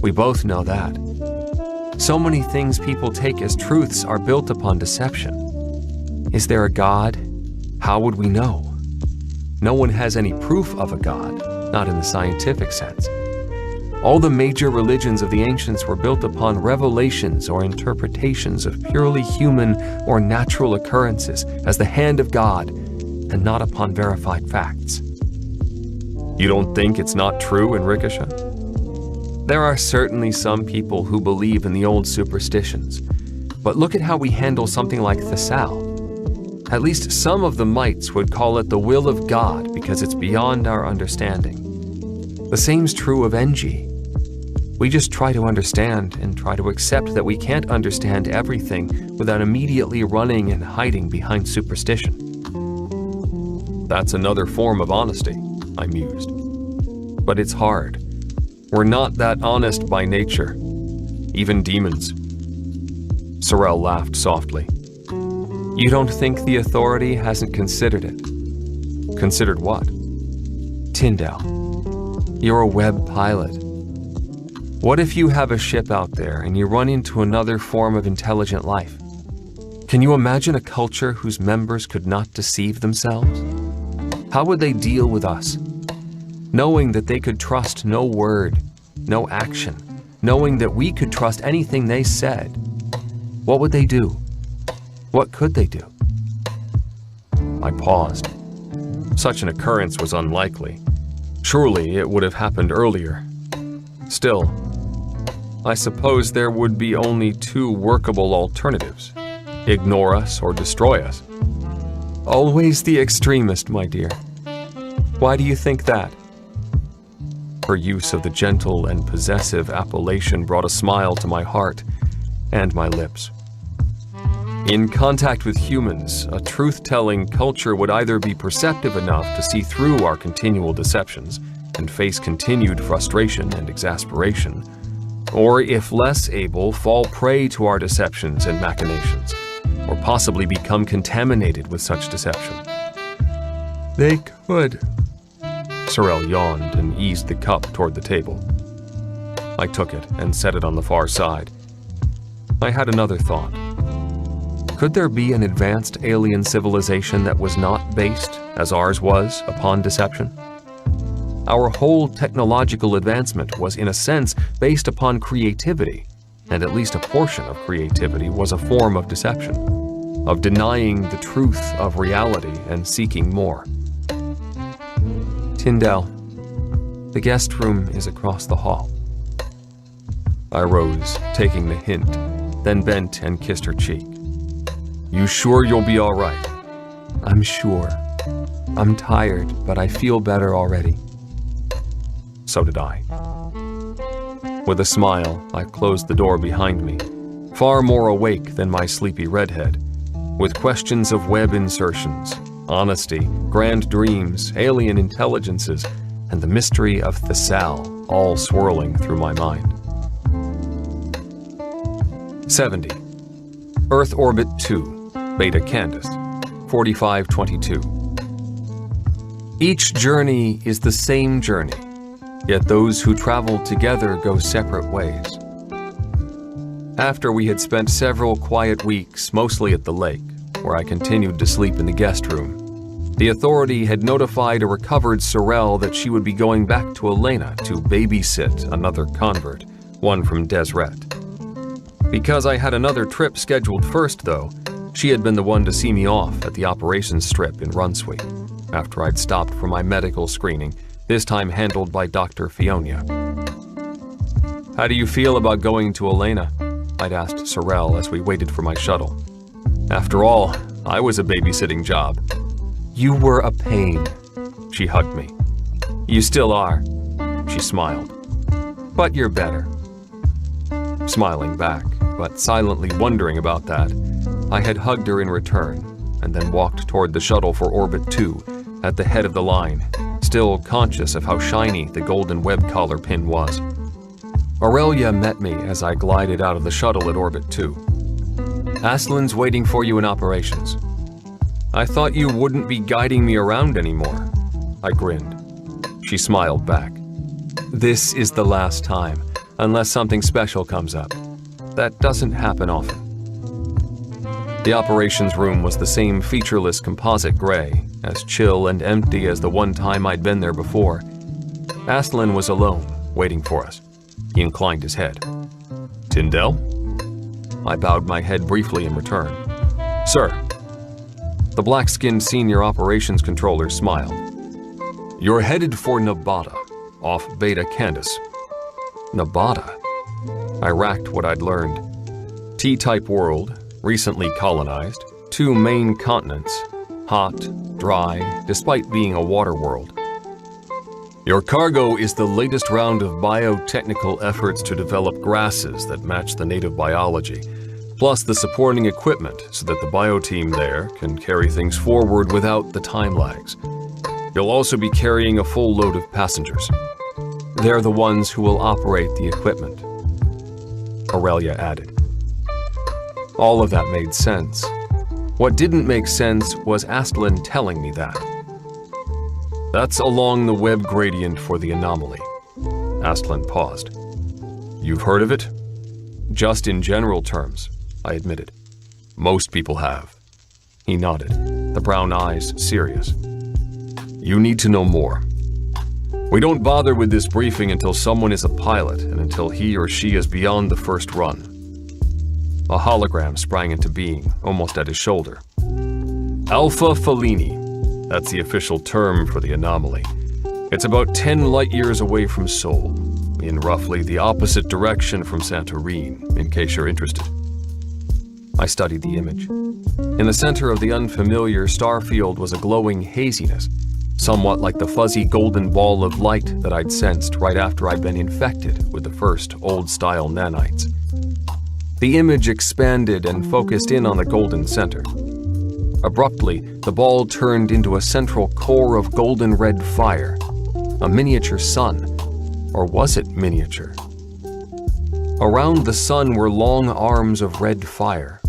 We both know that. So many things people take as truths are built upon deception. Is there a God? How would we know? No one has any proof of a God, not in the scientific sense. All the major religions of the ancients were built upon revelations or interpretations of purely human or natural occurrences as the hand of God, and not upon verified facts. You don't think it's not true in Rikisha? There are certainly some people who believe in the old superstitions, but look at how we handle something like Thesal. At least some of the mites would call it the will of God because it's beyond our understanding. The same's true of Engi. We just try to understand and try to accept that we can't understand everything without immediately running and hiding behind superstition. That's another form of honesty, I mused. But it's hard. We're not that honest by nature, even demons. Sorel laughed softly. You don't think the authority hasn't considered it? Considered what? Tyndale, you're a web pilot. What if you have a ship out there and you run into another form of intelligent life? Can you imagine a culture whose members could not deceive themselves? How would they deal with us? Knowing that they could trust no word, no action, knowing that we could trust anything they said, what would they do? What could they do? I paused. Such an occurrence was unlikely. Surely it would have happened earlier. Still, I suppose there would be only two workable alternatives: ignore us or destroy us. Always the extremist, my dear. Why do you think that? Her use of the gentle and possessive appellation brought a smile to my heart and my lips. In contact with humans, a truth-telling culture would either be perceptive enough to see through our continual deceptions and face continued frustration and exasperation, or if less able, fall prey to our deceptions and machinations, or possibly become contaminated with such deception. They could. Sorel yawned and eased the cup toward the table. I took it and set it on the far side. I had another thought. Could there be an advanced alien civilization that was not based, as ours was, upon deception? Our whole technological advancement was, in a sense, based upon creativity, and at least a portion of creativity was a form of deception, of denying the truth of reality and seeking more. Tyndale, the guest room is across the hall. I rose, taking the hint, then bent and kissed her cheek. You sure you'll be all right? I'm sure. I'm tired, but I feel better already. So did I. With a smile, I closed the door behind me, far more awake than my sleepy redhead, with questions of web insertions, honesty, grand dreams, alien intelligences, and the mystery of Thesal all swirling through my mind. 70. Earth Orbit 2, Beta Candace, 4522. Each journey is the same journey, yet those who travel together go separate ways. After we had spent several quiet weeks, mostly at the lake, where I continued to sleep in the guest room, the authority had notified a recovered Sorel that she would be going back to Elena to babysit another convert, one from Deseret. Because I had another trip scheduled first, though, she had been the one to see me off at the operations strip in Runsweet, after I'd stopped for my medical screening, this time handled by Dr. Fionia. How do you feel about going to Elena? I'd asked Sorel as we waited for my shuttle. After all, I was a babysitting job. You were a pain. She hugged me. You still are. She smiled. But you're better. Smiling back, but silently wondering about that, I had hugged her in return, and then walked toward the shuttle for Orbit 2 at the head of the line, still conscious of how shiny the golden web collar pin was. Aurelia met me as I glided out of the shuttle at Orbit 2. "Aslan's waiting for you in operations." "I thought you wouldn't be guiding me around anymore." I grinned. She smiled back. "This is the last time, unless something special comes up. That doesn't happen often." The operations room was the same featureless composite gray, as chill and empty as the one time I'd been there before. Aslan was alone, waiting for us. He inclined his head. "Tyndall?" I bowed my head briefly in return. "Sir." The black-skinned senior operations controller smiled. "You're headed for Nabata, off Beta Candace." Nabata? I racked what I'd learned. T-type world, recently colonized, 2 main continents, hot, dry, despite being a water world. "Your cargo is the latest round of biotechnical efforts to develop grasses that match the native biology, plus the supporting equipment so that the bio-team there can carry things forward without the time lags. You'll also be carrying a full load of passengers. They're the ones who will operate the equipment," Aurelia added. All of that made sense. What didn't make sense was Aslan telling me that. "That's along the web gradient for the anomaly." Aslan paused. "You've heard of it?" "Just in general terms," I admitted. "Most people have." He nodded, the brown eyes serious. "You need to know more. We don't bother with this briefing until someone is a pilot and until he or she is beyond the first run." A hologram sprang into being, almost at his shoulder. "Alpha Fellini. That's the official term for the anomaly. It's about 10 light-years away from Sol, in roughly the opposite direction from Santorini, in case you're interested." I studied the image. In the center of the unfamiliar star field was a glowing haziness, somewhat like the fuzzy golden ball of light that I'd sensed right after I'd been infected with the first old-style nanites. The image expanded and focused in on the golden center. Abruptly, the ball turned into a central core of golden red fire, a miniature sun. Or was it miniature? Around the sun were long arms of red fire.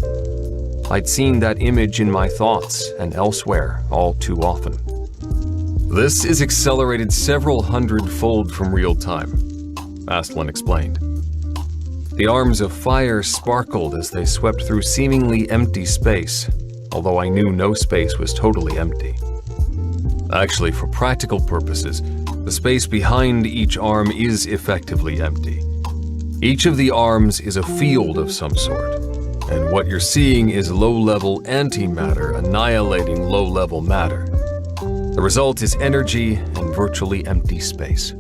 I'd seen that image in my thoughts and elsewhere all too often. "This is accelerated several hundred-fold from real time," Aslan explained. The arms of fire sparkled as they swept through seemingly empty space, although I knew no space was totally empty. Actually, for practical purposes, the space behind each arm is effectively empty. Each of the arms is a field of some sort, and what you're seeing is low-level antimatter annihilating low-level matter. The result is energy and virtually empty space.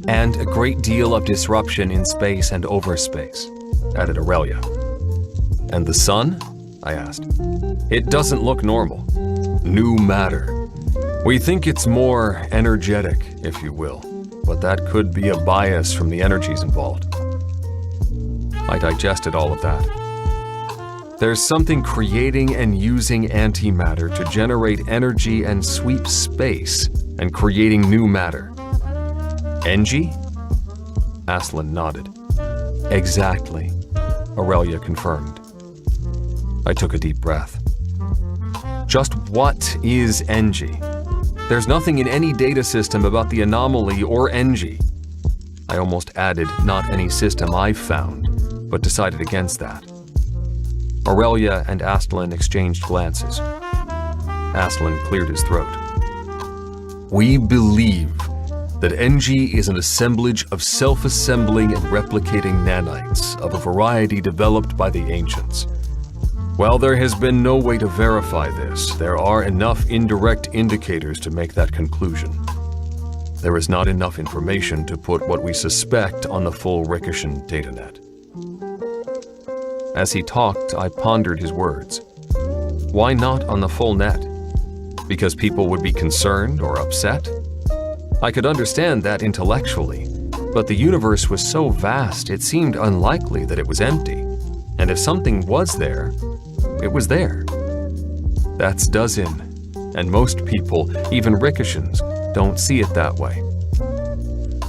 And a great deal of disruption in space and overspace, added Aurelia. "And the sun?" I asked. "It doesn't look normal. New matter. We think it's more energetic, if you will, but that could be a bias from the energies involved." I digested all of that. There's something creating and using antimatter to generate energy and sweep space and creating new matter. "Engie?" Aslan nodded. "Exactly," Aurelia confirmed. I took a deep breath. Just what is Engie? There's nothing in any data system about the anomaly or Engie. I almost added not any system I've found, but decided against that. Aurelia and Aslan exchanged glances. Aslan cleared his throat. "We believe that Engie is an assemblage of self-assembling and replicating nanites of a variety developed by the ancients. While there has been no way to verify this, there are enough indirect indicators to make that conclusion. There is not enough information to put what we suspect on the full Rikishan datanet." As he talked, I pondered his words. Why not on the full net? Because people would be concerned or upset? I could understand that intellectually, but the universe was so vast it seemed unlikely that it was empty. And if something was there, it was there. That's Duzin, and most people, even Rikishans, don't see it that way.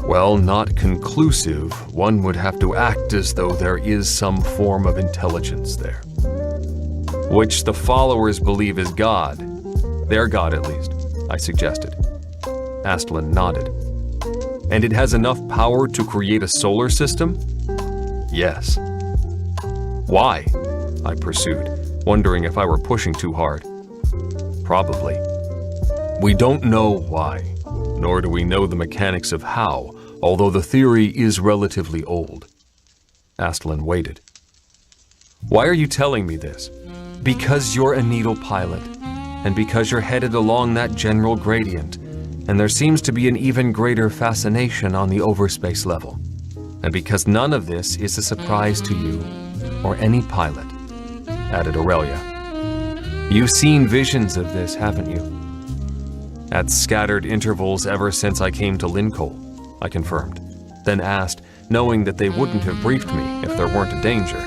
Well, not conclusive. One would have to act as though there is some form of intelligence there, which the followers believe is God. Their God, at least, I suggested. Astlin nodded. And it has enough power to create a solar system? Yes. Why? I pursued, wondering if I were pushing too hard. Probably. We don't know why, nor do we know the mechanics of how, although the theory is relatively old. Astlin waited. Why are you telling me this? Because you're a needle pilot, and because you're headed along that general gradient, and there seems to be an even greater fascination on the overspace level, and because none of this is a surprise to you or any pilot, added Aurelia. You've seen visions of this, haven't you? At scattered intervals ever since I came to Lincoln, I confirmed, then asked, knowing that they wouldn't have briefed me if there weren't a danger.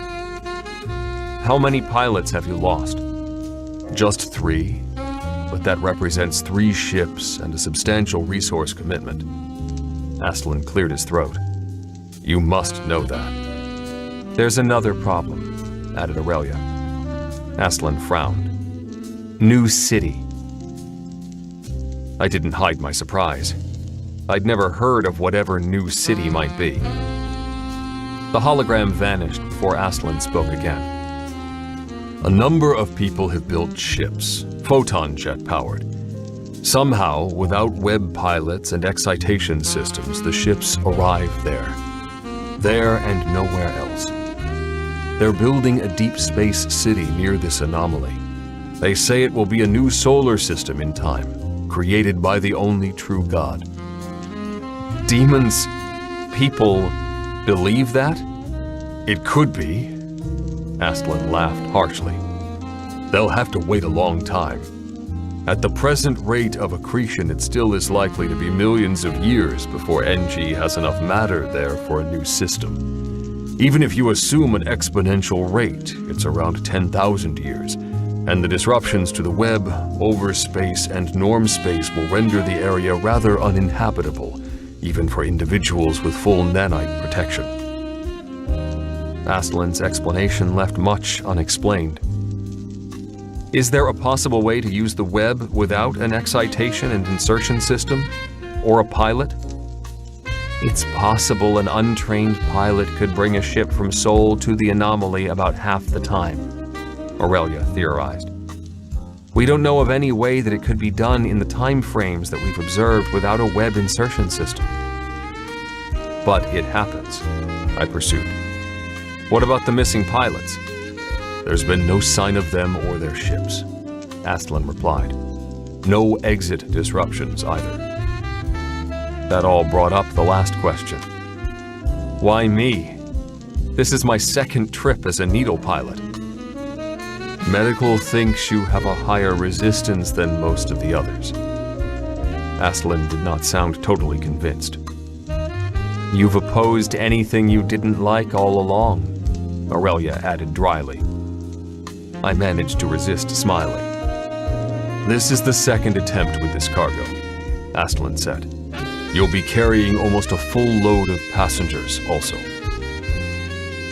How many pilots have you lost? Just 3, but that represents 3 ships and a substantial resource commitment. Astlin cleared his throat. You must know that. There's another problem, added Aurelia. Astlin frowned. New city. I didn't hide my surprise. I'd never heard of whatever new city might be. The hologram vanished before Astlin spoke again. A number of people have built ships, photon jet powered. Somehow, without web pilots and excitation systems, the ships arrive there. There and nowhere else. They're building a deep space city near this anomaly. They say it will be a new solar system in time, created by the only true God. Demons, people believe that? It could be. Astlin laughed harshly. They'll have to wait a long time. At the present rate of accretion, it still is likely to be millions of years before NG has enough matter there for a new system. Even if you assume an exponential rate, it's around 10,000 years, and the disruptions to the web, overspace, and norm space will render the area rather uninhabitable, even for individuals with full nanite protection. Astlin's explanation left much unexplained. Is there a possible way to use the web without an excitation and insertion system? Or a pilot? It's possible an untrained pilot could bring a ship from Sol to the anomaly about half the time, Aurelia theorized. We don't know of any way that it could be done in the time frames that we've observed without a web insertion system. But it happens, I pursued. What about the missing pilots? There's been no sign of them or their ships, Astlin replied. No exit disruptions either. That all brought up the last question. Why me? This is my second trip as a needle pilot. Medical thinks you have a higher resistance than most of the others. Astlin did not sound totally convinced. You've opposed anything you didn't like all along, Aurelia added dryly. I managed to resist smiling. This is the second attempt with this cargo, Astlin said. You'll be carrying almost a full load of passengers also.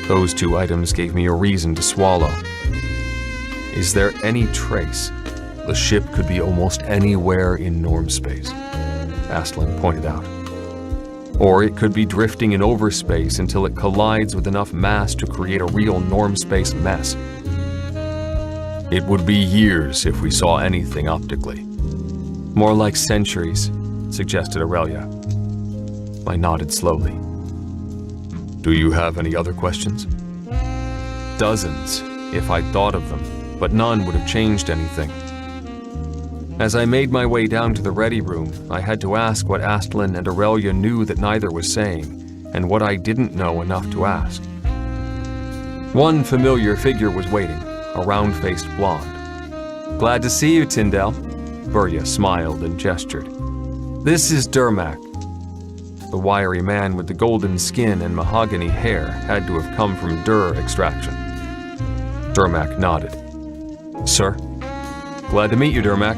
Those 2 items gave me a reason to swallow. Is there any trace? The ship could be almost anywhere in norm space, Astlin pointed out. Or it could be drifting in overspace until it collides with enough mass to create a real norm space mess. It would be years if we saw anything optically. More like centuries, suggested Aurelia. I nodded slowly. Do you have any other questions? Dozens, if I'd thought of them, but none would have changed anything. As I made my way down to the ready room, I had to ask what Astlin and Aurelia knew that neither was saying, and what I didn't know enough to ask. One familiar figure was waiting, a round-faced blonde. Glad to see you, Tyndall. Burya smiled and gestured. This is Dermak. The wiry man with the golden skin and mahogany hair had to have come from Dur extraction. Dermak nodded. Sir? Glad to meet you, Dermak.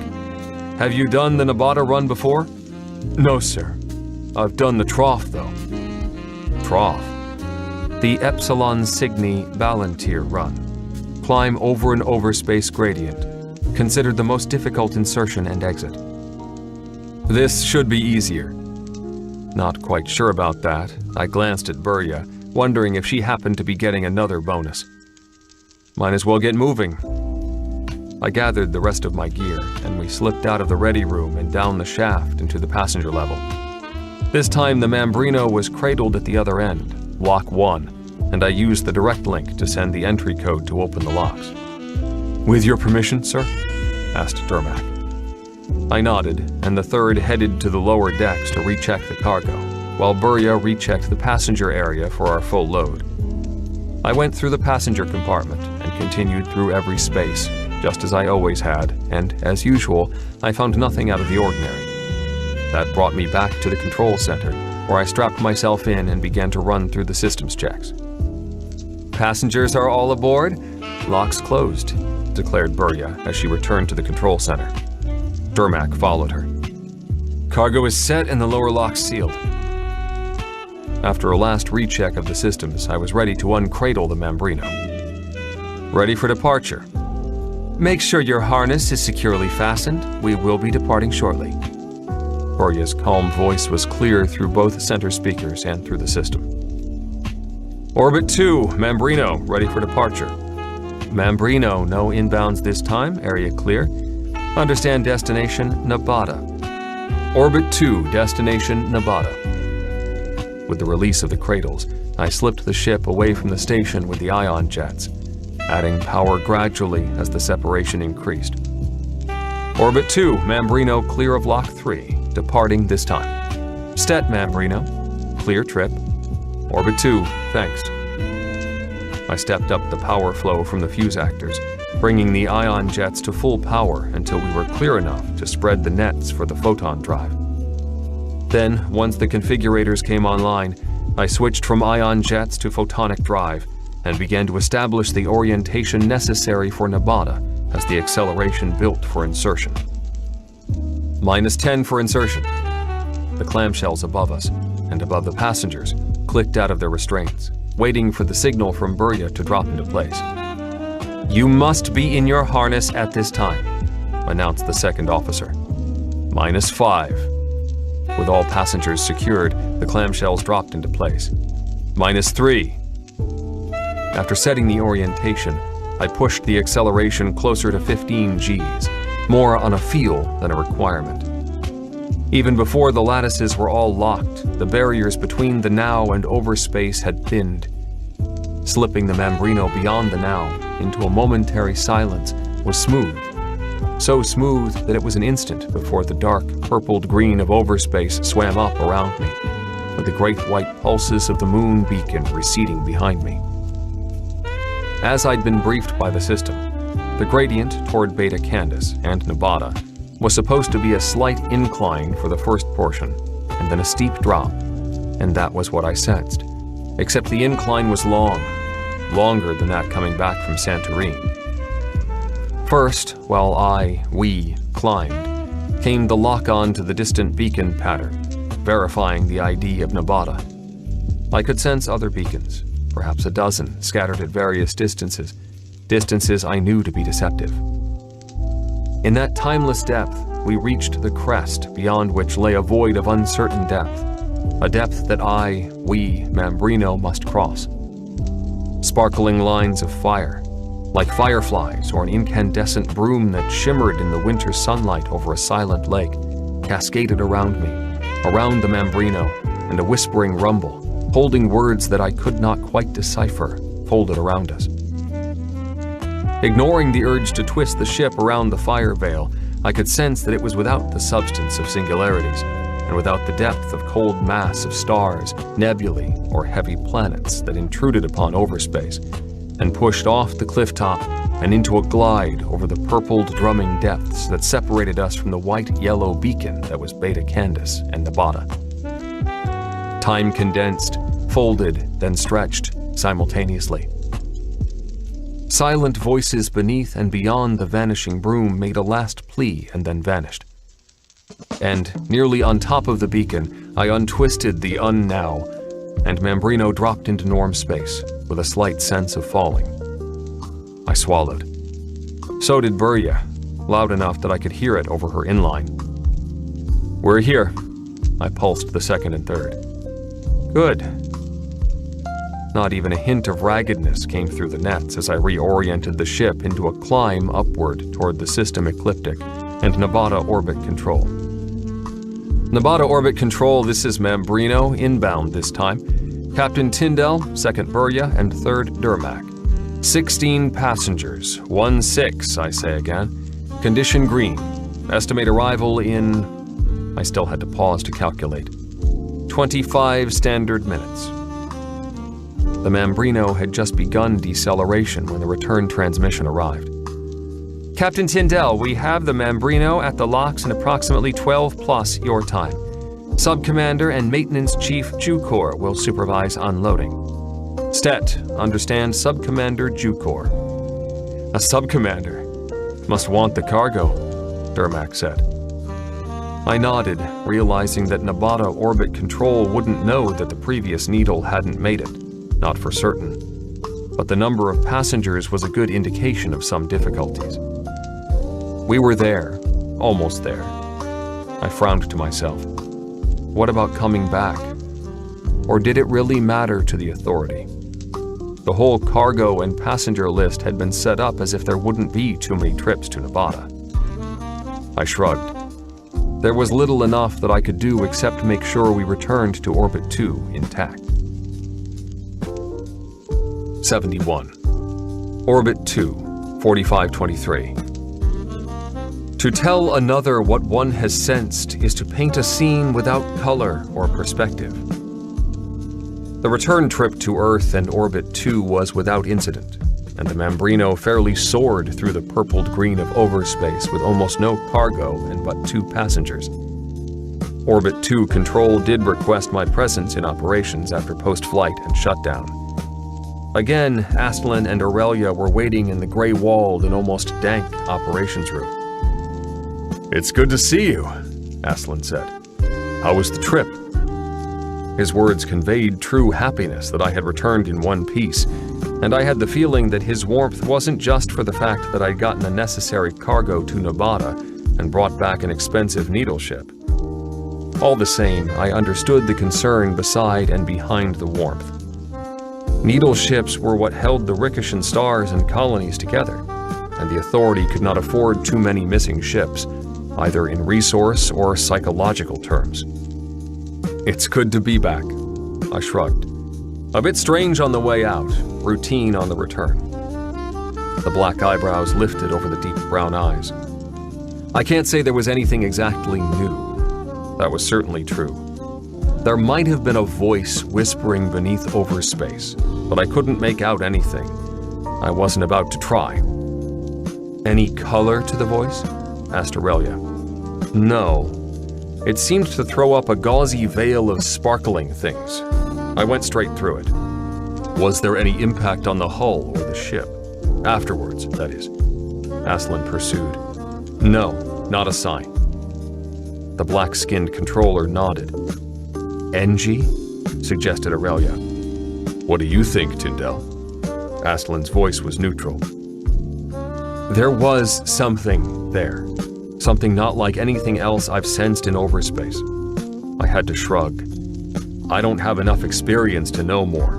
Have you done the Nabata run before? No, sir. I've done the trough, though. Trough? The Epsilon Cygni Ballantyre run. Climb over an overspace gradient. Considered the most difficult insertion and exit. This should be easier. Not quite sure about that. I glanced at Burya, wondering if she happened to be getting another bonus. Might as well get moving. I gathered the rest of my gear, and we slipped out of the ready room and down the shaft into the passenger level. This time the Mambrino was cradled at the other end, lock 1, and I used the direct link to send the entry code to open the locks. With your permission, sir? Asked Dermak. I nodded, and the third headed to the lower decks to recheck the cargo, while Burya rechecked the passenger area for our full load. I went through the passenger compartment and continued through every space, just as I always had, and, as usual, I found nothing out of the ordinary. That brought me back to the control center, where I strapped myself in and began to run through the systems checks. Passengers are all aboard? Locks closed, declared Burya as she returned to the control center. Dermak followed her. Cargo is set and the lower locks sealed. After a last recheck of the systems, I was ready to uncradle the Mambrino. Ready for departure. Make sure your harness is securely fastened. We will be departing shortly. Burya's calm voice was clear through both center speakers and through the system. Orbit 2, Mambrino, ready for departure. Mambrino, no inbounds this time, area clear. Understand destination, Nevada. Orbit 2, destination, Nevada. With the release of the cradles, I slipped the ship away from the station with the ion jets, adding power gradually as the separation increased. Orbit 2, Mambrino, clear of Lock 3, departing this time. Stet, Mambrino, clear trip. Orbit 2, thanks. I stepped up the power flow from the fuse actors, bringing the ion jets to full power until we were clear enough to spread the nets for the photon drive. Then, once the configurators came online, I switched from ion jets to photonic drive and began to establish the orientation necessary for Nevada as the acceleration built for insertion. -10 for insertion. The clamshells above us, and above the passengers, clicked out of their restraints, waiting for the signal from Burya to drop into place. You must be in your harness at this time, announced the second officer. -5. With all passengers secured, the clamshells dropped into place. -3. After setting the orientation, I pushed the acceleration closer to 15 Gs, more on a feel than a requirement. Even before the lattices were all locked, the barriers between the now and overspace had thinned. Slipping the Mambrino beyond the now into a momentary silence was smooth. So smooth that it was an instant before the dark, purpled green of overspace swam up around me, with the great white pulses of the moon beacon receding behind me. As I'd been briefed by the system, the gradient toward Beta Candace and Nevada was supposed to be a slight incline for the first portion, and then a steep drop, and that was what I sensed. Except the incline was long, longer than that coming back from Santorini. First, while we climbed, came the lock-on to the distant beacon pattern, verifying the ID of Nevada. I could sense other beacons, perhaps a dozen, scattered at various distances I knew to be deceptive. In that timeless depth, we reached the crest beyond which lay a void of uncertain depth, a depth that Mambrino, must cross. Sparkling lines of fire, like fireflies or an incandescent broom that shimmered in the winter sunlight over a silent lake, cascaded around me, around the Mambrino, and a whispering rumble, holding words that I could not quite decipher, folded around us. Ignoring the urge to twist the ship around the fire veil, I could sense that it was without the substance of singularities, and without the depth of cold mass of stars, nebulae, or heavy planets that intruded upon overspace, and pushed off the clifftop and into a glide over the purpled drumming depths that separated us from the white-yellow beacon that was Beta Candace and Nevada. Time condensed, folded, then stretched simultaneously. Silent voices beneath and beyond the vanishing broom made a last plea and then vanished. And, nearly on top of the beacon, I untwisted the un-now, and Mambrino dropped into norm space, with a slight sense of falling. I swallowed. So did Burya, loud enough that I could hear it over her inline. "We're here." I pulsed the second and third. "Good." Not even a hint of raggedness came through the nets as I reoriented the ship into a climb upward toward the system ecliptic and Nevada orbit control. Nevada orbit control, this is Mambrino, inbound this time. Captain Tyndall, second Burya, and third Durmac. 16 passengers, 1-6, I say again. Condition green. Estimate arrival in... I still had to pause to calculate. 25 standard minutes. The Mambrino had just begun deceleration when the return transmission arrived. "Captain Tyndall, we have the Mambrino at the locks in approximately 12 plus your time. Sub-Commander and Maintenance Chief Jukor will supervise unloading." "Stet, understand Sub-Commander Jukor." "A Sub-Commander? Must want the cargo," Durmac said. I nodded, realizing that Nevada orbit control wouldn't know that the previous needle hadn't made it. Not for certain. But the number of passengers was a good indication of some difficulties. We were there, almost there. I frowned to myself. What about coming back? Or did it really matter to the Authority? The whole cargo and passenger list had been set up as if there wouldn't be too many trips to Nevada. I shrugged. There was little enough that I could do except make sure we returned to Orbit 2 intact. 71. Orbit 2, 4523. To tell another what one has sensed is to paint a scene without color or perspective. The return trip to Earth and Orbit 2 was without incident, and the Mambrino fairly soared through the purpled green of overspace with almost no cargo and but 2 passengers. Orbit 2 Control did request my presence in operations after post-flight and shutdown. Again, Astlin and Aurelia were waiting in the gray-walled and almost dank operations room. "It's good to see you," Astlin said. "How was the trip?" His words conveyed true happiness that I had returned in one piece, and I had the feeling that his warmth wasn't just for the fact that I'd gotten a necessary cargo to Nevada and brought back an expensive needle ship. All the same, I understood the concern beside and behind the warmth. Needle ships were what held the Ricochet stars and colonies together, and the Authority could not afford too many missing ships, either in resource or psychological terms. "It's good to be back," I shrugged. A bit strange on the way out, routine on the return. The black eyebrows lifted over the deep brown eyes. I can't say there was anything exactly new. That was certainly true. There might have been a voice whispering beneath overspace, but I couldn't make out anything. I wasn't about to try. "Any color to the voice?" asked Aurelia. "No. It seemed to throw up a gauzy veil of sparkling things. I went straight through it." "Was there any impact on the hull or the ship? Afterwards, that is," Astlin pursued. "No, not a sign." The black-skinned controller nodded. "NG?" suggested Aurelia. "What do you think, Tyndall?" Astlin's voice was neutral. There was something there. Something not like anything else I've sensed in overspace. I had to shrug. I don't have enough experience to know more.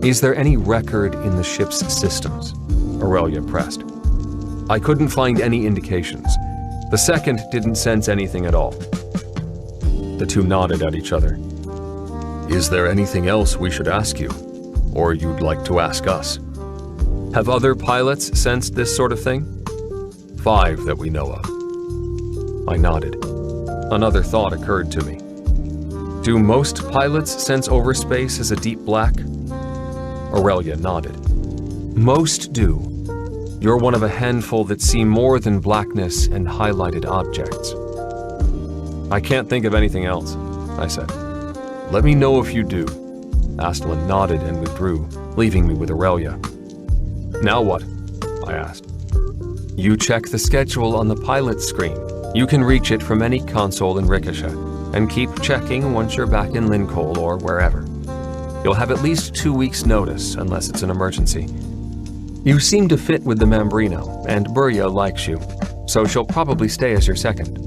Is there any record in the ship's systems? Aurelia pressed. I couldn't find any indications. The second didn't sense anything at all. The two nodded at each other. Is there anything else we should ask you? Or you'd like to ask us? Have other pilots sensed this sort of thing? 5 that we know of. I nodded. Another thought occurred to me. Do most pilots sense overspace as a deep black? Aurelia nodded. Most do. You're one of a handful that see more than blackness and highlighted objects. I can't think of anything else, I said. Let me know if you do. Astlin nodded and withdrew, leaving me with Aurelia. Now what? I asked. You check the schedule on the pilot's screen. You can reach it from any console in Ricochet, and keep checking once you're back in Lincoln or wherever. You'll have at least 2 weeks' notice unless it's an emergency. You seem to fit with the Mambrino, and Burya likes you, so she'll probably stay as your second.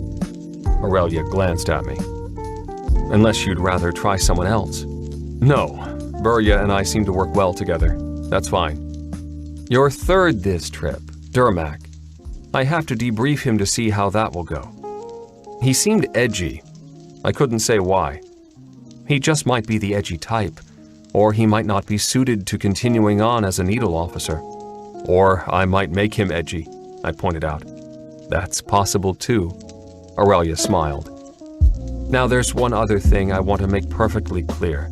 Aurelia glanced at me. Unless you'd rather try someone else. No, Burya and I seem to work well together. That's fine. Your third this trip, Durmak. I have to debrief him to see how that will go. He seemed edgy. I couldn't say why. He just might be the edgy type, or he might not be suited to continuing on as a needle officer. Or I might make him edgy, I pointed out. That's possible too. Aurelia smiled. Now there's one other thing I want to make perfectly clear.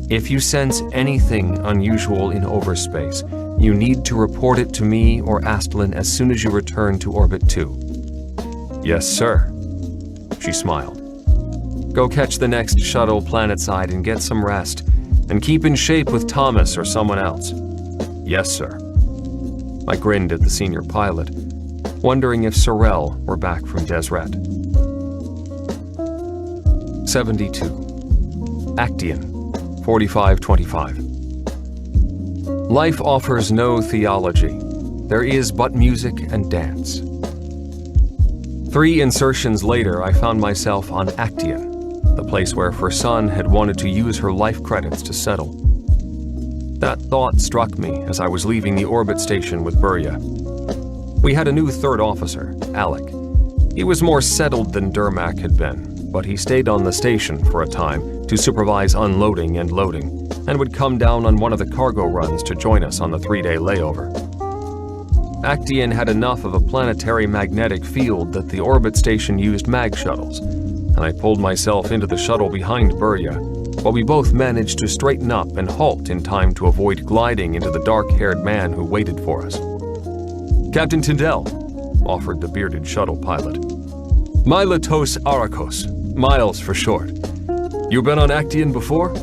If you sense anything unusual in overspace, you need to report it to me or Astlin as soon as you return to Orbit 2. Yes, sir. She smiled. Go catch the next shuttle planetside and get some rest, and keep in shape with Thomas or someone else. Yes, sir. I grinned at the senior pilot, wondering if Sorel were back from Deseret. 72. Actian, 4525. Life offers no theology. There is but music and dance. 3 insertions later, I found myself on Actian, the place where Fursan had wanted to use her life credits to settle. That thought struck me as I was leaving the orbit station with Burya. We had a new third officer, Alec. He was more settled than Durmak had been, but he stayed on the station for a time to supervise unloading and loading, and would come down on one of the cargo runs to join us on the 3-day layover. Actian had enough of a planetary magnetic field that the orbit station used mag shuttles, and I pulled myself into the shuttle behind Burya, while we both managed to straighten up and halt in time to avoid gliding into the dark-haired man who waited for us. Captain Tyndall, offered the bearded shuttle pilot. Milatos Arakos, Miles for short. You been on Actian before?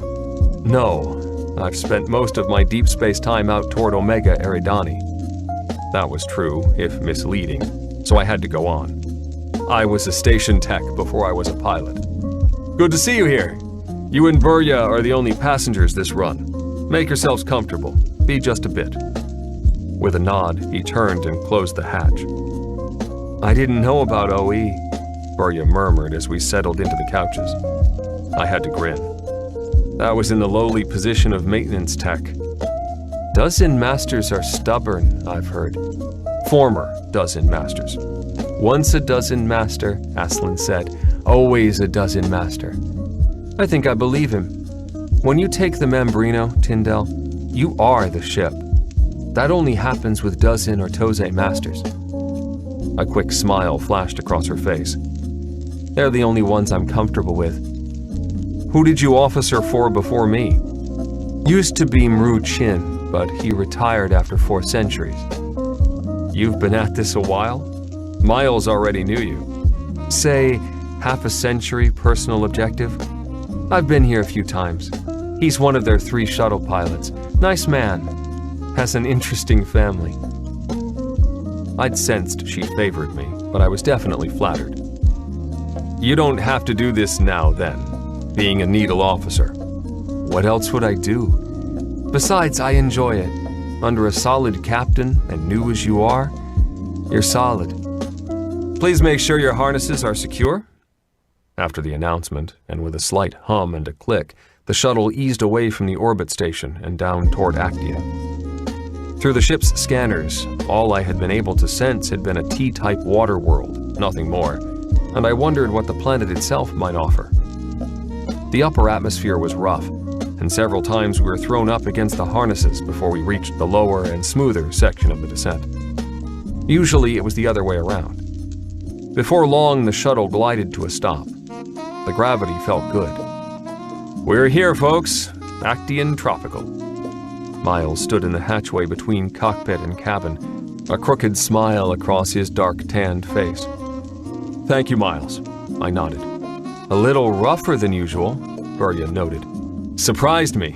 No, I've spent most of my deep space time out toward Omega Eridani. That was true, if misleading, so I had to go on. I was a station tech before I was a pilot. Good to see you here. You and Burya are the only passengers this run. Make yourselves comfortable. Be just a bit. With a nod, he turned and closed the hatch. I didn't know about OE, Burya murmured as we settled into the couches. I had to grin. That was in the lowly position of maintenance tech. Dozen masters are stubborn, I've heard. Former dozen masters. Once a dozen master, Aslan said. Always a dozen master. I think I believe him. When you take the Mambrino, Tyndall, you are the ship. That only happens with dozen or Toze masters. A quick smile flashed across her face. They're the only ones I'm comfortable with. Who did you officer for before me? Used to be Mru Chin, but he retired after 4 centuries. You've been at this a while? Miles already knew you. Say, half a century personal objective? I've been here a few times. He's one of their 3 shuttle pilots. Nice man. Has an interesting family. I'd sensed she favored me, but I was definitely flattered. You don't have to do this now, then, being a needle officer. What else would I do? Besides, I enjoy it. Under a solid captain, and new as you are, you're solid. Please make sure your harnesses are secure. After the announcement, and with a slight hum and a click, the shuttle eased away from the orbit station and down toward Actian. Through the ship's scanners, all I had been able to sense had been a T-type water world, nothing more, and I wondered what the planet itself might offer. The upper atmosphere was rough, and several times we were thrown up against the harnesses before we reached the lower and smoother section of the descent. Usually it was the other way around. Before long, the shuttle glided to a stop. The gravity felt good. We're here, folks. Actian Tropical. Miles stood in the hatchway between cockpit and cabin, a crooked smile across his dark-tanned face. Thank you, Miles. I nodded. A little rougher than usual, Burya noted. Surprised me,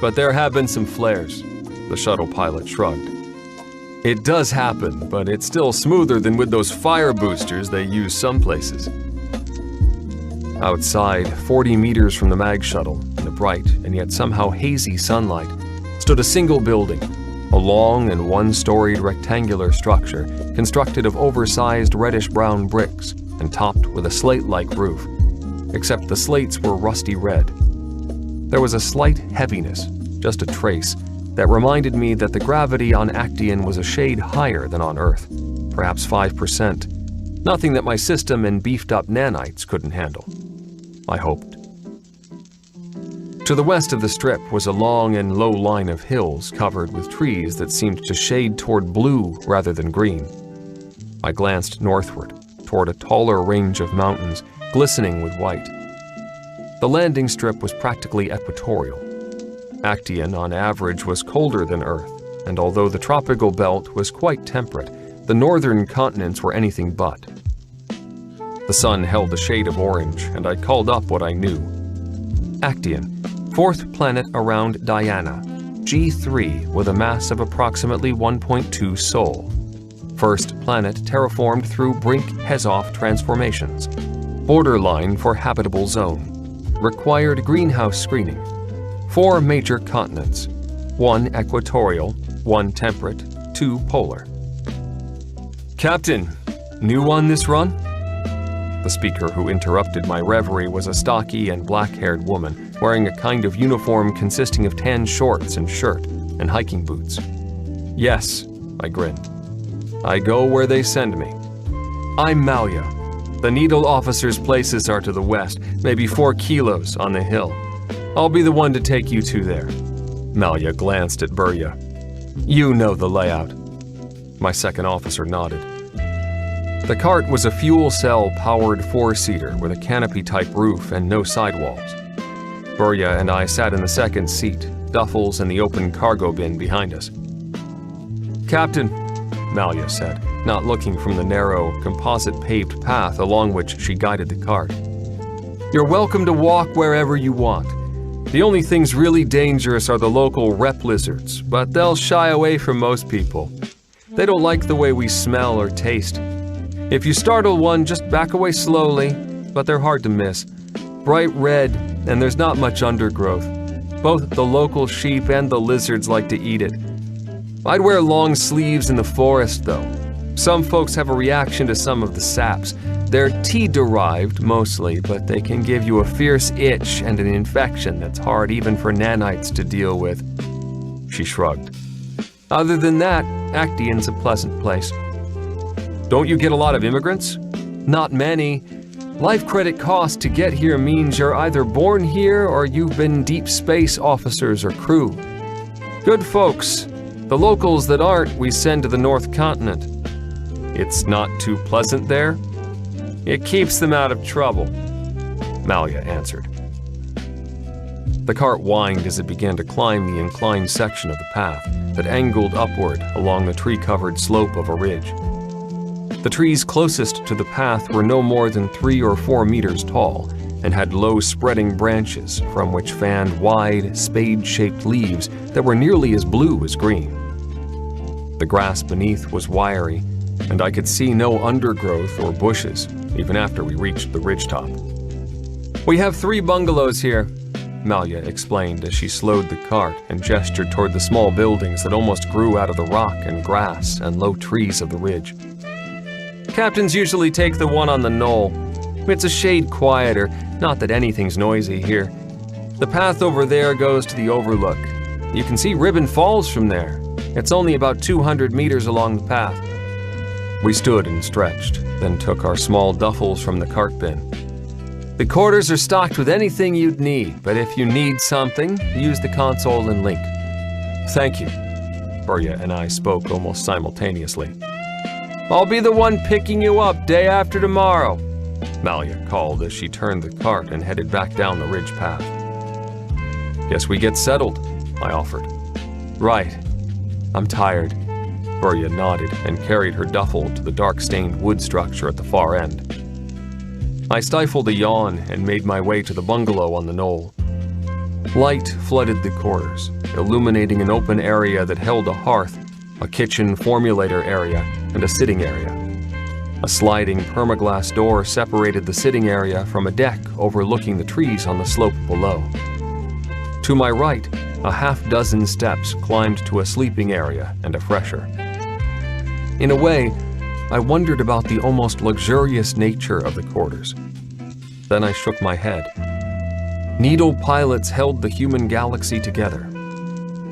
but there have been some flares. The shuttle pilot shrugged. It does happen, but it's still smoother than with those fire boosters they use some places. Outside, 40 meters from the mag shuttle, in the bright and yet somehow hazy sunlight, stood a single building, a long and one-storied rectangular structure constructed of oversized reddish-brown bricks and topped with a slate-like roof, except the slates were rusty red. There was a slight heaviness, just a trace, that reminded me that the gravity on Actian was a shade higher than on Earth, perhaps 5%, nothing that my system and beefed-up nanites couldn't handle. I hoped. To the west of the strip was a long and low line of hills covered with trees that seemed to shade toward blue rather than green. I glanced northward, toward a taller range of mountains, glistening with white. The landing strip was practically equatorial. Actian, on average, was colder than Earth, and although the tropical belt was quite temperate, the northern continents were anything but. The sun held a shade of orange, and I called up what I knew. Actian, fourth planet around Diana, G3 with a mass of approximately 1.2 Sol. First planet terraformed through Brink-Hezoff transformations. Borderline for habitable zone. Required greenhouse screening. 4 major continents. 1 equatorial, 1 temperate, 2 polar. Captain, new on this run? The speaker who interrupted my reverie was a stocky and black-haired woman wearing a kind of uniform consisting of tan shorts and shirt and hiking boots. Yes, I grinned. I go where they send me. I'm Malia. The Needle officer's places are to the west, maybe 4 kilos on the hill. I'll be the one to take you two there. Malia glanced at Burya. You know the layout. My second officer nodded. The cart was a fuel cell-powered 4-seater with a canopy-type roof and no sidewalls. Burya and I sat in the second seat, duffels and the open cargo bin behind us. Captain, Malia said, not looking from the narrow, composite-paved path along which she guided the cart. You're welcome to walk wherever you want. The only things really dangerous are the local rep lizards, but they'll shy away from most people. They don't like the way we smell or taste. If you startle one, just back away slowly, but they're hard to miss. Bright red, and there's not much undergrowth. Both the local sheep and the lizards like to eat it. I'd wear long sleeves in the forest, though. Some folks have a reaction to some of the saps. They're tea-derived, mostly, but they can give you a fierce itch and an infection that's hard even for nanites to deal with. She shrugged. Other than that, Actian's a pleasant place. Don't you get a lot of immigrants? Not many. Life credit cost to get here means you're either born here or you've been deep space officers or crew. Good folks. The locals that aren't, we send to the North Continent. It's not too pleasant there? It keeps them out of trouble, Malia answered. The cart whined as it began to climb the inclined section of the path that angled upward along the tree-covered slope of a ridge. The trees closest to the path were no more than 3 or 4 meters tall and had low spreading branches from which fanned wide, spade-shaped leaves that were nearly as blue as green. The grass beneath was wiry, and I could see no undergrowth or bushes, even after we reached the ridgetop. We have 3 bungalows here, Malia explained as she slowed the cart and gestured toward the small buildings that almost grew out of the rock and grass and low trees of the ridge. Captains usually take the one on the knoll. It's a shade quieter, not that anything's noisy here. The path over there goes to the overlook. You can see Ribbon Falls from there. It's only about 200 meters along the path. We stood and stretched, then took our small duffels from the cart bin. The quarters are stocked with anything you'd need, but if you need something, use the console and link. Thank you. Burya and I spoke almost simultaneously. I'll be the one picking you up day after tomorrow, Malia called as she turned the cart and headed back down the ridge path. Guess we get settled, I offered. Right. I'm tired. Burya nodded and carried her duffel to the dark-stained wood structure at the far end. I stifled a yawn and made my way to the bungalow on the knoll. Light flooded the quarters, illuminating an open area that held a hearth, a kitchen formulator area, and a sitting area. A sliding permaglass door separated the sitting area from a deck overlooking the trees on the slope below. To my right, a half-dozen steps climbed to a sleeping area and a fresher. In a way, I wondered about the almost luxurious nature of the quarters. Then I shook my head. Needle pilots held the human galaxy together.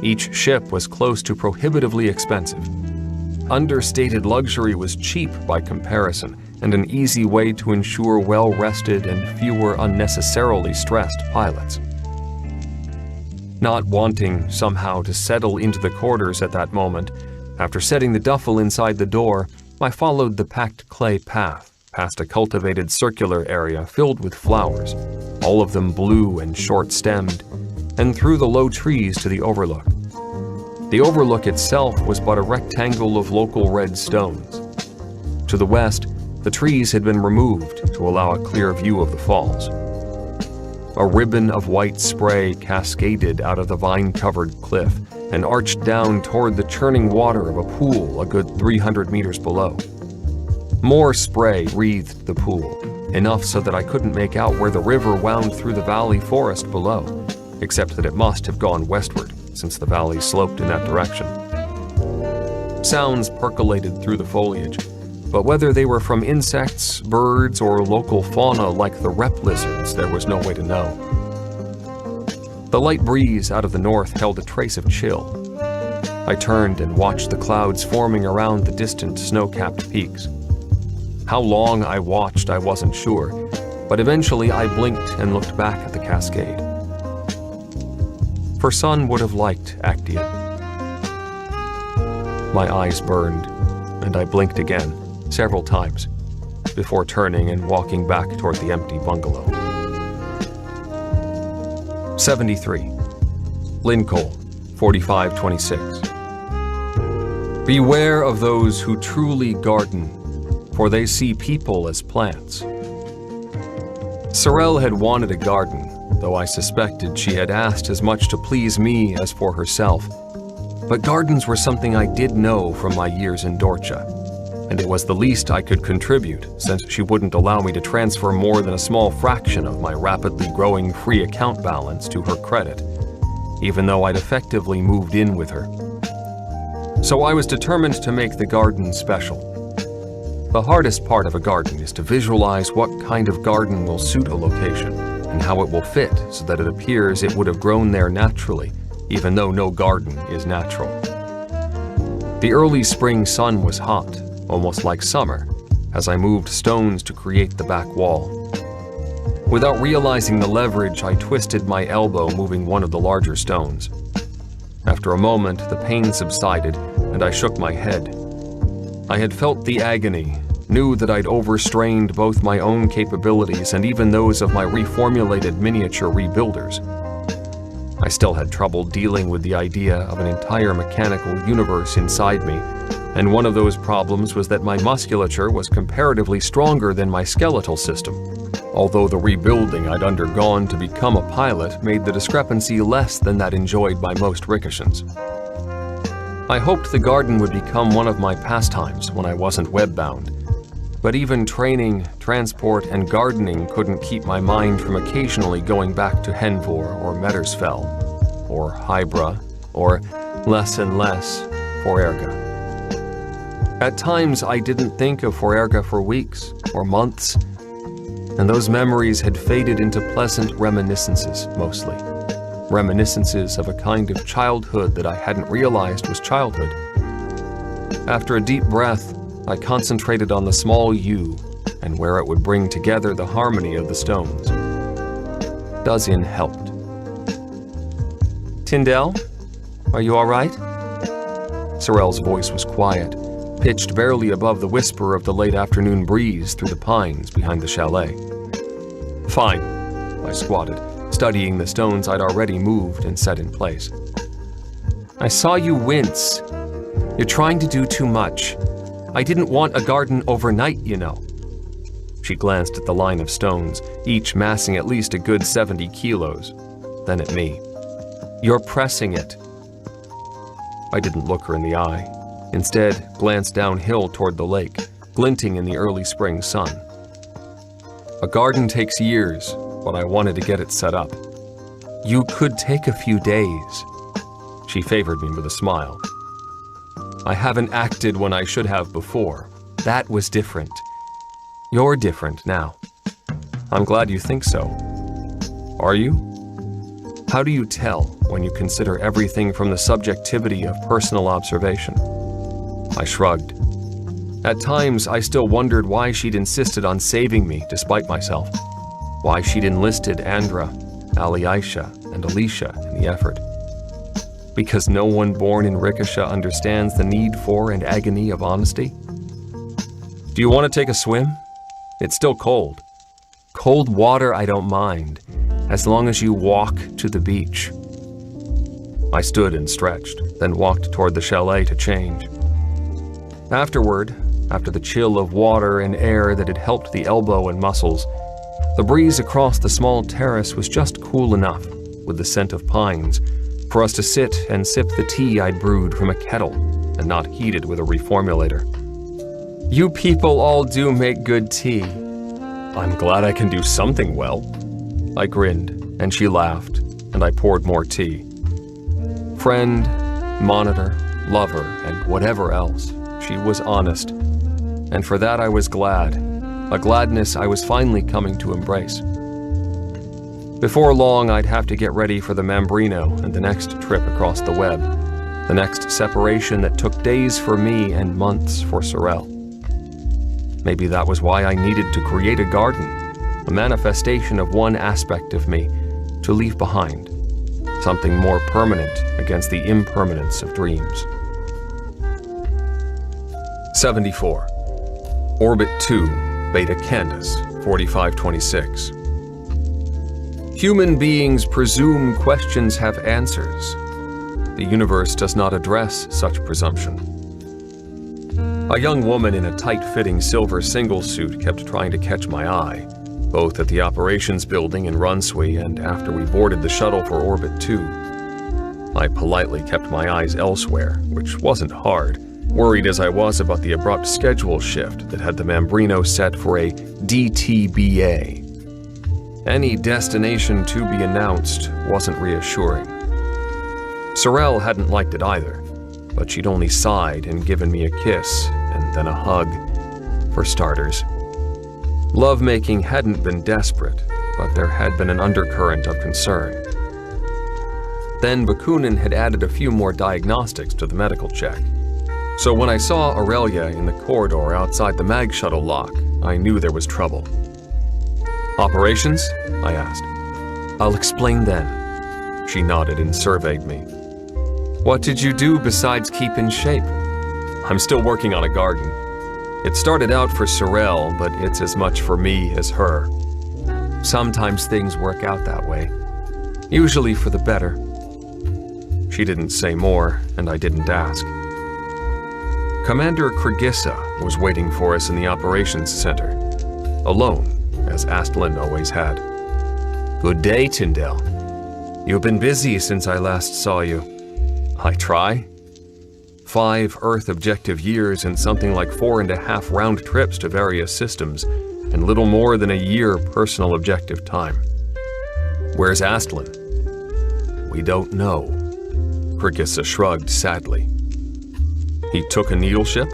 Each ship was close to prohibitively expensive. Understated luxury was cheap by comparison, and an easy way to ensure well-rested and fewer unnecessarily stressed pilots. Not wanting somehow to settle into the quarters at that moment, after setting the duffel inside the door, I followed the packed clay path past a cultivated circular area filled with flowers, all of them blue and short-stemmed, and through the low trees to the overlook. The overlook itself was but a rectangle of local red stones. To the west, the trees had been removed to allow a clear view of the falls. A ribbon of white spray cascaded out of the vine-covered cliff and arched down toward the churning water of a pool a good 300 meters below. More spray wreathed the pool, enough so that I couldn't make out where the river wound through the valley forest below, except that it must have gone westward, since the valley sloped in that direction. Sounds percolated through the foliage, but whether they were from insects, birds, or local fauna like the rep lizards, there was no way to know. The light breeze out of the north held a trace of chill. I turned and watched the clouds forming around the distant snow-capped peaks. How long I watched, I wasn't sure, but eventually I blinked and looked back at the cascade. For Sun would have liked Actian. My eyes burned, and I blinked again, several times, before turning and walking back toward the empty bungalow. 73. Lincoln, 4526. Beware of those who truly garden, for they see people as plants. Sorel had wanted a garden, though I suspected she had asked as much to please me as for herself. But gardens were something I did know from my years in Dorcha, and it was the least I could contribute, since she wouldn't allow me to transfer more than a small fraction of my rapidly growing free account balance to her credit, even though I'd effectively moved in with her. So I was determined to make the garden special. The hardest part of a garden is to visualize what kind of garden will suit a location, and how it will fit so that it appears it would have grown there naturally, even though no garden is natural. The early spring sun was hot, almost like summer, as I moved stones to create the back wall. Without realizing the leverage, I twisted my elbow moving one of the larger stones. After a moment, the pain subsided, and I shook my head. I had felt the agony, knew that I'd overstrained both my own capabilities and even those of my reformulated miniature rebuilders. I still had trouble dealing with the idea of an entire mechanical universe inside me, and one of those problems was that my musculature was comparatively stronger than my skeletal system, although the rebuilding I'd undergone to become a pilot made the discrepancy less than that enjoyed by most Rickoshans. I hoped the garden would become one of my pastimes when I wasn't web-bound, but even training, transport, and gardening couldn't keep my mind from occasionally going back to Henvor or Meddersfell, or Hybra, or less and less, Forerga. At times, I didn't think of Forerga for weeks or months, and those memories had faded into pleasant reminiscences, mostly. Reminiscences of a kind of childhood that I hadn't realized was childhood. After a deep breath, I concentrated on the small U and where it would bring together the harmony of the stones. Dazin helped. Tyndall, are you all right? Sorel's voice was quiet, pitched barely above the whisper of the late afternoon breeze through the pines behind the chalet. Fine, I squatted, studying the stones I'd already moved and set in place. I saw you wince. You're trying to do too much. I didn't want a garden overnight, you know. She glanced at the line of stones, each massing at least a good 70 kilos, then at me. You're pressing it. I didn't look her in the eye. instead glanced downhill toward the lake, glinting in the early spring sun. A garden takes years, but I wanted to get it set up. You could take a few days. She favored me with a smile. I haven't acted when I should have before. That was different. You're different now. I'm glad you think so. Are you? How do you tell when you consider everything from the subjectivity of personal observation? I shrugged. At times, I still wondered why she'd insisted on saving me despite myself. Why she'd enlisted Andra, Ali Aisha, and Alicia in the effort. Because no one born in Rikisha understands the need for and agony of honesty? Do you want to take a swim? It's still cold. Cold water I don't mind, as long as you walk to the beach. I stood and stretched, then walked toward the chalet to change. Afterward, after the chill of water and air that had helped the elbow and muscles, the breeze across the small terrace was just cool enough, with the scent of pines, for us to sit and sip the tea I'd brewed from a kettle and not heated with a reformulator. You people all do make good tea. I'm glad I can do something well. I grinned, and she laughed, and I poured more tea. Friend, monitor, lover, and whatever else, she was honest. And for that I was glad, a gladness I was finally coming to embrace. Before long, I'd have to get ready for the Mambrino and the next trip across the web, the next separation that took days for me and months for Sorel. Maybe that was why I needed to create a garden, a manifestation of one aspect of me to leave behind, something more permanent against the impermanence of dreams. 74. Orbit 2, Beta Candace, 4526. Human beings presume questions have answers. The universe does not address such presumption. A young woman in a tight-fitting silver single suit kept trying to catch my eye, both at the operations building in Runsui and after we boarded the shuttle for Orbit 2. I politely kept my eyes elsewhere, which wasn't hard, worried as I was about the abrupt schedule shift that had the Mambrino set for a DTBA. Any destination to be announced wasn't reassuring. Sorel hadn't liked it either, but she'd only sighed and given me a kiss and then a hug, for starters. Lovemaking hadn't been desperate, but there had been an undercurrent of concern. Then Bakunin had added a few more diagnostics to the medical check. So when I saw Aurelia in the corridor outside the mag shuttle lock, I knew there was trouble. Operations? I asked. I'll explain then. She nodded and surveyed me. What did you do besides keep in shape? I'm still working on a garden. It started out for Sorel, but it's as much for me as her. Sometimes things work out that way. Usually for the better. She didn't say more, and I didn't ask. Commander Krigissa was waiting for us in the operations center. Alone, as Astlin always had. Good day, Tyndale. You've been busy since I last saw you. I try. 5 Earth objective years and something like 4.5 round trips to various systems, and little more than a year personal objective time. Where's Astlin? We don't know. Krigissa shrugged sadly. He took a needle ship?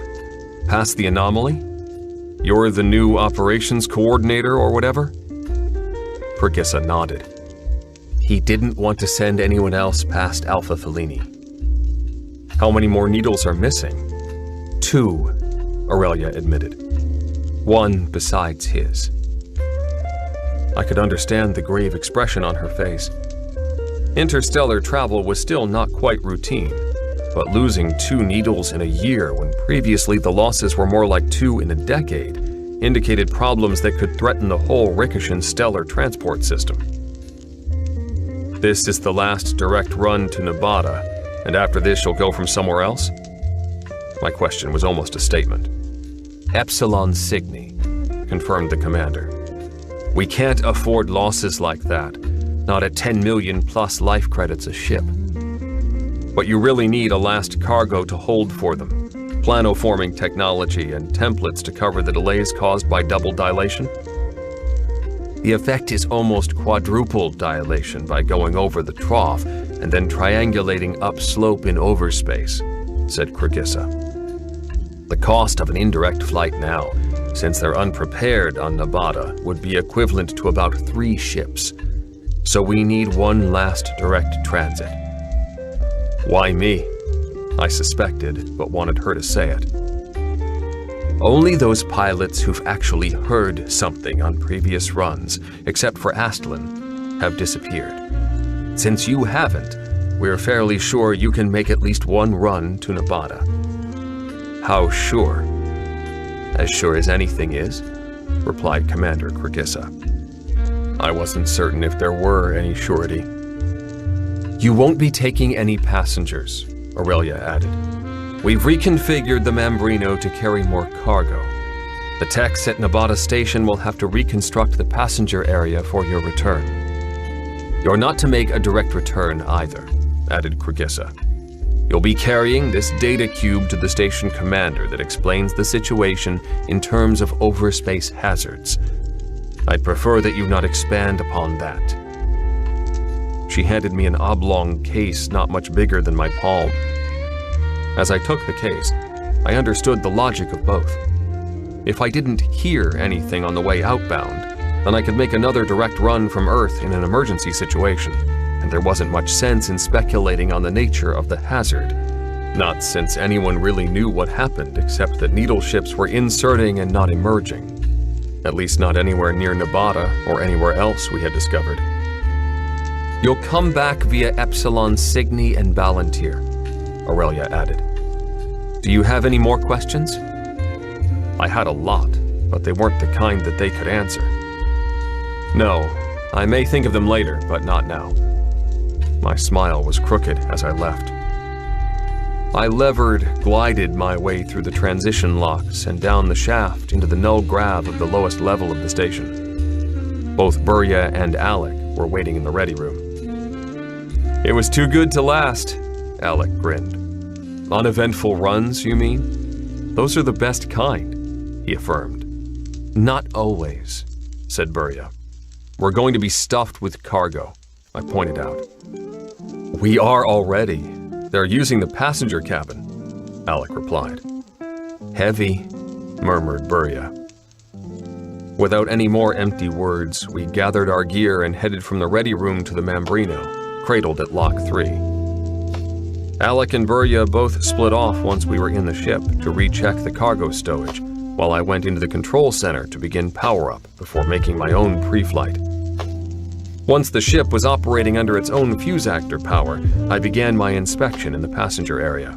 Past the anomaly? You're the new operations coordinator or whatever? Krigissa nodded. He didn't want to send anyone else past Alpha Fellini. How many more needles are missing? 2, Aurelia admitted. 1 besides his. I could understand the grave expression on her face. Interstellar travel was still not quite routine, but losing 2 needles in a year when previously the losses were more like 2 in a decade indicated problems that could threaten the whole Rikishan stellar transport system. This is the last direct run to Nevada, and after this you'll go from somewhere else? My question was almost a statement. Epsilon Cygni, confirmed the commander. We can't afford losses like that, not at 10 million plus life credits a ship. But you really need a last cargo to hold for them, Planoforming technology and templates to cover the delays caused by double dilation? The effect is almost quadruple dilation by going over the trough and then triangulating upslope in overspace, said Kragissa. The cost of an indirect flight now, since they're unprepared on Nabata, would be equivalent to about 3 ships. So we need one last direct transit. Why me? I suspected, but wanted her to say it. Only those pilots who've actually heard something on previous runs, except for Astlin, have disappeared. Since you haven't, we're fairly sure you can make at least one run to Nabata. How sure? As sure as anything is, replied Commander Kragissa. I wasn't certain if there were any surety. You won't be taking any passengers, Aurelia added. We've reconfigured the Mambrino to carry more cargo. The techs at Nabata Station will have to reconstruct the passenger area for your return. You're not to make a direct return either, added Kragissa. You'll be carrying this data cube to the station commander that explains the situation in terms of overspace hazards. I'd prefer that you not expand upon that. She handed me an oblong case not much bigger than my palm. As I took the case, I understood the logic of both. If I didn't hear anything on the way outbound, then I could make another direct run from Earth in an emergency situation, and there wasn't much sense in speculating on the nature of the hazard. Not since anyone really knew what happened except that needle ships were inserting and not emerging. At least not anywhere near Nabata or anywhere else we had discovered. You'll come back via Epsilon Cygni and Ballantyre, Aurelia added. Do you have any more questions? I had a lot, but they weren't the kind that they could answer. No, I may think of them later, but not now. My smile was crooked as I left. I glided my way through the transition locks and down the shaft into the null grav of the lowest level of the station. Both Burya and Alec were waiting in the ready room. It was too good to last, Alec grinned. Uneventful runs, you mean? Those are the best kind, he affirmed. Not always, said Burya. We're going to be stuffed with cargo, I pointed out. We are already. They're using the passenger cabin, Alec replied. Heavy, murmured Burya. Without any more empty words, we gathered our gear and headed from the ready room to the Mambrino, cradled at Lock 3. Alec and Burya both split off once we were in the ship to recheck the cargo stowage, while I went into the control center to begin power-up before making my own pre-flight. Once the ship was operating under its own fuse actor power, I began my inspection in the passenger area.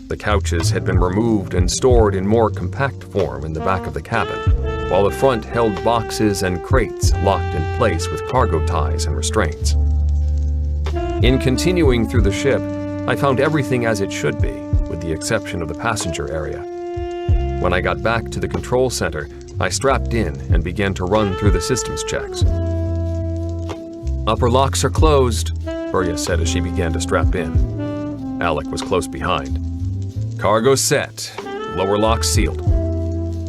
The couches had been removed and stored in more compact form in the back of the cabin, while the front held boxes and crates locked in place with cargo ties and restraints. In continuing through the ship, I found everything as it should be, with the exception of the passenger area. When I got back to the control center, I strapped in and began to run through the systems checks. Upper locks are closed, Burya said as she began to strap in. Alec was close behind. Cargo set, lower locks sealed.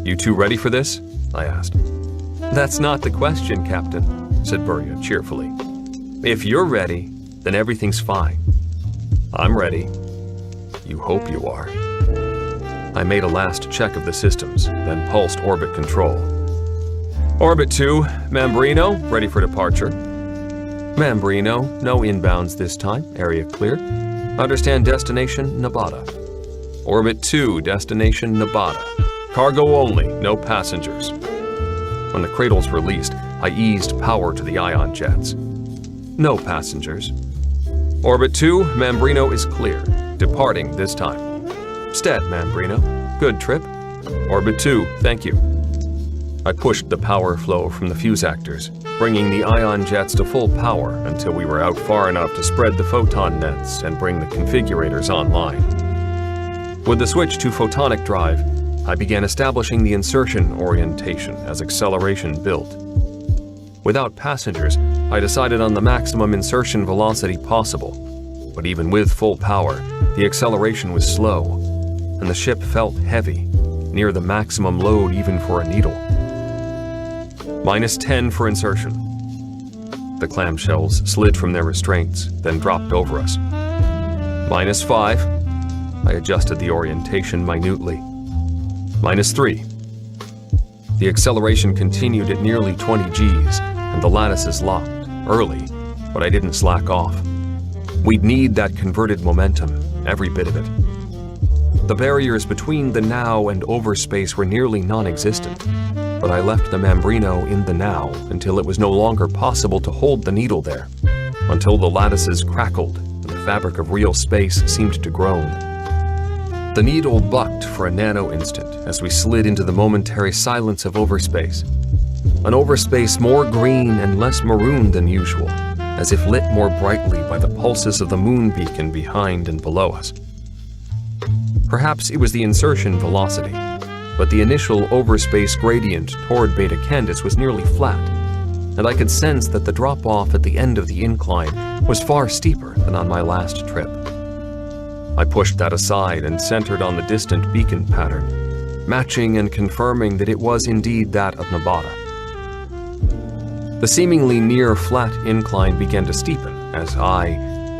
You two ready for this? I asked. That's not the question, Captain, said Burya cheerfully. If you're ready, then everything's fine. I'm ready. You hope you are. I made a last check of the systems, then pulsed orbit control. Orbit 2, Mambrino, ready for departure. Mambrino, no inbounds this time, area clear. Understand destination, Nabata. Orbit 2, destination, Nabata. Cargo only, no passengers. When the cradle's released, I eased power to the ion jets. No passengers. Orbit 2, Mambrino is clear. Departing this time. Stead, Mambrino. Good trip. Orbit 2, thank you. I pushed the power flow from the fuse actors, bringing the ion jets to full power until we were out far enough to spread the photon nets and bring the configurators online. With the switch to photonic drive, I began establishing the insertion orientation as acceleration built. Without passengers, I decided on the maximum insertion velocity possible, but even with full power, the acceleration was slow. and the ship felt heavy, near the maximum load even for a needle. -10 for insertion. The clamshells slid from their restraints, then dropped over us. -5. I adjusted the orientation minutely. -3. The acceleration continued at nearly 20 Gs, and the lattices locked, early, but I didn't slack off. We'd need that converted momentum, every bit of it. The barriers between the now and overspace were nearly non-existent, but I left the Mambrino in the now until it was no longer possible to hold the needle there, until the lattices crackled and the fabric of real space seemed to groan. The needle bucked for a nano-instant as we slid into the momentary silence of overspace. An overspace more green and less maroon than usual, as if lit more brightly by the pulses of the moon beacon behind and below us. Perhaps it was the insertion velocity, but the initial overspace gradient toward Beta Candace was nearly flat, and I could sense that the drop-off at the end of the incline was far steeper than on my last trip. I pushed that aside and centered on the distant beacon pattern, matching and confirming that it was indeed that of Nabata. The seemingly near-flat incline began to steepen as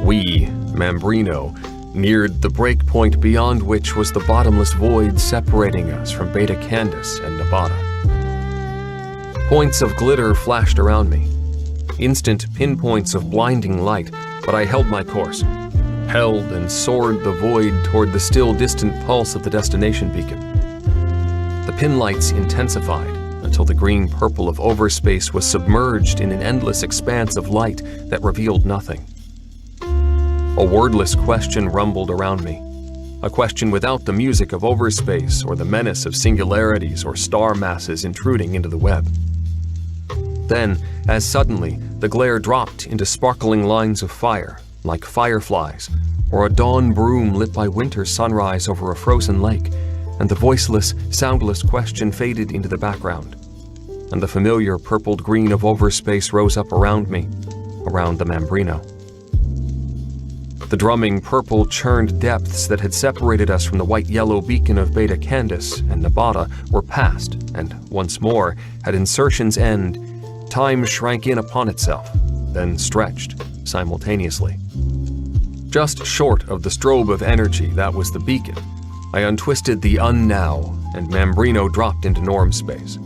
we, Mambrino, neared the breakpoint beyond which was the bottomless void separating us from Beta Candace and Nabata. Points of glitter flashed around me, instant pinpoints of blinding light, but I held my course, held and soared the void toward the still distant pulse of the destination beacon. The pinlights intensified until the green-purple of overspace was submerged in an endless expanse of light that revealed nothing. A wordless question rumbled around me, a question without the music of overspace or the menace of singularities or star masses intruding into the web. Then, as suddenly, the glare dropped into sparkling lines of fire, like fireflies, or a dawn broom lit by winter sunrise over a frozen lake, and the voiceless, soundless question faded into the background, and the familiar purpled green of overspace rose up around me, around the Mambrino. The drumming purple churned depths that had separated us from the white-yellow beacon of Beta Candace and Nabata were past, and once more, at insertion's end, time shrank in upon itself, then stretched simultaneously. Just short of the strobe of energy that was the beacon, I untwisted the unnow, and Mambrino dropped into norm space.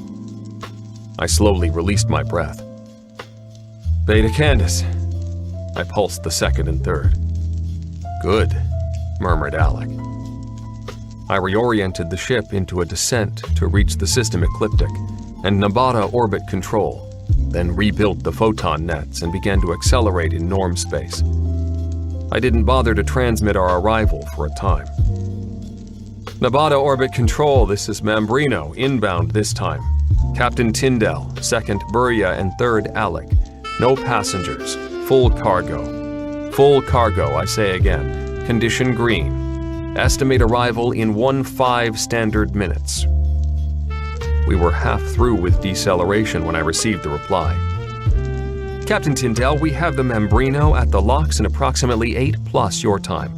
I slowly released my breath. Beta Candace. I pulsed the second and third. Good, murmured Alec. I reoriented the ship into a descent to reach the system ecliptic and Nabata orbit control, then rebuilt the photon nets and began to accelerate in norm space. I didn't bother to transmit our arrival for a time. Nabata orbit control, this is Mambrino, inbound this time. Captain Tyndall, second Buria and third Alec. No passengers, full cargo. Full cargo, I say again. Condition green. Estimate arrival in 15 standard minutes. We were half through with deceleration when I received the reply. Captain Tyndall, we have the Mambrino at the locks in approximately 8+ your time.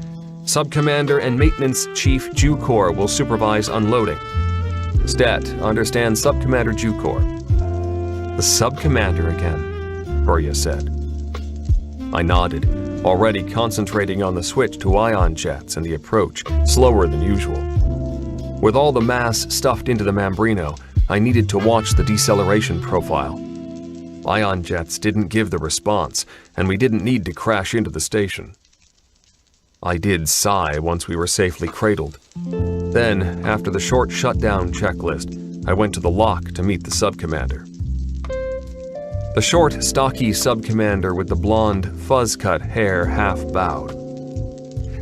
Subcommander and Maintenance Chief Jukor will supervise unloading. Stat, understand Subcommander Jukor. The Subcommander again, Buria said. I nodded, already concentrating on the switch to ion jets and the approach, slower than usual. With all the mass stuffed into the Mambrino, I needed to watch the deceleration profile. Ion jets didn't give the response, and we didn't need to crash into the station. I did sigh once we were safely cradled. Then, after the short shutdown checklist, I went to the lock to meet the subcommander. The short, stocky subcommander with the blonde, fuzz-cut hair half bowed.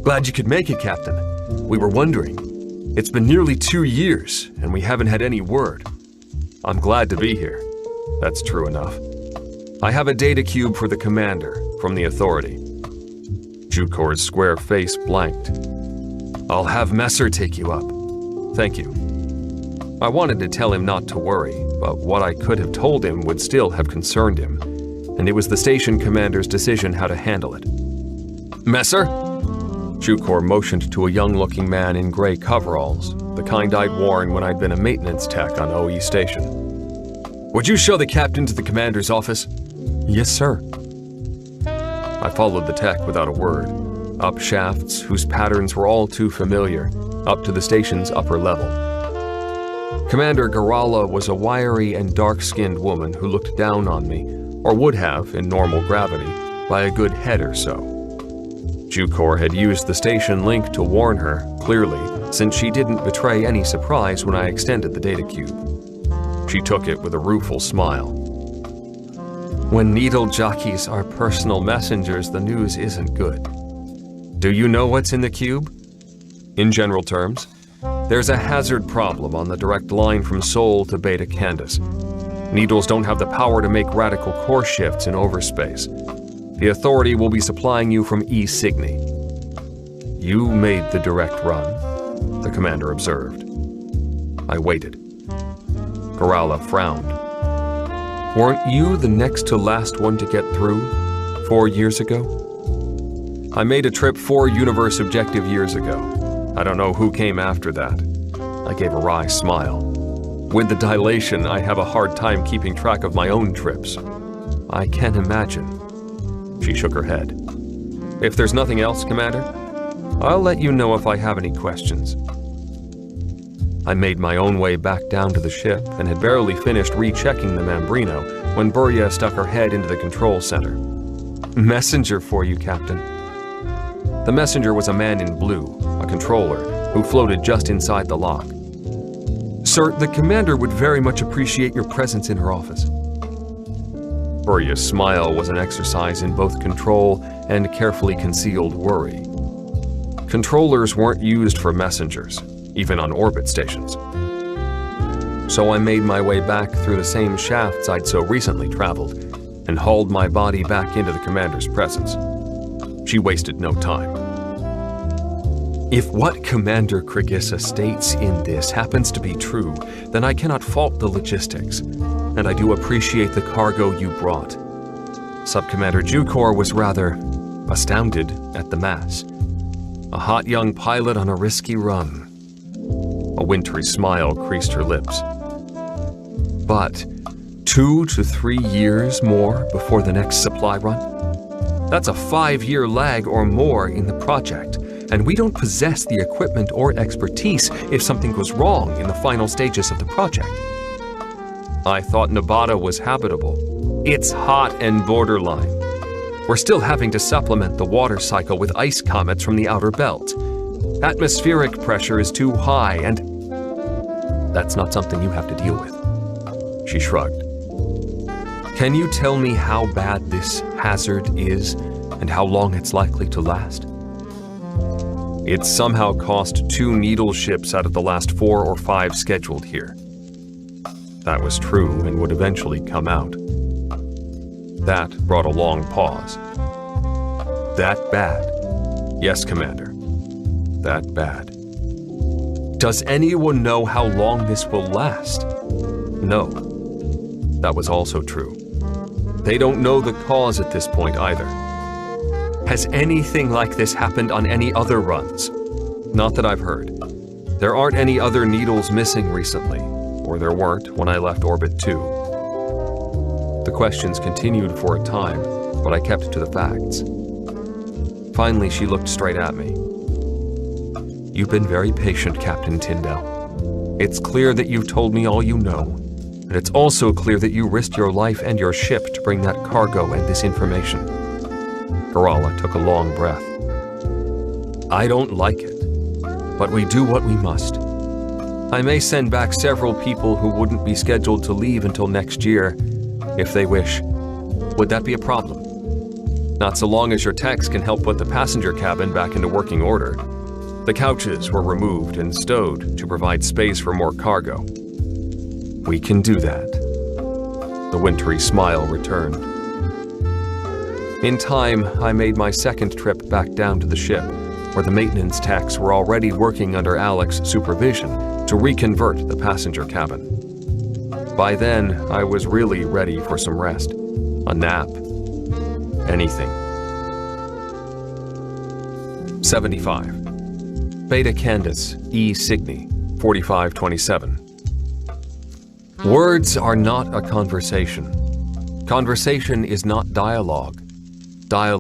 Glad you could make it, Captain. We were wondering. It's been nearly 2 years, and we haven't had any word. I'm glad to be here. That's true enough. I have a data cube for the commander, from the Authority. Jukor's square face blanked. I'll have Messer take you up. Thank you. I wanted to tell him not to worry, but what I could have told him would still have concerned him, and it was the station commander's decision how to handle it. Messer? Jukor motioned to a young-looking man in gray coveralls, the kind I'd worn when I'd been a maintenance tech on OE station. "Would you show the captain to the commander's office?" "Yes, sir." I followed the tech without a word, up shafts whose patterns were all too familiar, up to the station's upper level. Commander Garala was a wiry and dark-skinned woman who looked down on me, or would have in normal gravity, by a good head or so. Jukor had used the station link to warn her, clearly, since she didn't betray any surprise when I extended the data cube. She took it with a rueful smile. "When needle jockeys are personal messengers, the news isn't good. Do you know what's in the cube?" "In general terms, there's a hazard problem on the direct line from Sol to Beta Candace. Needles don't have the power to make radical course shifts in overspace. The Authority will be supplying you from E Cygni." "You made the direct run," the commander observed. I waited. Garala frowned. "Weren't you the next to last one to get through 4 years ago?" "I made a trip 4 universe objective years ago. I don't know who came after that." I gave a wry smile. "With the dilation, I have a hard time keeping track of my own trips." "I can imagine." She shook her head. "If there's nothing else, Commander, I'll let you know if I have any questions." I made my own way back down to the ship and had barely finished rechecking the Mambrino when Burya stuck her head into the control center. "Messenger for you, Captain." The messenger was a man in blue, a controller, who floated just inside the lock. "Sir, the commander would very much appreciate your presence in her office." Burya's smile was an exercise in both control and carefully concealed worry. Controllers weren't used for messengers, even on orbit stations. So I made my way back through the same shafts I'd so recently traveled and hauled my body back into the commander's presence. She wasted no time. "If what Commander Krigissa states in this happens to be true, then I cannot fault the logistics, and I do appreciate the cargo you brought." Subcommander Jukor was rather astounded at the mass. A hot young pilot on a risky run. A wintry smile creased her lips. "But 2 to 3 years more before the next supply run? That's a 5-year lag or more in the project, and we don't possess the equipment or expertise if something goes wrong in the final stages of the project." "I thought Nevada was habitable." "It's hot and borderline. We're still having to supplement the water cycle with ice comets from the outer belt. Atmospheric pressure is too high, and that's not something you have to deal with." She shrugged. "Can you tell me how bad this hazard is and how long it's likely to last?" "It's somehow cost 2 needle ships out of the last 4 or 5 scheduled here." That was true and would eventually come out. That brought a long pause. "That bad?" "Yes, Commander. That bad." "Does anyone know how long this will last?" "No." That was also true. "They don't know the cause at this point either." "Has anything like this happened on any other runs?" "Not that I've heard. There aren't any other needles missing recently, or there weren't when I left Orbit 2. The questions continued for a time, but I kept to the facts. Finally, she looked straight at me. "You've been very patient, Captain Tyndall. It's clear that you've told me all you know, and it's also clear that you risked your life and your ship to bring that cargo and this information." Garala took a long breath. "I don't like it, but we do what we must. I may send back several people who wouldn't be scheduled to leave until next year, if they wish. Would that be a problem?" "Not so long as your techs can help put the passenger cabin back into working order. The couches were removed and stowed to provide space for more cargo." "We can do that." The wintry smile returned. In time, I made my second trip back down to the ship, where the maintenance techs were already working under Alex's supervision to reconvert the passenger cabin. By then, I was really ready for some rest, a nap, anything. 75. Beta Candace, E. Cygni, 4527. Words are not a conversation. Conversation is not dialogue. Dialogue